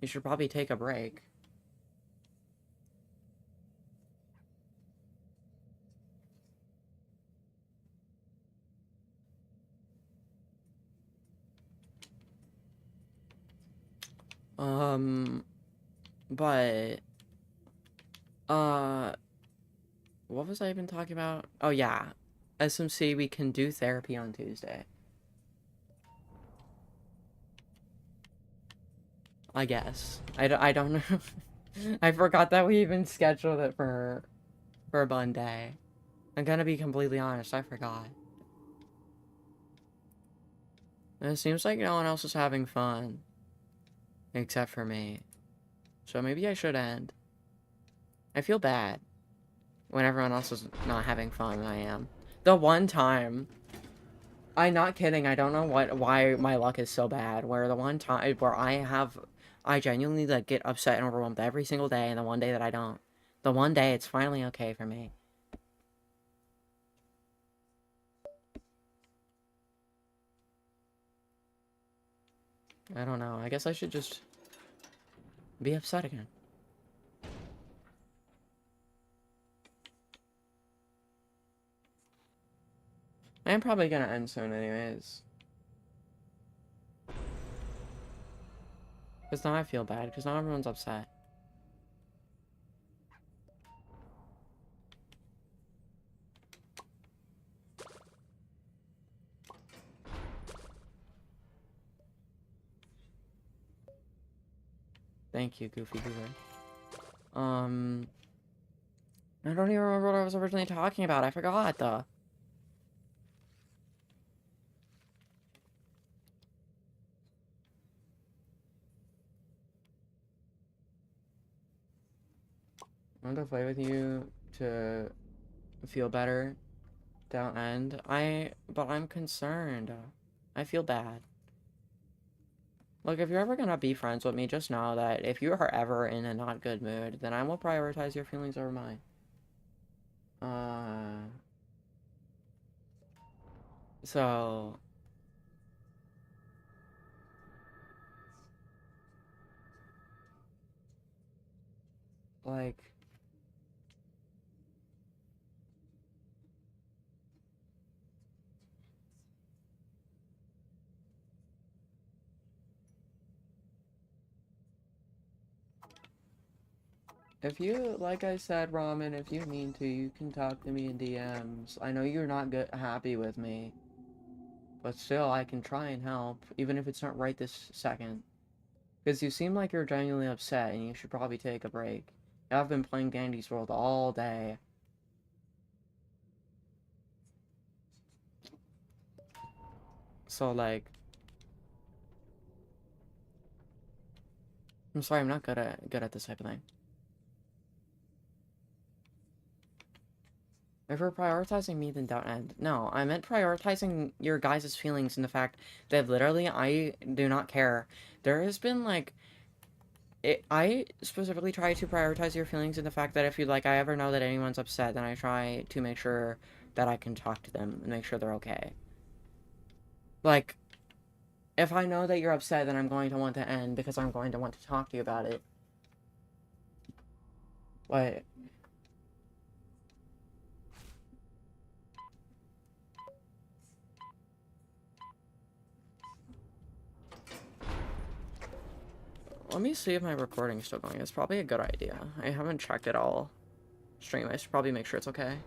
You should probably take a break. Um, but, uh, what was I even talking about? Oh, yeah. SMC, we can do therapy on Tuesday. I guess. I don't know. I forgot that we even scheduled it for Monday. I'm gonna be completely honest, I forgot. And it seems like no one else is having fun. Except for me. So maybe I should end. I feel bad when everyone else is not having fun and I am. The one time, I'm not kidding, I don't know why my luck is so bad, where the one time where I genuinely like get upset and overwhelmed every single day, and the one day that I don't. The one day it's finally okay for me. I don't know, I guess I should just be upset again. I am probably gonna end soon anyways. Because now I feel bad, because now everyone's upset. Thank you, Goofy Goober. I don't even remember what I was originally talking about. I forgot, though. I want to play with you to feel better. Don't end. But I'm concerned. I feel bad. Look, if you're ever gonna be friends with me, just know that if you are ever in a not good mood, then I will prioritize your feelings over mine. Uh, so like... If you, like I said, Ramen, if you mean to, you can talk to me in DMs. I know you're not happy with me, but still, I can try and help, even if it's not right this second. Because you seem like you're genuinely upset, and you should probably take a break. I've been playing Dandy's World all day. So, like... I'm sorry, I'm not good at this type of thing. If we're prioritizing me, then don't end. No, I meant prioritizing your guys' feelings and the fact that literally I do not care. There has been, like... I specifically try to prioritize your feelings and the fact that if I ever know that anyone's upset, then I try to make sure that I can talk to them and make sure they're okay. Like, if I know that you're upset, then I'm going to want to end because I'm going to want to talk to you about it. But... Let me see if my recording's still going. It's probably a good idea. I haven't checked it all. Stream, I should probably make sure it's okay.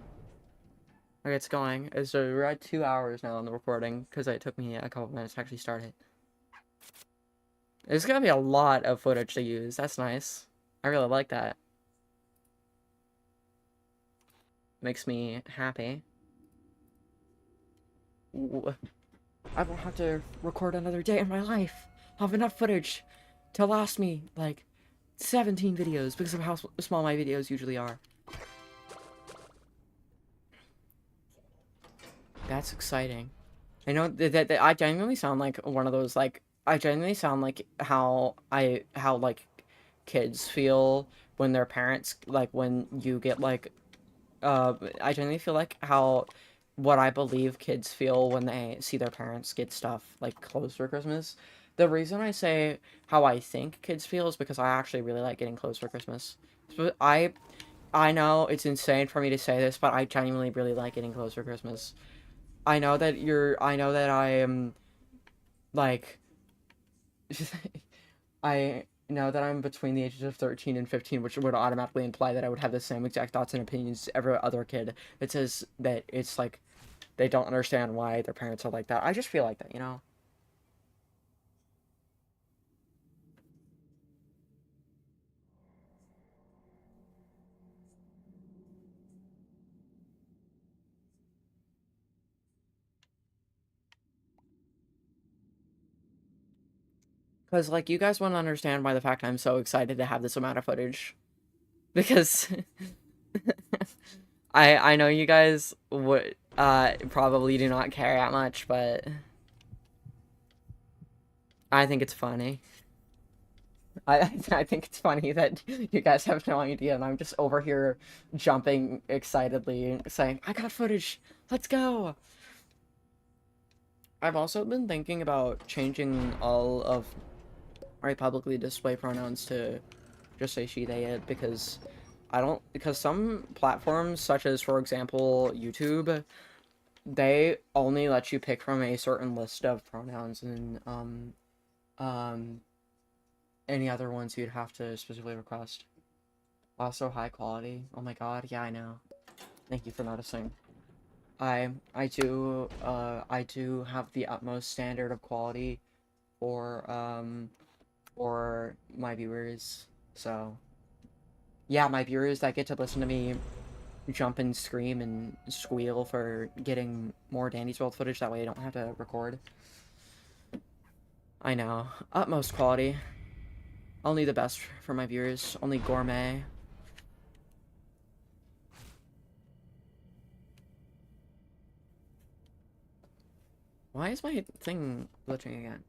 Okay, it's going. So we're at 2 hours now on the recording, because it took me a couple minutes to actually start it. There's gonna be a lot of footage to use. That's nice. I really like that. Makes me happy. Ooh. I won't have to record another day in my life. I'll have enough footage to last me, like, 17 videos, because of how small my videos usually are. That's exciting. I know that I genuinely sound like one of those, like, I genuinely sound like how like, kids feel when their parents, like, when you get, like, I genuinely feel like what I believe kids feel when they see their parents get stuff, like, clothes for Christmas. The reason I say how I think kids feel is because I actually really like getting clothes for Christmas. So I know it's insane for me to say this, but I genuinely really like getting clothes for Christmas. I know that I am, like, I know that I'm between the ages of 13 and 15, which would automatically imply that I would have the same exact thoughts and opinions as every other kid that says that it's, like, they don't understand why their parents are like that. I just feel like that, you know? Because, like, you guys wouldn't understand why the fact I'm so excited to have this amount of footage. Because I know you guys would probably do not care that much, but I think it's funny. I think it's funny that you guys have no idea, and I'm just over here jumping excitedly, saying, "I got footage, let's go!" I've also been thinking about changing all of my publicly display pronouns to just say she, they, it, because some platforms, such as, for example, YouTube, they only let you pick from a certain list of pronouns, and, um, any other ones you'd have to specifically request. Also, high quality. Oh my god, yeah, I know. Thank you for noticing. I do have the utmost standard of quality for my viewers, so... Yeah, my viewers that get to listen to me jump and scream and squeal for getting more Dandy's World footage, that way I don't have to record. I know. Utmost quality. Only the best for my viewers. Only gourmet. Why is my thing glitching again?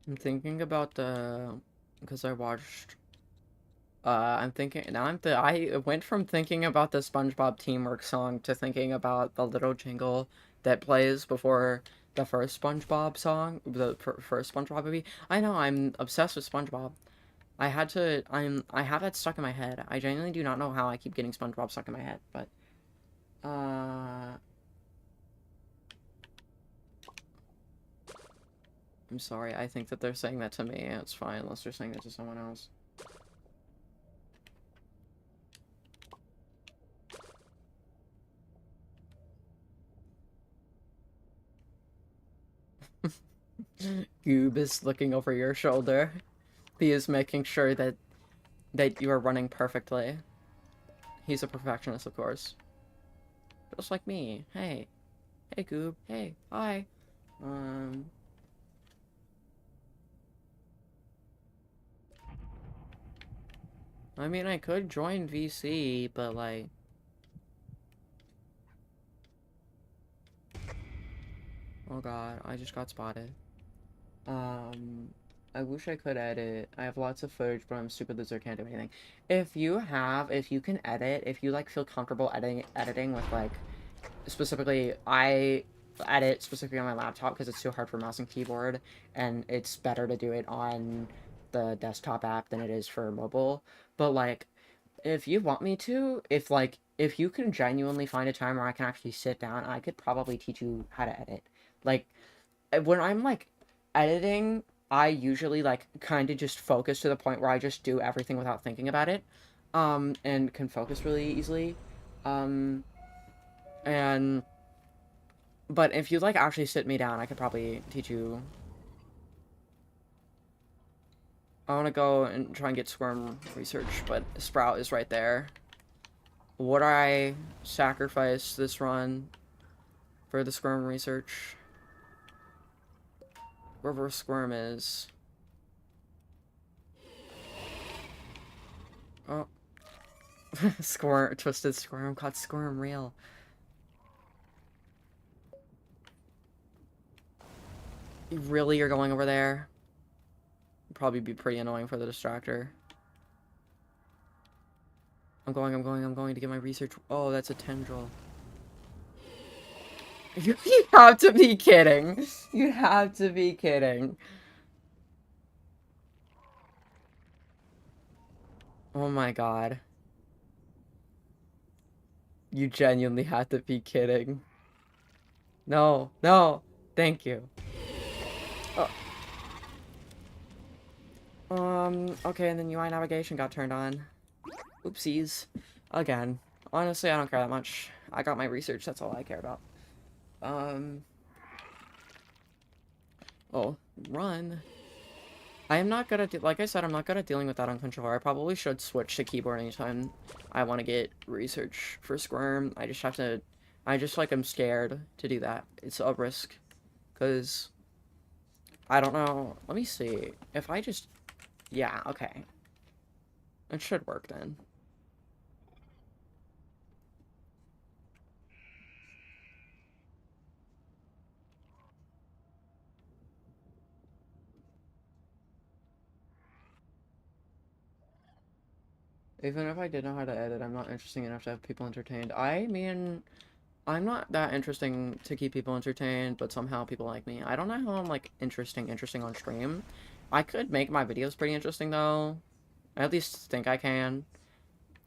I'm thinking about the, because I watched, I'm thinking, now I went from thinking about the SpongeBob Teamwork song to thinking about the little jingle that plays before the first SpongeBob song, the first SpongeBob movie. I know, I'm obsessed with SpongeBob. I have that stuck in my head. I genuinely do not know how I keep getting SpongeBob stuck in my head, but, uh, I'm sorry, I think that they're saying that to me. It's fine, unless they're saying that to someone else. Goob is looking over your shoulder. He is making sure that you are running perfectly. He's a perfectionist, of course. Just like me. Hey. Hey, Goob. Hey. Hi. Um... I mean, I could join VC, but, like... Oh god, I just got spotted. Um... I wish I could edit. I have lots of footage, but I'm stupid loser, can't do anything. If you can edit, if you, like, feel comfortable editing with, like, specifically, I edit specifically on my laptop because it's too hard for mouse and keyboard, and it's better to do it on the desktop app than it is for mobile. But, like, if you want me to, if you can genuinely find a time where I can actually sit down, I could probably teach you how to edit. Like, when I'm, like, editing, I usually, like, kind of just focus to the point where I just do everything without thinking about it, and can focus really easily. Um, and But if you'd like actually sit me down, I could probably teach you. I want to go and try and get Squirm research, but Sprout is right there. Would I sacrifice this run for the Squirm research? Wherever Squirm is. Oh. Squirm, Twisted Squirm, caught Squirm real. Really, you're going over there? Probably be pretty annoying for the distractor. I'm going to get my research. Oh, that's a tendril. You have to be kidding. You have to be kidding. Oh my god. You genuinely have to be kidding. No, no. Thank you. Oh. Okay, and then UI navigation got turned on. Oopsies. Again. Honestly, I don't care that much. I got my research, that's all I care about. Oh, run. I am not good at, like I said, I'm not good at dealing with that on controller. I probably should switch to keyboard anytime I want to get research for Squirm. I just have to, like, I'm scared to do that. It's a risk. Because, I don't know. Let me see. If I just, yeah, okay. It should work then. Even if I did know how to edit, I'm not interesting enough to have people entertained. I mean, I'm not that interesting to keep people entertained, but somehow people like me. I don't know how I'm, like, interesting on stream. I could make my videos pretty interesting, though. I at least think I can.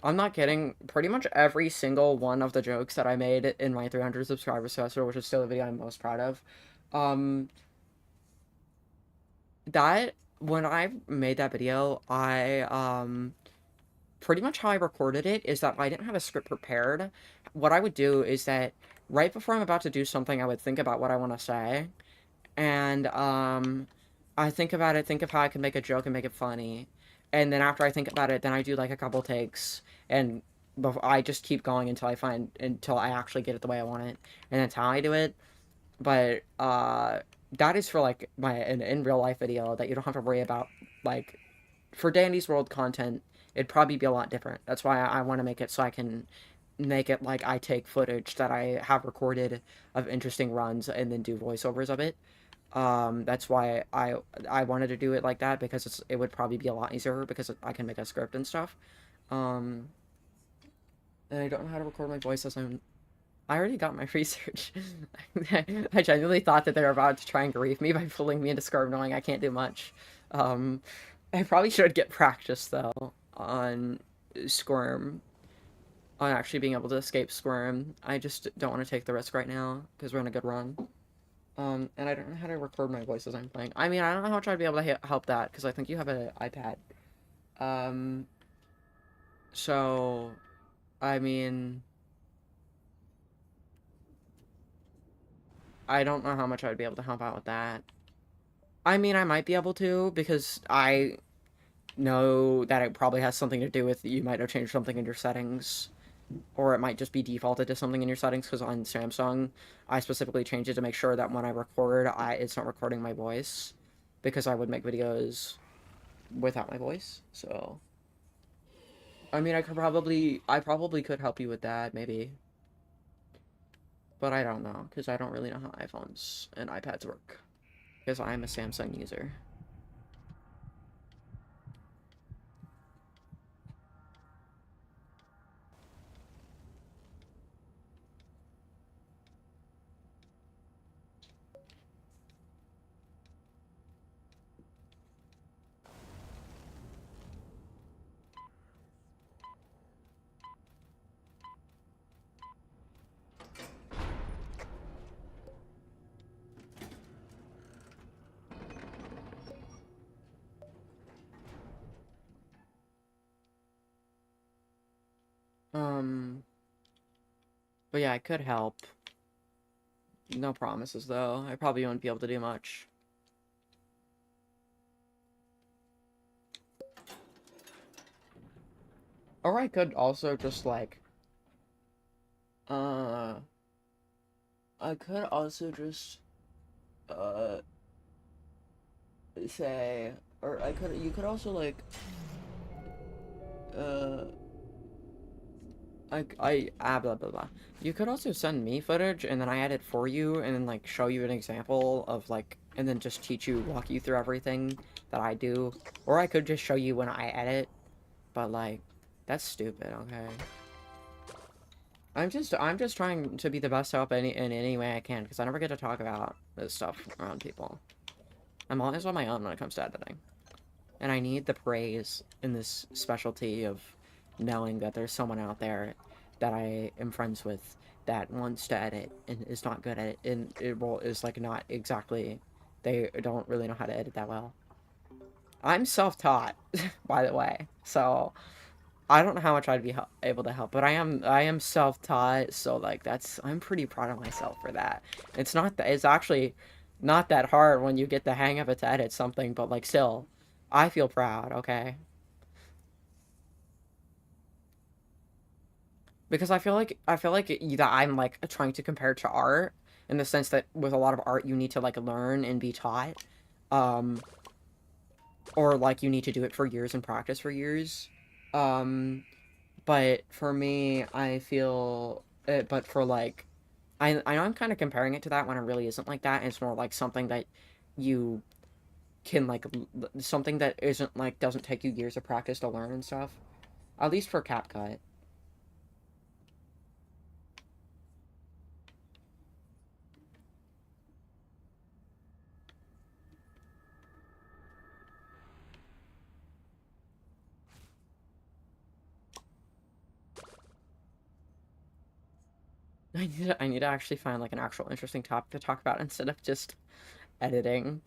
I'm not kidding. Pretty much every single one of the jokes that I made in my 300 subscriber special, which is still the video I'm most proud of, um, that, when I made that video, pretty much how I recorded it is that I didn't have a script prepared. What I would do is that right before I'm about to do something, I would think about what I want to say, and, I think about it, think of how I can make a joke and make it funny, and then after I think about it, then I do, like, a couple takes, and I just keep going until I actually get it the way I want it, and that's how I do it. But, that is for, like, an in real life video that you don't have to worry about. Like, for Dandy's World content, it'd probably be a lot different. That's why I want to make it so I can make it like I take footage that I have recorded of interesting runs and then do voiceovers of it. That's why I wanted to do it like that because it would probably be a lot easier because I can make a script and stuff. Um, and I don't know how to record my voice as I already got my research. I genuinely thought that they were about to try and grieve me by pulling me into Squirm, knowing I can't do much. Um, I probably should get practice though on Squirm, on actually being able to escape Squirm. I just don't want to take the risk right now because we're in a good run. And I don't know how to record my voice as I'm playing. I mean, I don't know how much I'd be able to help that because I think you have an iPad. Um, so I mean, I don't know how much I'd be able to help out with that. I mean, I might be able to because I know that it probably has something to do with you might have changed something in your settings, or it might just be defaulted to something in your settings. Because on Samsung, I specifically changed it to make sure that when I record, it's not recording my voice, because I would make videos without my voice. So, I mean, I probably could help you with that, maybe, but I don't know because I don't really know how iPhones and iPads work because I'm a Samsung user. Um, but yeah, I could help. No promises though. I probably won't be able to do much. Or I could also just like, uh, I could also just, uh, say, or you could also like, uh, blah, blah, blah. You could also send me footage and then I edit for you and then like show you an example of like, and then just walk you through everything that I do. Or I could just show you when I edit, but like, that's stupid, okay? I'm just trying to be the best help in any way I can because I never get to talk about this stuff around people. I'm always on my own when it comes to editing, and I need the praise in this specialty of knowing that there's someone out there that I am friends with that wants to edit and is not good at it, and is like not exactly, they don't really know how to edit that well. I'm self-taught, by the way, so I don't know how much I'd be able to help, but I am self-taught, so like I'm pretty proud of myself for that. It's actually not that hard when you get the hang of it to edit something, but like still, I feel proud, okay? Because I feel like that I'm like trying to compare to art in the sense that with a lot of art you need to like learn and be taught, um, or like you need to do it for years and practice for years. Um, but for me, I feel but for like I know I'm kind of comparing it to that when it really isn't like that. It's more like something that you can like something that isn't like doesn't take you years of practice to learn and stuff. At least for CapCut. I need to actually find like an actual interesting topic to talk about instead of just editing.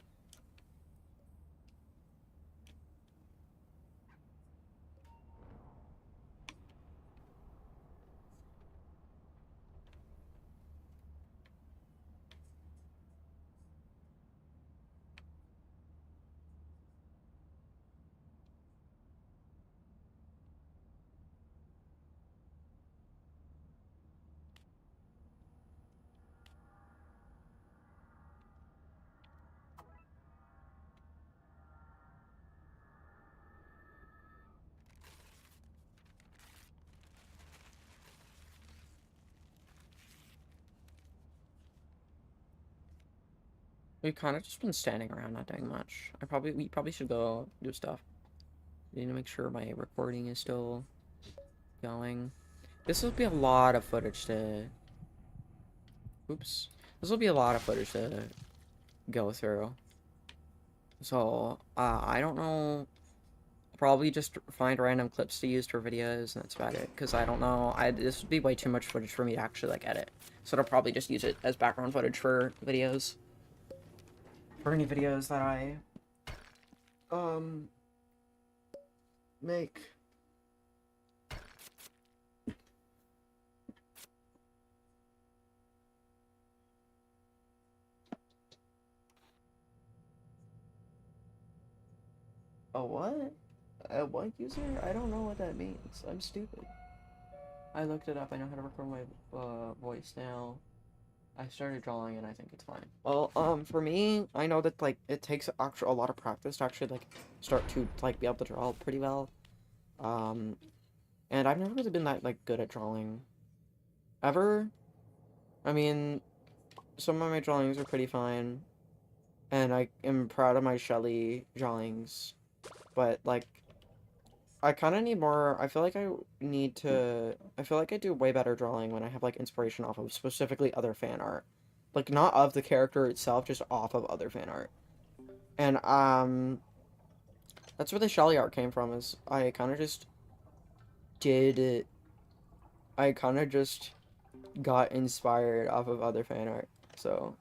We've kind of just been standing around, not doing much. We probably should go do stuff. I need to make sure my recording is still going. This will be a lot of footage to... Oops. This will be a lot of footage to go through. So, I don't know. Probably just find random clips to use for videos, and that's about it. Because I don't know. This would be way too much footage for me to actually, like, edit. So I'll probably just use it as background footage for videos. For any videos that I, make. A what? A what user? I don't know what that means. I'm stupid. I looked it up. I know how to record my voice now. I started drawing and I think it's fine. Well, for me, I know that like it takes actually a lot of practice to actually like start to like be able to draw pretty well. Um, and I've never really been that like good at drawing ever. I mean, some of my drawings are pretty fine, and I am proud of my Shelly drawings, but like I kind of need more. I feel like I need to. I feel like I do way better drawing when I have like inspiration off of specifically other fan art, like not of the character itself, just off of other fan art. And that's where the Shelly art came from. Is I kind of just did it. I kind of just got inspired off of other fan art. So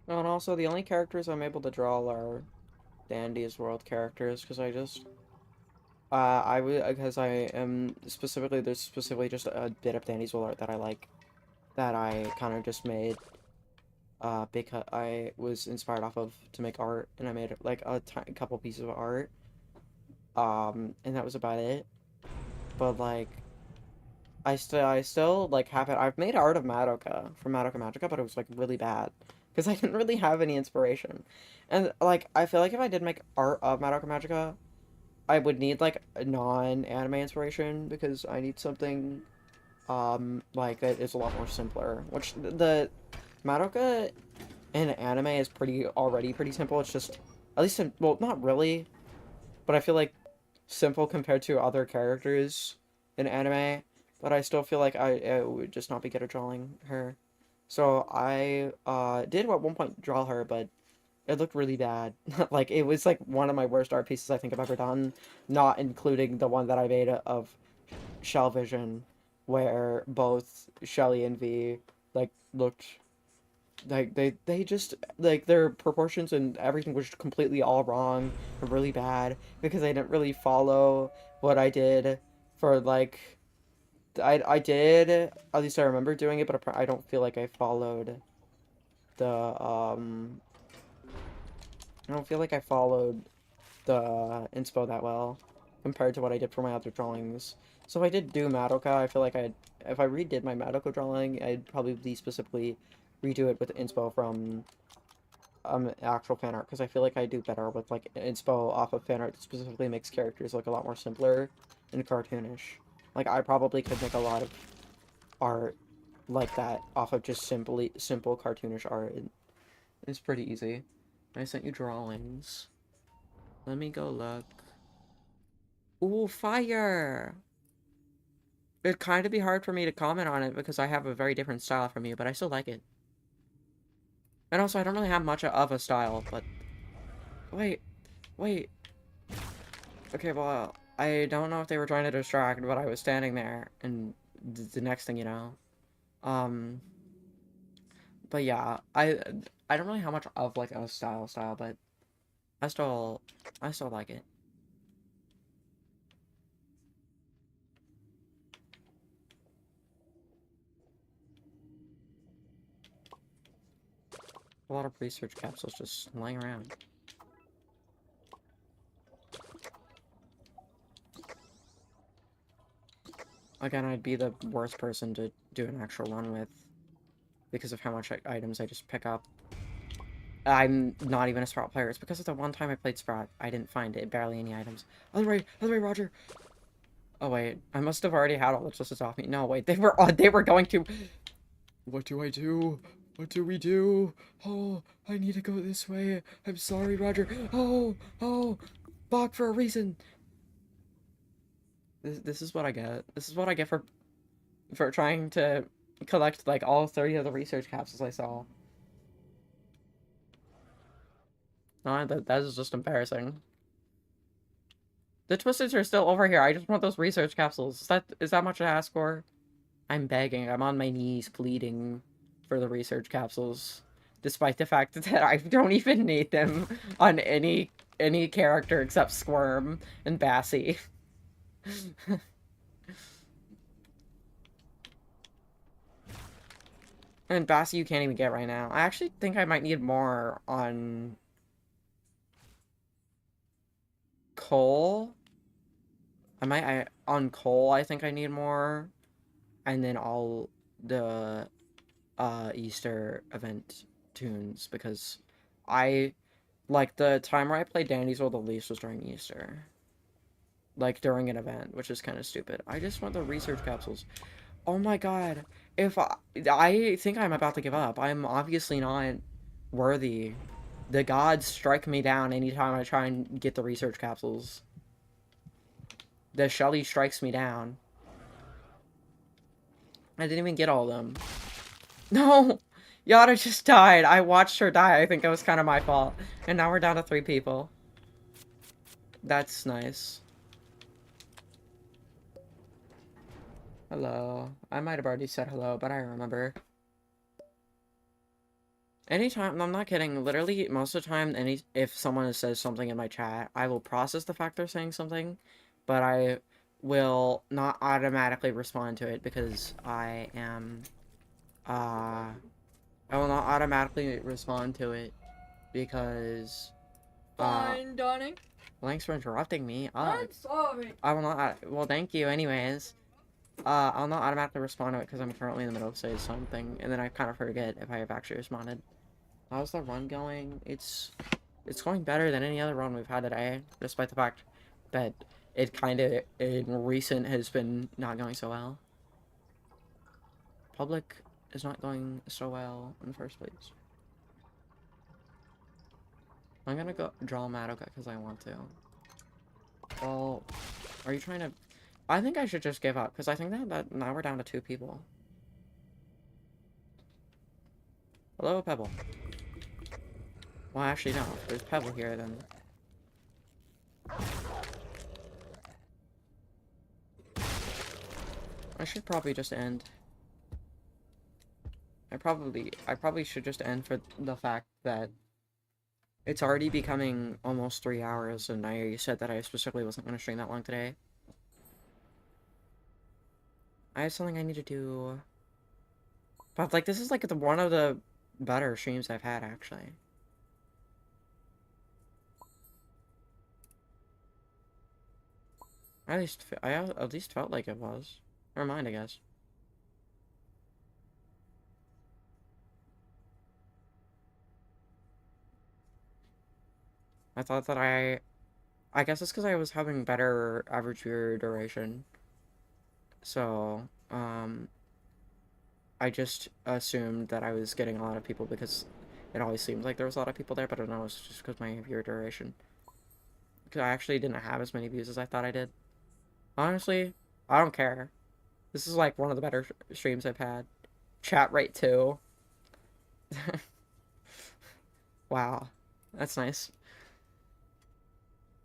and also the only characters I'm able to draw are Dandy's World characters because I just I would because I am specifically there's specifically just a bit of Dandy's World art that I like that I kind of just made because I was inspired off of to make art and I made like a couple pieces of art and that was about it. But like I still like have it. I've made art of Madoka from Madoka Magica, but it was like really bad because I didn't really have any inspiration. And like I feel like if I did make art of Madoka Magica, I would need like a non-anime inspiration because I need something like that is a lot more simpler. Which the Madoka in anime is already pretty simple. It's just at least well, not really, but I feel like simple compared to other characters in anime. But I still feel like I would just not be good at drawing her. So I did at one point draw her, but it looked really bad. Like it was like one of my worst art pieces I think I've ever done, not including the one that I made of Shell Vision, where both Shelly and V like looked like they just like their proportions and everything was completely all wrong and really bad because I didn't really follow what I did for like I did at least I remember doing it, but I don't feel like I followed the I don't feel like I followed the inspo that well compared to what I did for my other drawings. So if I did do Madoka, I feel like if I redid my Madoka drawing, I'd probably specifically redo it with inspo from actual fan art because I feel like I do better with like inspo off of fan art that specifically makes characters look a lot more simpler and cartoonish. Like I probably could make a lot of art like that off of just simple cartoonish art. It's pretty easy. I sent you drawings. Let me go look. Ooh, fire! It'd kind of be hard for me to comment on it because I have a very different style from you, but I still like it. And also, I don't really have much of a style, but... Wait, wait. Okay, well, I don't know if they were trying to distract, but I was standing there, and the next thing you know, um... But yeah, I don't really have much of like a style, but I still I still like it. A lot of research capsules just lying around. Again, I'd be the worst person to do an actual run with because of how much items I just pick up. I'm not even a Sprout player. It's because of the one time I played Sprout, I didn't find it, barely any items. Other way, Roger. Oh wait, I must have already had all the justice off me. No, wait, they were going to. What do I do? What do we do? Oh, I need to go this way. I'm sorry, Roger. Oh, block for a reason. This is what I get. This is what I get for trying to collect like all 30 of the research capsules I saw. No, that is just embarrassing. The Twisteds are still over here. I just want those research capsules. Is that much to ask for? I'm begging. I'm on my knees pleading for the research capsules. Despite the fact that I don't even need them on any character except Squirm and Bassie. And Bassie you can't even get right now. I actually think I might need more on Cole. On Cole I think I need more. And then all the Easter event tunes because I like the time where I played Dandy's World the least was during Easter. Like during an event, which is kind of stupid. I just want the research capsules. Oh my god. If I think I'm about to give up. I'm obviously not worthy. The gods strike me down anytime I try and get the research capsules. The Shelly strikes me down. I didn't even get all of them. No! Yada just died. I watched her die. I think it was kind of my fault. And now we're down to 3 people. That's nice. Hello. I might have already said hello, but I remember. Anytime, I'm not kidding, literally, most of the time, if someone says something in my chat, I will process the fact they're saying something, but I will not automatically respond to it because I am, I will not automatically respond to it because, Fine, darling. thanks for interrupting me. I'm sorry. I will not, well, thank you anyways. I'll not automatically respond to it because I'm currently in the middle of saying something, and then I kind of forget if I have actually responded. How's the run going? It's going better than any other run we've had today, despite the fact that it kind of, in recent, has been not going so well. Public is not going so well in the first place. I'm gonna go draw Madoka because I want to. Well, are you trying to... I think I should just give up, because I think that now we're down to 2 people. Hello, Pebble. Well, actually, no. If there's Pebble here, then... I should probably just end. I probably should just end for the fact that it's already becoming almost 3 hours, and I said that I specifically wasn't going to stream that long today. I have something I need to do. But, like, this is, like, one of the better streams I've had, actually. I at least felt like it was. Never mind, I guess. I thought that I guess it's because I was having better average viewer duration. So, I just assumed that I was getting a lot of people because it always seemed like there was a lot of people there, but I don't know, it's just because my viewer duration. Because I actually didn't have as many views as I thought I did. Honestly, I don't care. This is like one of the better streams I've had. Chat rate too. Wow. That's nice.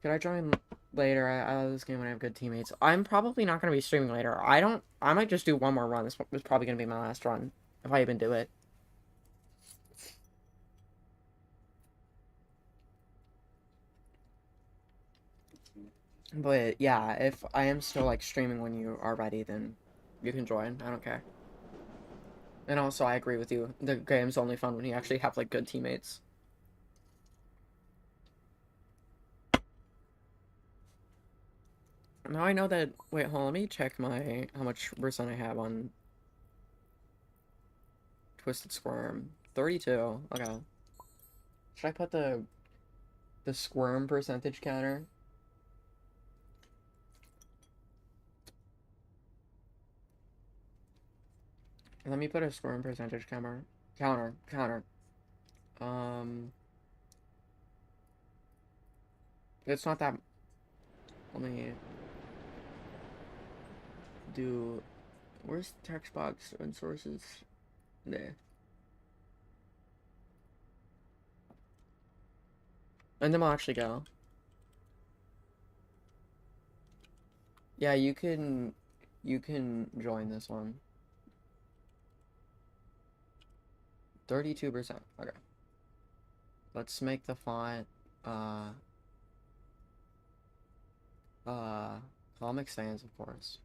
Could I join later? I love this game when I have good teammates. I'm probably not going to be streaming later. I might just do one more run. This is probably going to be my last run. If I even do it. But yeah, if I am still like streaming when you are ready, then you can join. I don't care. And also, I agree with you. The game's only fun when you actually have like good teammates. Now I know that. Wait, hold on. Let me check my how much percent I have on Twisted Squirm. 32. Okay. Should I put the squirm percentage counter? Let me put a squirm percentage counter. Um, it's not that. Let me do. Where's text box and sources? There. And then I'll actually go. Yeah, you can join this one. 32%. Okay. Let's make the font uh Comic Sans, of course.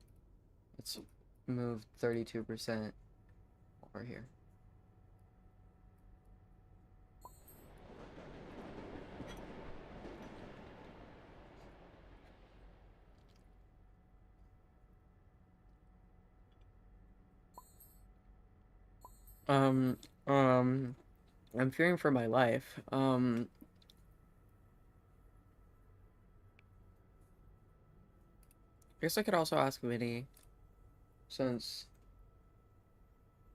Let's move 32% over here. Um, um, I'm fearing for my life. I guess I could also ask Winnie, since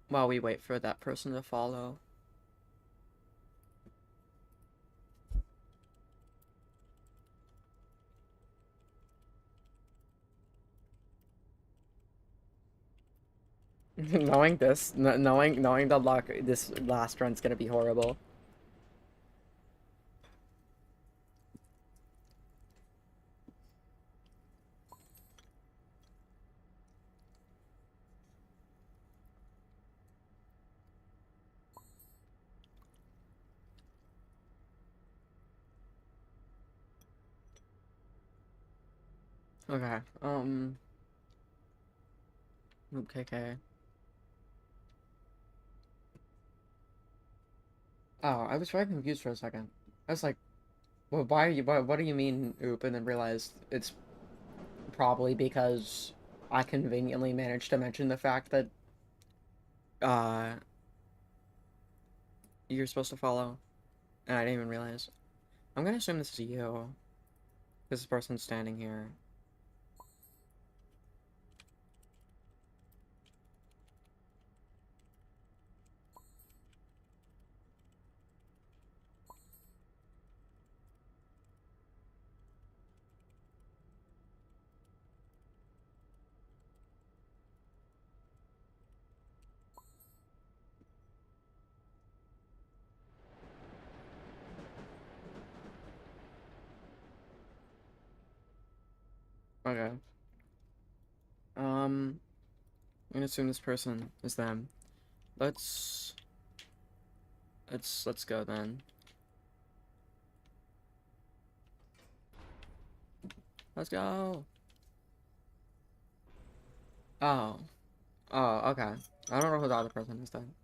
while we wait for that person to follow. Knowing this, knowing the luck, this last run's gonna be horrible. Okay. Okay. Oh, I was very confused for a second. I was like, well, why are you, what do you mean, oop? And then realized it's probably because I conveniently managed to mention the fact that, uh, you're supposed to follow, and I didn't even realize. I'm gonna assume this is you. This person's standing here. Okay. I'm gonna assume this person is them. Let's let's go then. Let's go. Oh. Oh, okay. I don't know who the other person is then.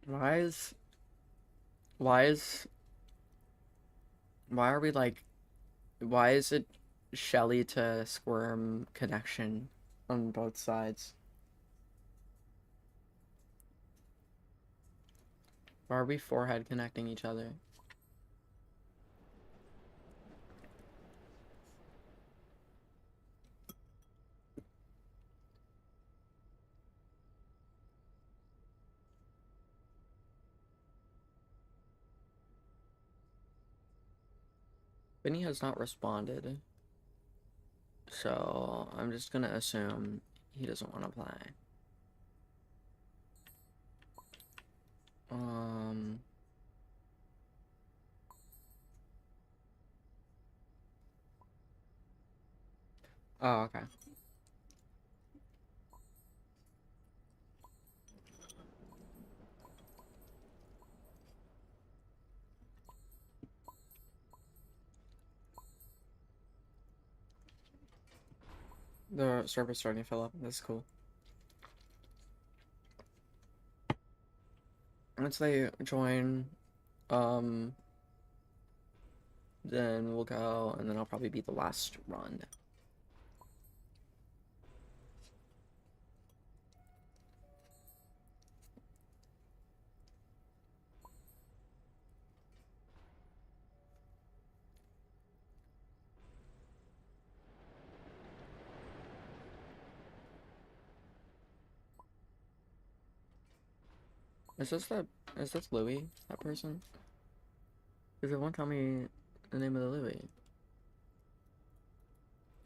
Why is why is why are we like why is it Shelly to Squirm connection on both sides? Why are we forehead connecting each other? Vinny has not responded, so I'm just gonna assume he doesn't want to play. Um. Oh, okay. The server's starting to fill up. That's cool. Once they join, um, then we'll go, and then I'll probably be the last run. Is this Louis, that person? Because it won't tell me the name of the Louis.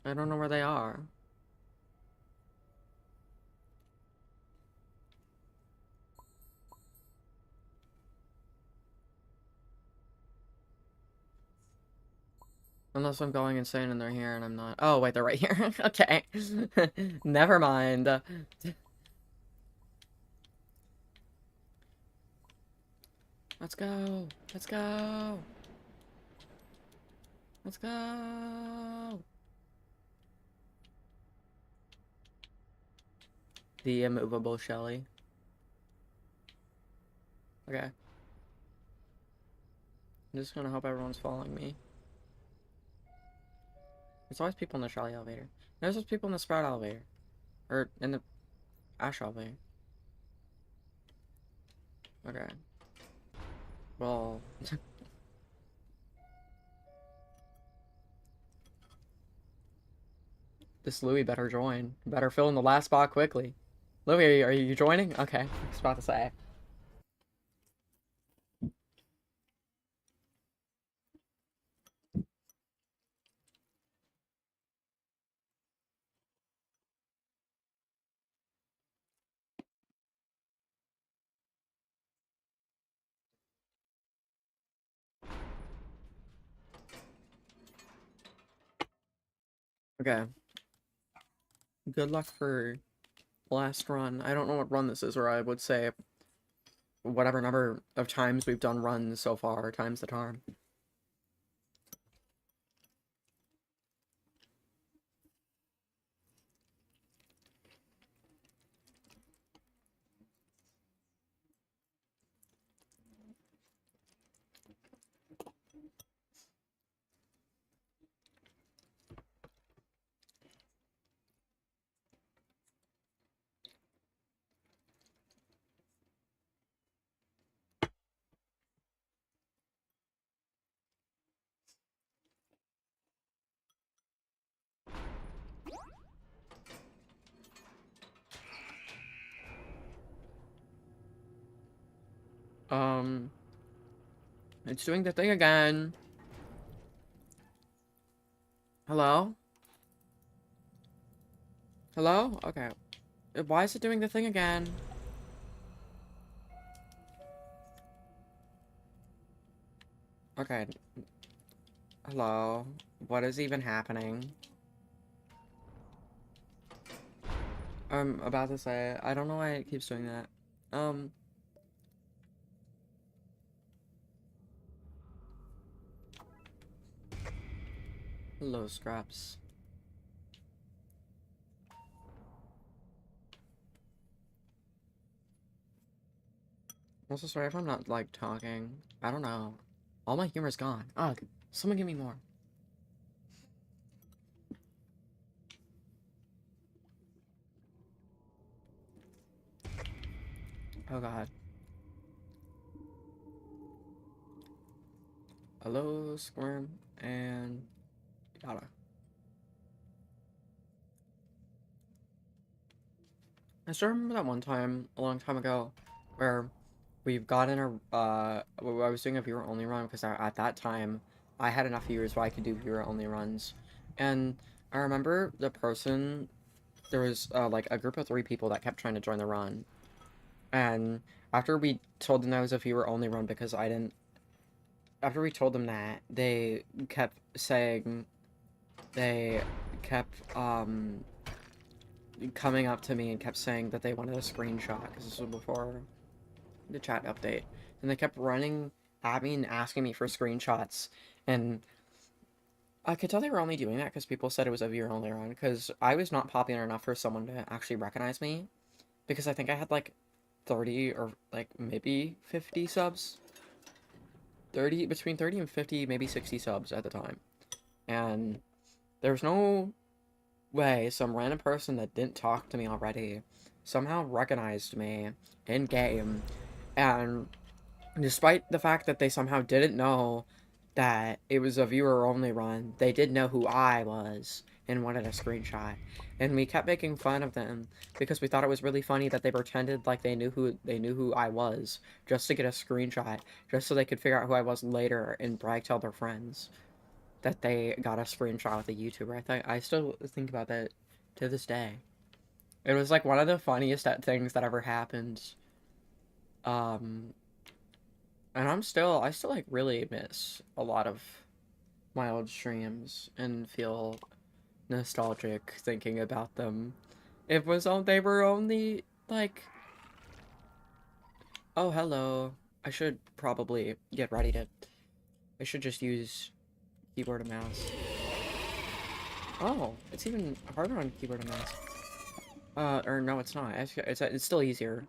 I don't know where they are. Unless I'm going insane and they're here and I'm not. Oh, wait, they're right here. Okay. Never mind. Let's go. Let's go. Let's go. The immovable Shelly. Okay. I'm just gonna hope everyone's following me. There's always people in the Shelly elevator. There's just people in the Sprout elevator. Or in the Ash elevator. Okay. Well... This Louis better join. Better fill in the last spot quickly. Louis, are you joining? Okay. I was about to say. Okay. Good luck for last run. I don't know what run this is, or I would say whatever number of times we've done runs so far, times the charm. Um, it's doing the thing again. Hello? Hello? Okay. Why is it doing the thing again? Okay. Hello? What is even happening? I'm about to say, I don't know why it keeps doing that. Hello, Scraps. Also, sorry if I'm not, like, talking. I don't know. All my humor's gone. Ugh. Someone give me more. Oh, God. Hello, Squirm, and yada. I still remember that one time, a long time ago, where we've gotten a, I was doing a viewer only run, because at that time, I had enough viewers where I could do viewer only runs. And I remember the person, there was like a group of 3 people that kept trying to join the run. And after we told them that was a viewer only run because I didn't, after we told them that, they kept saying, they kept coming up to me and kept saying that they wanted a screenshot because this was before the chat update. And they kept running at me and asking me for screenshots. And I could tell they were only doing that because people said it was a viewer only run because I was not popular enough for someone to actually recognize me because I think I had like 30 or like maybe 50 subs. 30, between 30 and 50, maybe 60 subs at the time. And there was no way some random person that didn't talk to me already somehow recognized me in game. And despite the fact that they somehow didn't know that it was a viewer only run, they did know who I was and wanted a screenshot. And we kept making fun of them because we thought it was really funny that they pretended like they knew who I was just to get a screenshot, just so they could figure out who I was later and brag to all their friends that they got a screenshot with a YouTuber. I still think about that to this day. It was like one of the funniest things that ever happened. Um, and I still like really miss a lot of my old streams and feel nostalgic thinking about them. They were only like, oh hello. I should probably get ready to. I should just use keyboard and mouse. Oh, it's even harder on keyboard and mouse. Or no, it's not. It's still easier,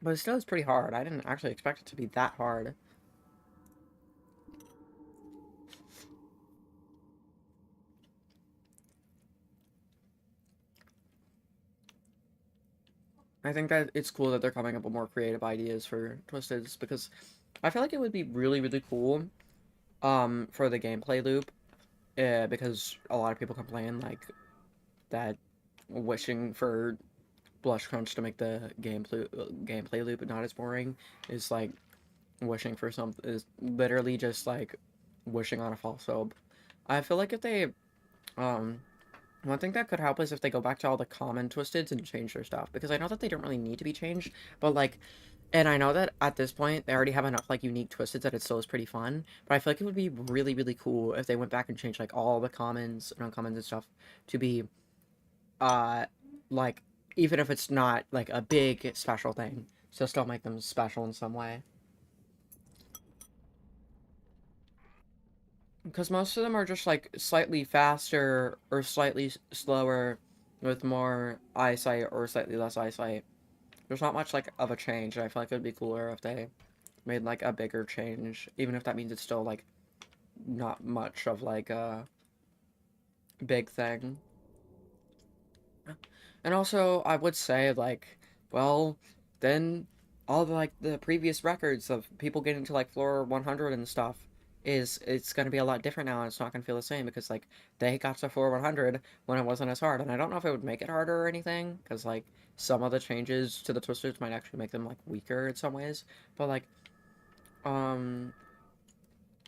but it still is pretty hard. I didn't actually expect it to be that hard. I think that it's cool that they're coming up with more creative ideas for Twisteds because I feel like it would be really, really cool for the gameplay loop because a lot of people complain like that wishing for Blush Crunch to make the gameplay loop not as boring is like wishing for something is literally just like wishing on a false hope. I feel like if they um one thing that could help is if they go back to all the common Twisteds and change their stuff because I know that they don't really need to be changed, but like, and I know that at this point they already have enough like unique Twisteds that it still is pretty fun. But I feel like it would be really really cool if they went back and changed like all the commons and uncommons and stuff to be uh like even if it's not like a big special thing, so still make them special in some way. Because most of them are just like slightly faster or slightly slower with more eyesight or slightly less eyesight. There's not much like of a change, and I feel like it would be cooler if they made like a bigger change, even if that means it's still like not much of like a big thing. And also, I would say like, well, then all the like the previous records of people getting to like floor 100 and stuff is it's going to be a lot different now and it's not going to feel the same because like they got to floor 100 when it wasn't as hard and I don't know if it would make it harder or anything because like some of the changes to the twisters might actually make them like weaker in some ways, but like um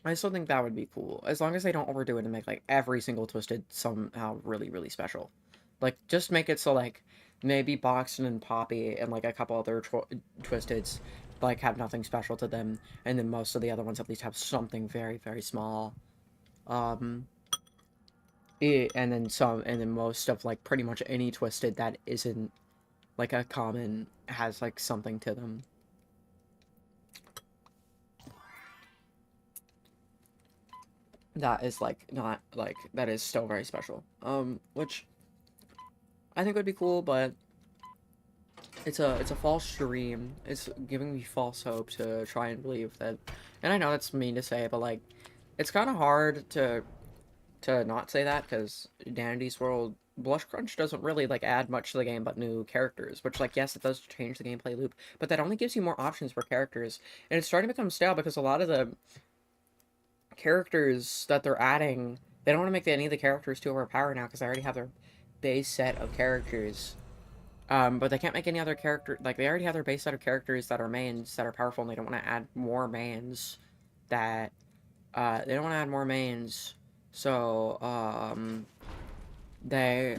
I still think that would be cool as long as they don't overdo it and make like every single twisted somehow really really special. Like just make it so like maybe Boxen and Poppy and like a couple other twisteds like have nothing special to them, and then most of the other ones at least have something very very small. Um, and then some, and then most of like pretty much any twisted that isn't like a common has like something to them. That is like not like that is still very special. Which I think would be cool, but it's a false dream. It's giving me false hope to try and believe that. And I know that's mean to say, but like, it's kind of hard to not say that because Danity's World Blush Crunch doesn't really like add much to the game but new characters. Which like yes, it does change the gameplay loop, but that only gives you more options for characters, and it's starting to become stale because a lot of the characters that they're adding, they don't want to make any of the characters too overpowered now because they already have their base set of characters. But they can't make any other character. Like they already have their base set of characters that are mains that are powerful, and they don't want to add more mains that they don't want to add more mains, so they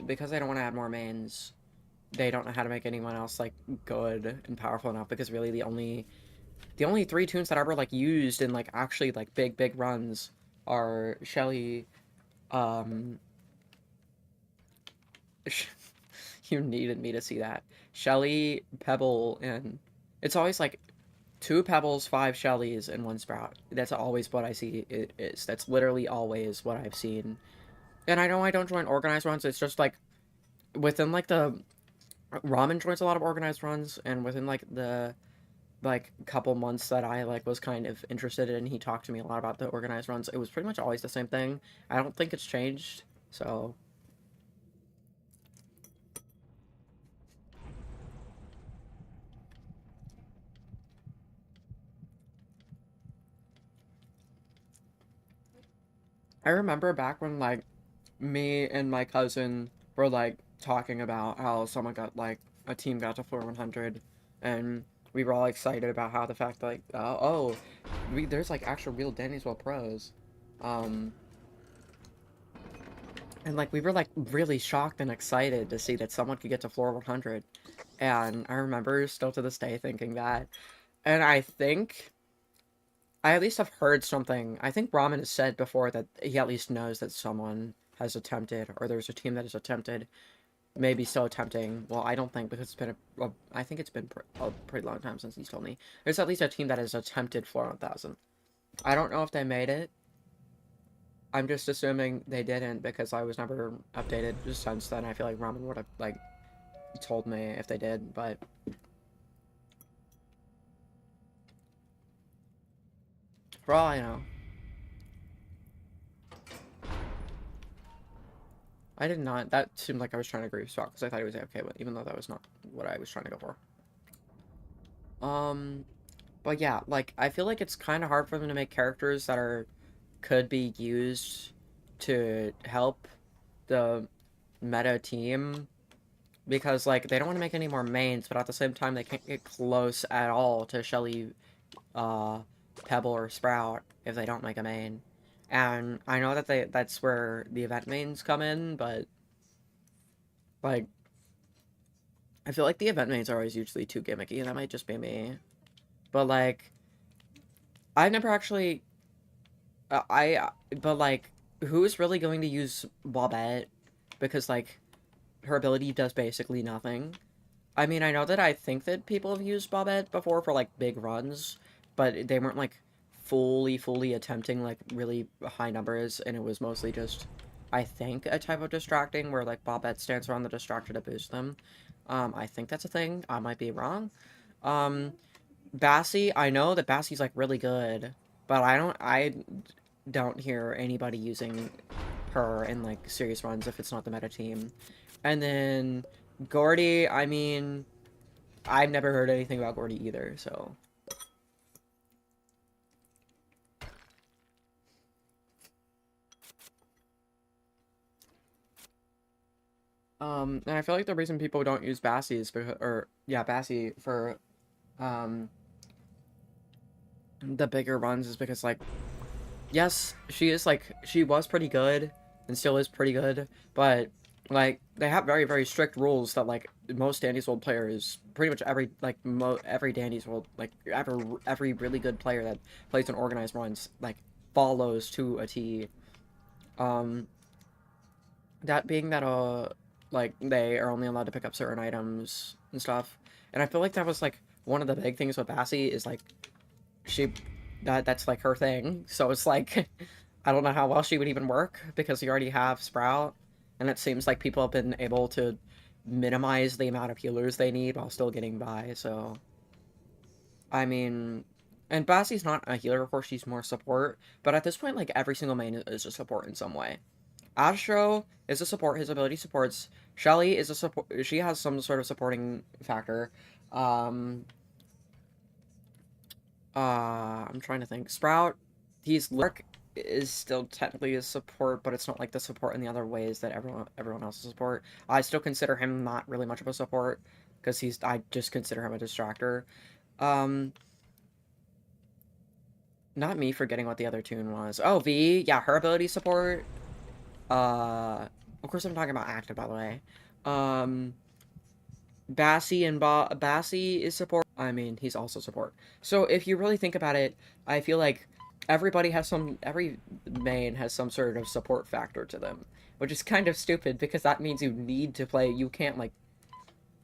because they don't want to add more mains, they don't know how to make anyone else like good and powerful enough. Because really, the only three tunes that are ever like used in like actually like big runs are Shelly, um, you needed me to see that. Shelly, Pebble, and it's always like two Pebbles, five Shellys, and one Sprout. That's always what I see it is. That's literally always what I've seen. And I know I don't join organized runs. It's just like within like the Ramen joins a lot of organized runs, and within like the like couple months that I like was kind of interested in, he talked to me a lot about the organized runs. It was pretty much always the same thing. I don't think it's changed. So I remember back when like me and my cousin were like talking about how someone got like a team got to floor 100, and we were all excited about how the fact like there's like actual real Danny's World pros, um and like we were like really shocked and excited to see that someone could get to floor 100. And I remember still to this day thinking that. And I think I at least have heard something. I think Ramen has said before that he at least knows that someone has attempted, or there's a team that has attempted, maybe still attempting. Well, I don't think, because it's been I think it's been a pretty long time since he's told me. There's at least a team that has attempted floor 1000. I don't know if they made it. I'm just assuming they didn't because I was never updated since then. I feel like Ramen would have like told me if they did, but for all I know, I did not. That seemed like I was trying to agree with Spock because I thought it was okay, but even though that was not what I was trying to go for. But yeah, like I feel like it's kind of hard for them to make characters that are could be used to help the meta team, because like they don't want to make any more mains, but at the same time they can't get close at all to Shelly, uh, Pebble, or Sprout if they don't make a main. And I know that that's where the event mains come in, but like I feel like the event mains are always usually too gimmicky, and that might just be me. But like I've never actually but like who is really going to use Bobette, because like her ability does basically nothing. I mean, I know that I think that people have used Bobette before for like big runs, but they weren't like fully attempting like really high numbers, and it was mostly just, I think, a type of distracting where like Bobette stands around the distractor to boost them. I think that's a thing. I might be wrong. Um, Bassie, I know that Bassie's like really good, but I don't hear anybody using her in like serious runs if it's not the meta team. And then Gordy, I mean, I've never heard anything about Gordy either, so. And I feel like the reason people don't use Bassie is because, or yeah, Bassie for um the bigger runs is because like yes, she was pretty good and still is pretty good, but like they have very strict rules that like most Dandy's World players, pretty much every Dandy's World, like every really good player that plays in organized runs like follows to a T. Um, that being that like they are only allowed to pick up certain items and stuff, and I feel like that was like one of the big things with Bassie is like she that's like her thing. So it's like I don't know how well she would even work because you already have Sprout, and it seems like people have been able to minimize the amount of healers they need while still getting by. So I mean, and Bassie's not a healer, of course, she's more support. But at this point, like every single main is a support in some way. Astro is a support; his ability supports. Shelly is a support; she has some sort of supporting factor. Um, I'm trying to think. Sprout, he's Lark is still technically a support, but it's not like the support in the other ways that everyone else is support. I still consider him not really much of a support because I just consider him a distractor. Um, not me forgetting what the other tune was. Oh, V, yeah, her ability support. Of course I'm talking about active, by the way. Um, Bassie is support. I mean, he's also support. So if you really think about it, I feel like every main has some sort of support factor to them, which is kind of stupid because that means you need to play. You can't like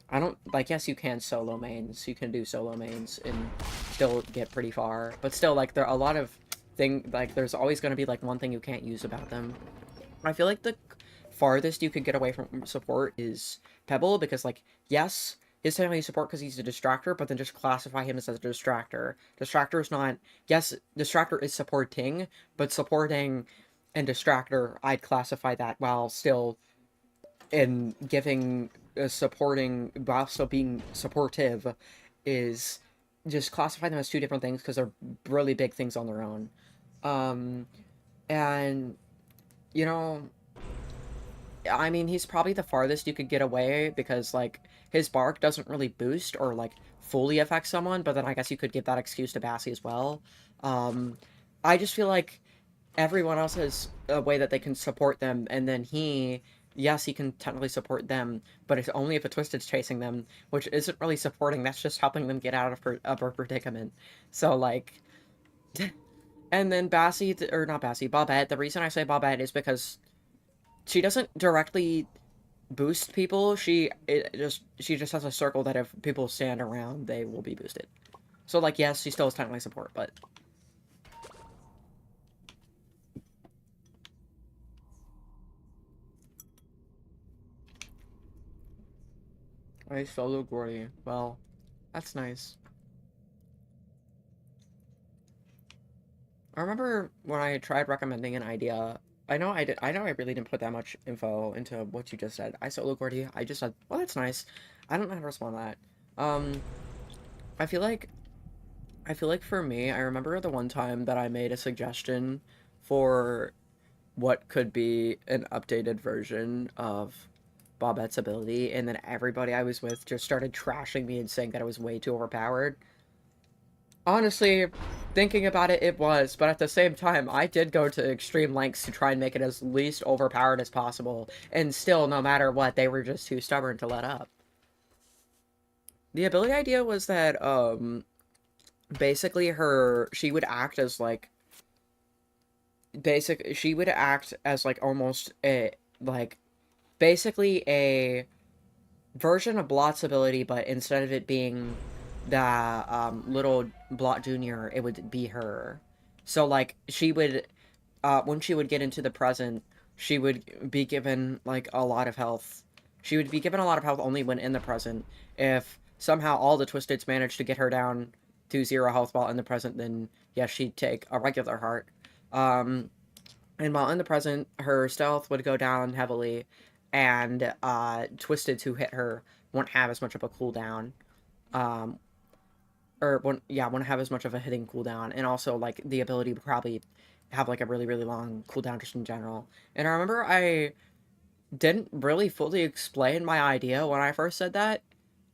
I don't like. Yes, you can solo mains. You can do solo mains and still get pretty far. But still, like there are a lot of there's always going to be like one thing you can't use about them. I feel like the farthest you could get away from support is Pebble because, like, yes, his technically support because he's a distractor, but then just classify him as a distractor. Distractor is not. Yes, distractor is supporting, but supporting and distractor, I'd classify that while still in giving supporting while still being supportive is just classify them as two different things because they're really big things on their own. Um, and you know, I mean, he's probably the farthest you could get away because, like, his bark doesn't really boost or, like, fully affect someone, but then I guess you could give that excuse to Bassie as well. Um, I just feel like everyone else has a way that they can support them, and then yes, he can technically support them, but it's only if a Twisted's chasing them, which isn't really supporting, that's just helping them get out of a predicament. So, like, and then or not Bassie, Bobette, the reason I say Bobette is because she doesn't directly boost people. She just has a circle that if people stand around, they will be boosted. So like yes, she still has technically support, but I solo Gordy. Well, that's nice. I remember when I tried recommending an idea. I know I did. I know I really didn't put that much info into what you just said. I solo Gordy. I just said, well, that's nice. I don't know how to respond to that. Um, I feel like for me, I remember the one time that I made a suggestion for what could be an updated version of Bobette's ability, and then everybody I was with just started trashing me and saying that it was way too overpowered. Honestly, thinking about it, it was, but at the same time, I did go to extreme lengths to try and make it as least overpowered as possible, and still, no matter what, they were just too stubborn to let up. The ability idea was that, basically she would act as, like, she would act as, like, almost a, like, basically a version of Blot's ability, but instead of it being the little Blot Junior, it would be her. So like she would, when she would get into the present, she would be given like a lot of health. She would be given a lot of health only when in the present. If somehow all the Twisteds managed to get her down to 0 health while in the present, then yes, she'd take a regular heart. Um, and while in the present, her stealth would go down heavily, and Twisteds who hit her won't have as much of a cooldown. Um, or won't have as much of a hitting cooldown, and also like the ability to probably have like a really really long cooldown just in general. And I remember I didn't really fully explain my idea when I first said that,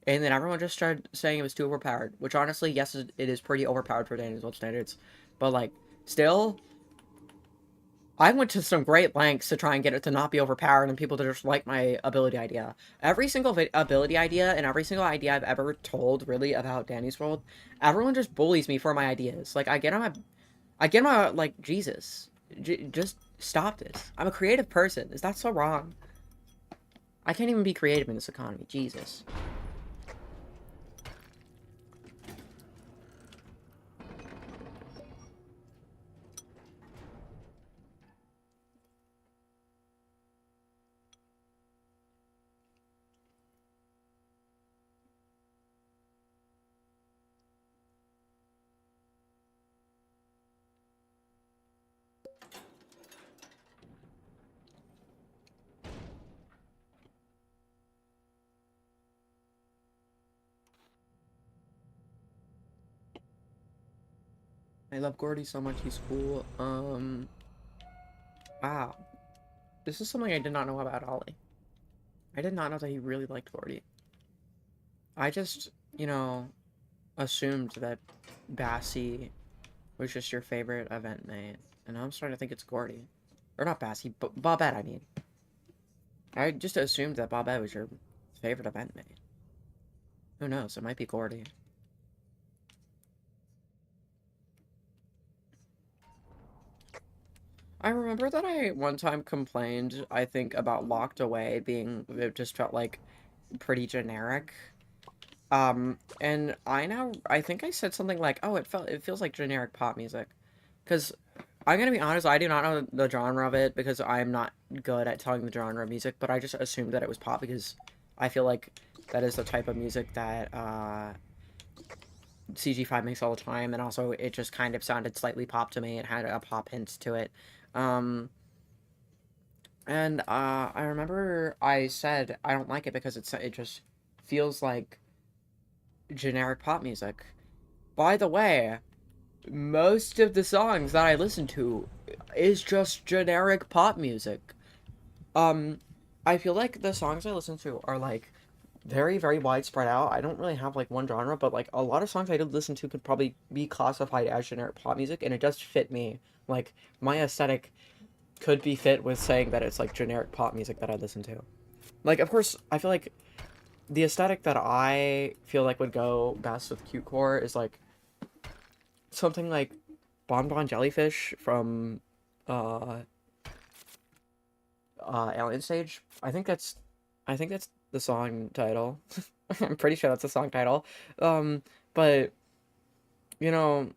and then everyone just started saying it was too overpowered. Which honestly, yes, it is pretty overpowered for Danny's World standards, but like still I went to some great lengths to try and get it to not be overpowered and people to just like my ability idea. Every single ability idea and every single idea I've ever told really about Danny's World, everyone just bullies me for my ideas. Like I get on my like Jesus, just stop this. I'm a creative person. Is that so wrong? I can't even be creative in this economy. Jesus. I love Gordy so much. He's cool. Wow. This is something I did not know about Ollie. I did not know that he really liked Gordy. I just, assumed that Bassie was just your favorite event mate. And I'm starting to think it's Gordy. Or not Bassy, but Bobette, I mean. I just assumed that Bobette was your favorite event mate. Who knows? It might be Gordy. I remember that I one time complained, I think, about Locked Away being, it just felt like pretty generic. And I think I said something like, oh, it feels like generic pop music. Because I'm gonna be honest, I do not know the genre of it because I'm not good at telling the genre of music, but I just assumed that it was pop because I feel like that is the type of music that, CG5 makes all the time, and also it just kind of sounded slightly pop to me. It had a pop hint to it. Um, and I remember I said I don't like it because it just feels like generic pop music. By the way, most of the songs that I listen to is just generic pop music. Um, I feel like the songs I listen to are like very, very widespread out. I don't really have like one genre, but like a lot of songs I did listen to could probably be classified as generic pop music, and it does fit me. Like my aesthetic could be fit with saying that it's like generic pop music that I listen to. Like, of course, I feel like the aesthetic that I feel like would go best with cute core is like something like Bon Bon Jellyfish from uh Alien Stage. I think that's the song title. I'm pretty sure that's the song title. But you know,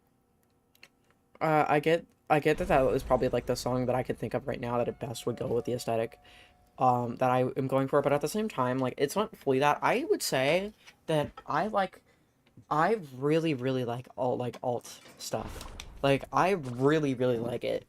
I get that that is probably like the song that I could think of right now that it best would go with the aesthetic that I am going for. But at the same time, like it's not fully that. I would say that I really really like alt stuff. Like I really really like it.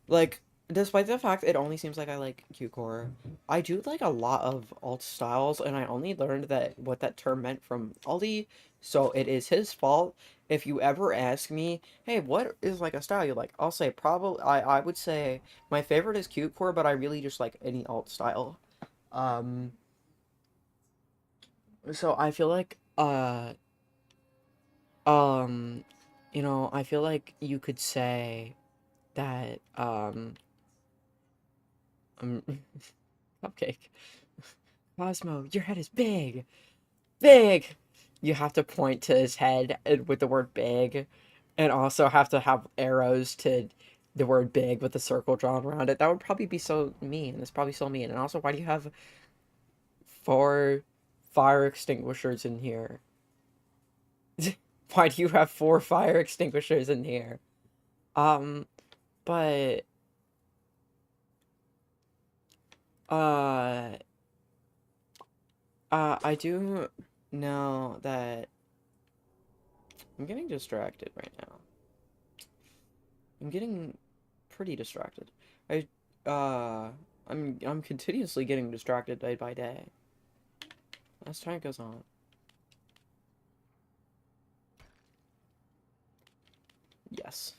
Like, despite the fact it only seems like I like Q-core, I do like a lot of alt styles, and I only learned that what that term meant from Aldi, so it is his fault. If you ever ask me, hey, what is like a style you like? I'll say probably I would say my favorite is Q-core, but I really just like any alt style. Um, so I feel like um I feel like you could say that um cupcake. Cosmo, your head is big! Big! You have to point to his head with the word big, and also have to have arrows to the word big with a circle drawn around it. That would probably be so mean. That's probably so mean. And also, why do you have 4 fire extinguishers in here? Why do you have 4 fire extinguishers in here? Um, but, uh, I do know that I'm getting distracted right now. I'm getting pretty distracted. I uh I'm continuously getting distracted day by day as time goes on. Yes.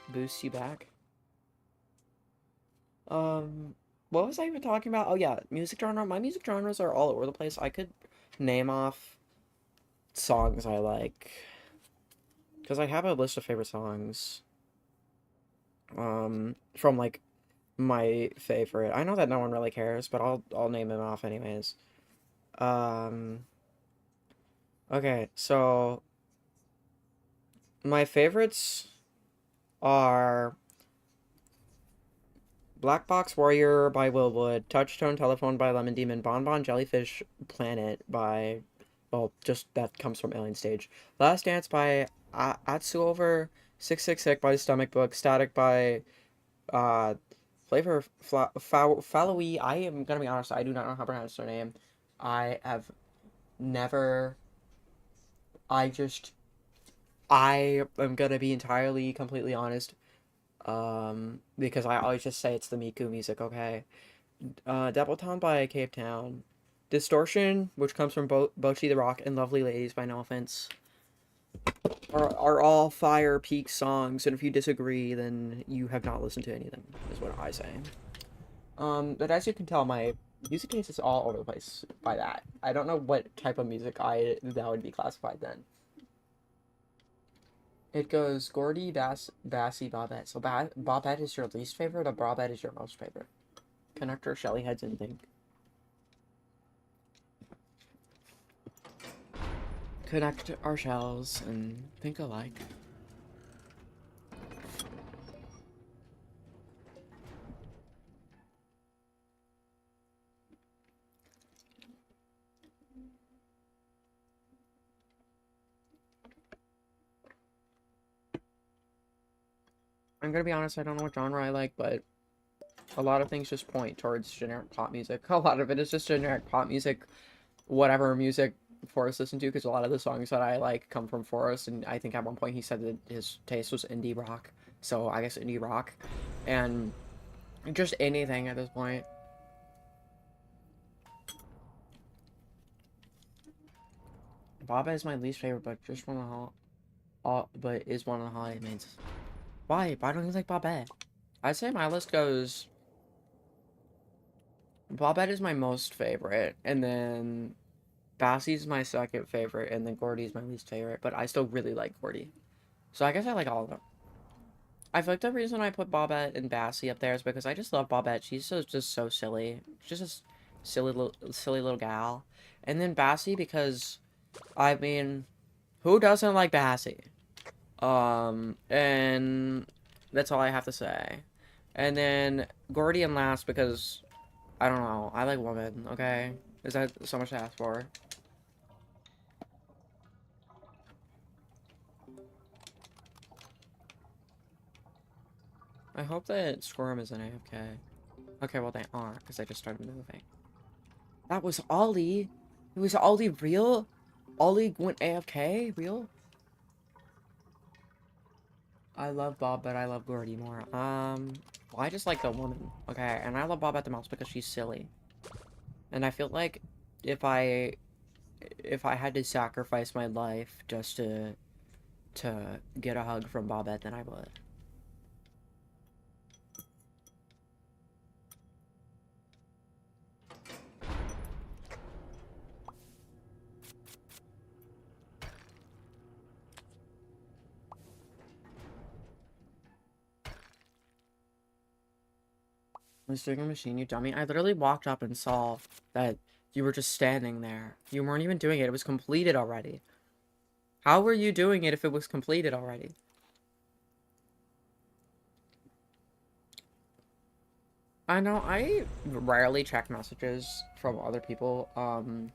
Boost you back. Um what was I even talking about? Oh yeah, music genre. My music genres are all over the place. I could name off songs I like because I have a list of favorite songs from like my favorite. I know that no one really cares, but I'll name them off anyways. Um okay, so my favorites are Black Box Warrior by Willwood, Touchtone Telephone by Lemon Demon, Bon Bon Jellyfish Planet by, well, just that comes from Alien Stage, Last Dance by Atsu Over, 666 by Stomach Book, Static by uh, Flavor Fallowy. I am gonna be honest, I do not know how to pronounce their name. I have never, I just, I am gonna be entirely, completely honest. Because I always just say it's the Miku music, okay? Devil Town by Cape Town. Distortion, which comes from Bochi the Rock, and Lovely Ladies by No Offense, are all Fire Peak songs, and if you disagree, then you have not listened to any of them, is what I say. But as you can tell, my music taste is all over the place by that. I don't know what type of music that would be classified then. It goes Gordy, Bassy, Bobette. So Bobette is your least favorite, or Bobette is your most favorite? Connect our Shelly heads and think. Connect our shells and think alike. I'm gonna be honest, I don't know what genre I like, but a lot of things just point towards generic pop music. A lot of it is just generic pop music, whatever music Forrest listened to, because a lot of the songs that I like come from Forrest, and I think at one point he said that his taste was indie rock, so I guess indie rock, and just anything at this point. Baba is my least favorite, but just one of but is one of the holiday mains. Why? Why don't you like Bobette? I'd say my list goes. Bobette is my most favorite, and then Bassy's my second favorite, and then Gordy's my least favorite. But I still really like Gordy, so I guess I like all of them. I feel like the reason I put Bobette and Bassy up there is because I just love Bobette. She's just so silly. She's just a silly little gal. And then Bassy because, I mean, who doesn't like Bassy? And that's all I have to say. And then Gordian last because I don't know. I like women. Okay, is that so much to ask for? I hope that Squirm isn't AFK. Okay, well they are because I just started moving. That was Ollie. It was Ollie real. Ollie went AFK real. I love Bob, but I love Gordy more. Well, I just like the woman. Okay, and I love Bob at the most because she's silly. And I feel like if I if I had to sacrifice my life just to get a hug from Bobette, then I would. Was doing a machine, you dummy. I literally walked up and saw that you were just standing there. You weren't even doing it. It was completed already. How were you doing it if it was completed already? I know, I rarely check messages from other people, um,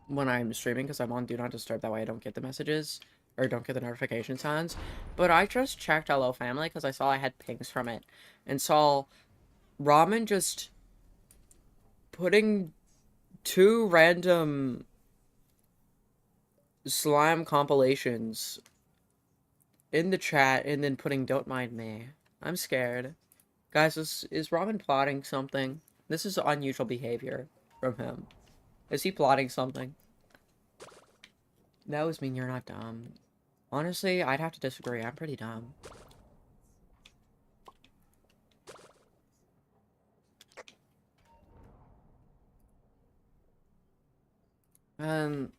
when I'm streaming because I'm on Do Not Disturb, that way I don't get the messages, or don't get the notification sounds, but I just checked Hello Family because I saw I had pings from it, and saw Ramen just putting two random slime compilations in the chat and then putting "Don't mind me." I'm scared. Guys, is Robin plotting something? This is unusual behavior from him. Is he plotting something? That would mean you're not dumb. Honestly, I'd have to disagree. I'm pretty dumb. Um,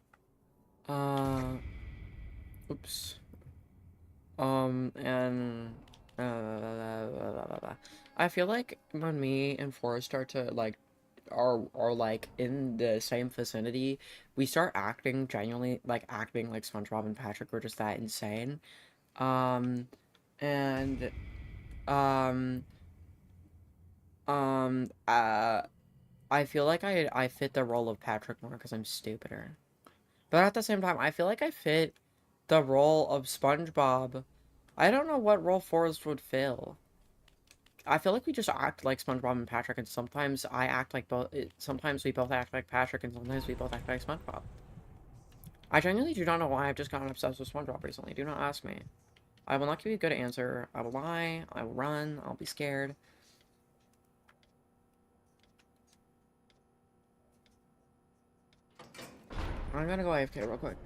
uh, oops. And, I feel like when me and Forrest start to, like, are like in the same vicinity, we start acting genuinely like acting like SpongeBob and Patrick were just that insane. Um, and um, um, uh, I feel like I fit the role of Patrick more because I'm stupider. But at the same time, I feel like I fit the role of SpongeBob. I don't know what role Forrest would fill. I feel like we just act like SpongeBob and Patrick, and sometimes I act like both. Sometimes we both act like Patrick, and sometimes we both act like SpongeBob. I genuinely do not know why I've just gotten obsessed with SpongeBob recently. Do not ask me. I will not give you a good answer. I will lie. I will run. I'll be scared. I'm gonna go AFK real quick.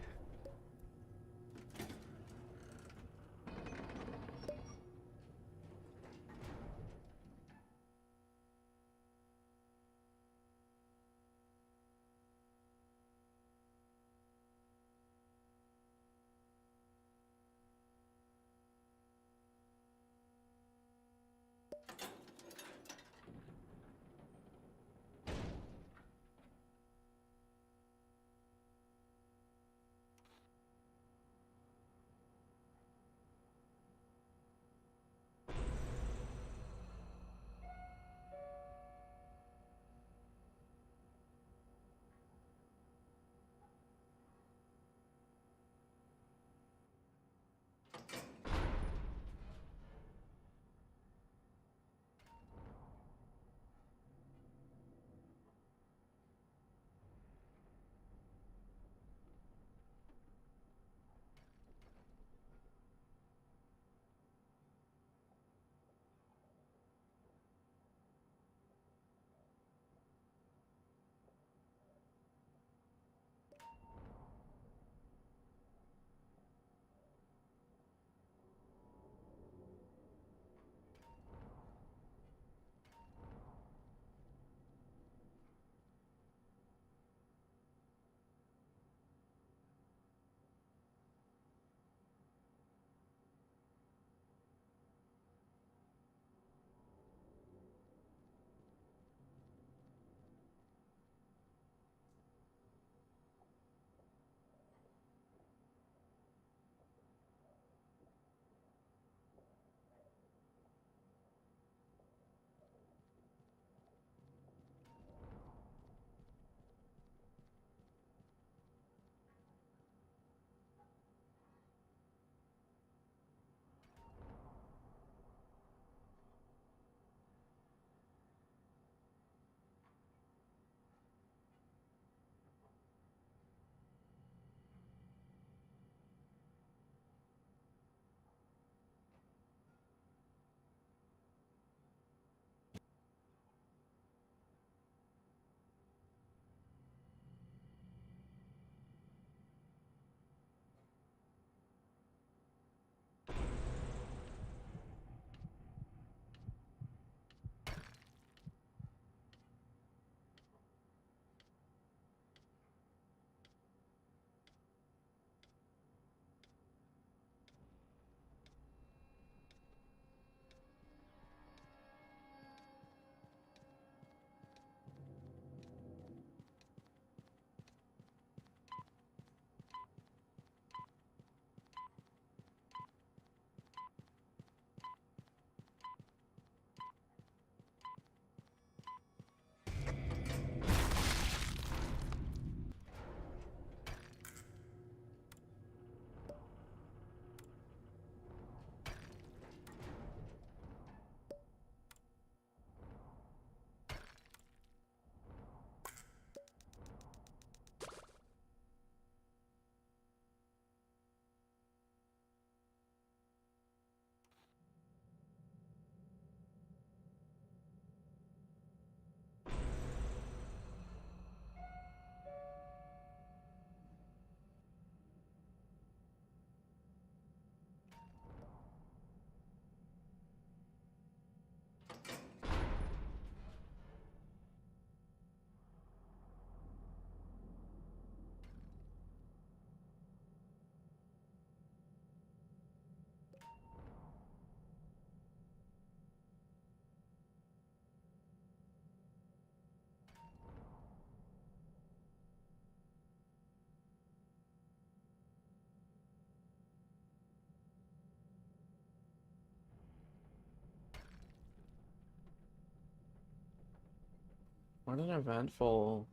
What an eventful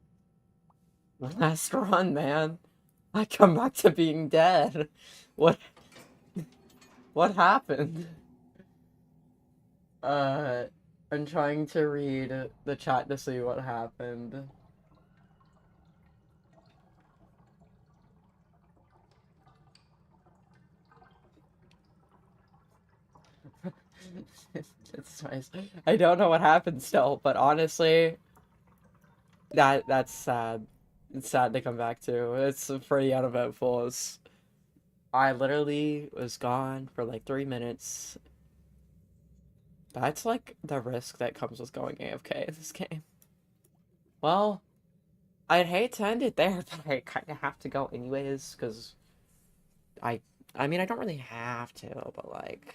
last run, man. I come back to being dead. What what happened? Uh, I'm trying to read the chat to see what happened. It's nice. I don't know what happened still, but honestly, that's sad. It's sad to come back to. It's pretty uneventful. I literally was gone for like 3 minutes. That's like the risk that comes with going AFK in this game. Well, I'd hate to end it there, but I kind of have to go anyways, because I, I mean, I don't really have to, but like,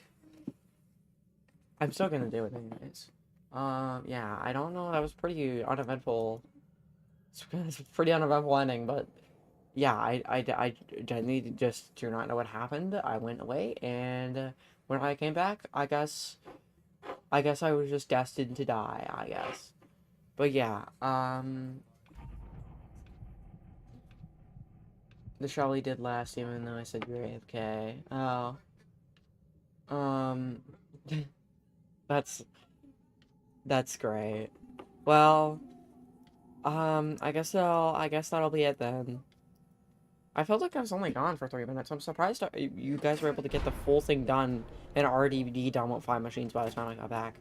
I'm still gonna do it anyways. Yeah, I don't know. That was pretty uneventful. It's a pretty uneventful ending, but yeah, I genuinely just do not know what happened. I went away, and when I came back, I guess I was just destined to die. I guess, but yeah, the Shelly did last, even though I said you're AFK. Oh, um, that's that's great. Well, I guess that'll be it then. I felt like I was only gone for 3 minutes. I'm surprised you guys were able to get the full thing done and already be done with 5 machines by the time I got back.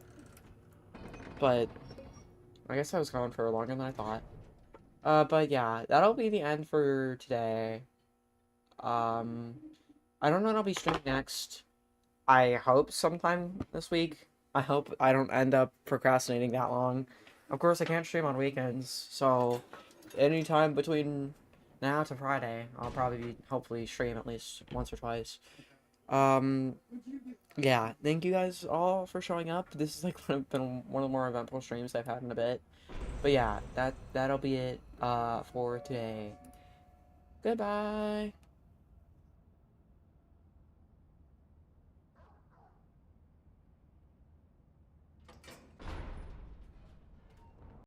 But I guess I was gone for longer than I thought. But yeah, that'll be the end for today. Um, I don't know when I'll be streaming next. I hope sometime this week. I hope I don't end up procrastinating that long. Of course, I can't stream on weekends, so anytime between now to Friday, I'll probably be hopefully stream at least once or twice. Um, yeah, thank you guys all for showing up. This is like been one of the more eventful streams I've had in a bit. But yeah, that'll be it for today. Goodbye.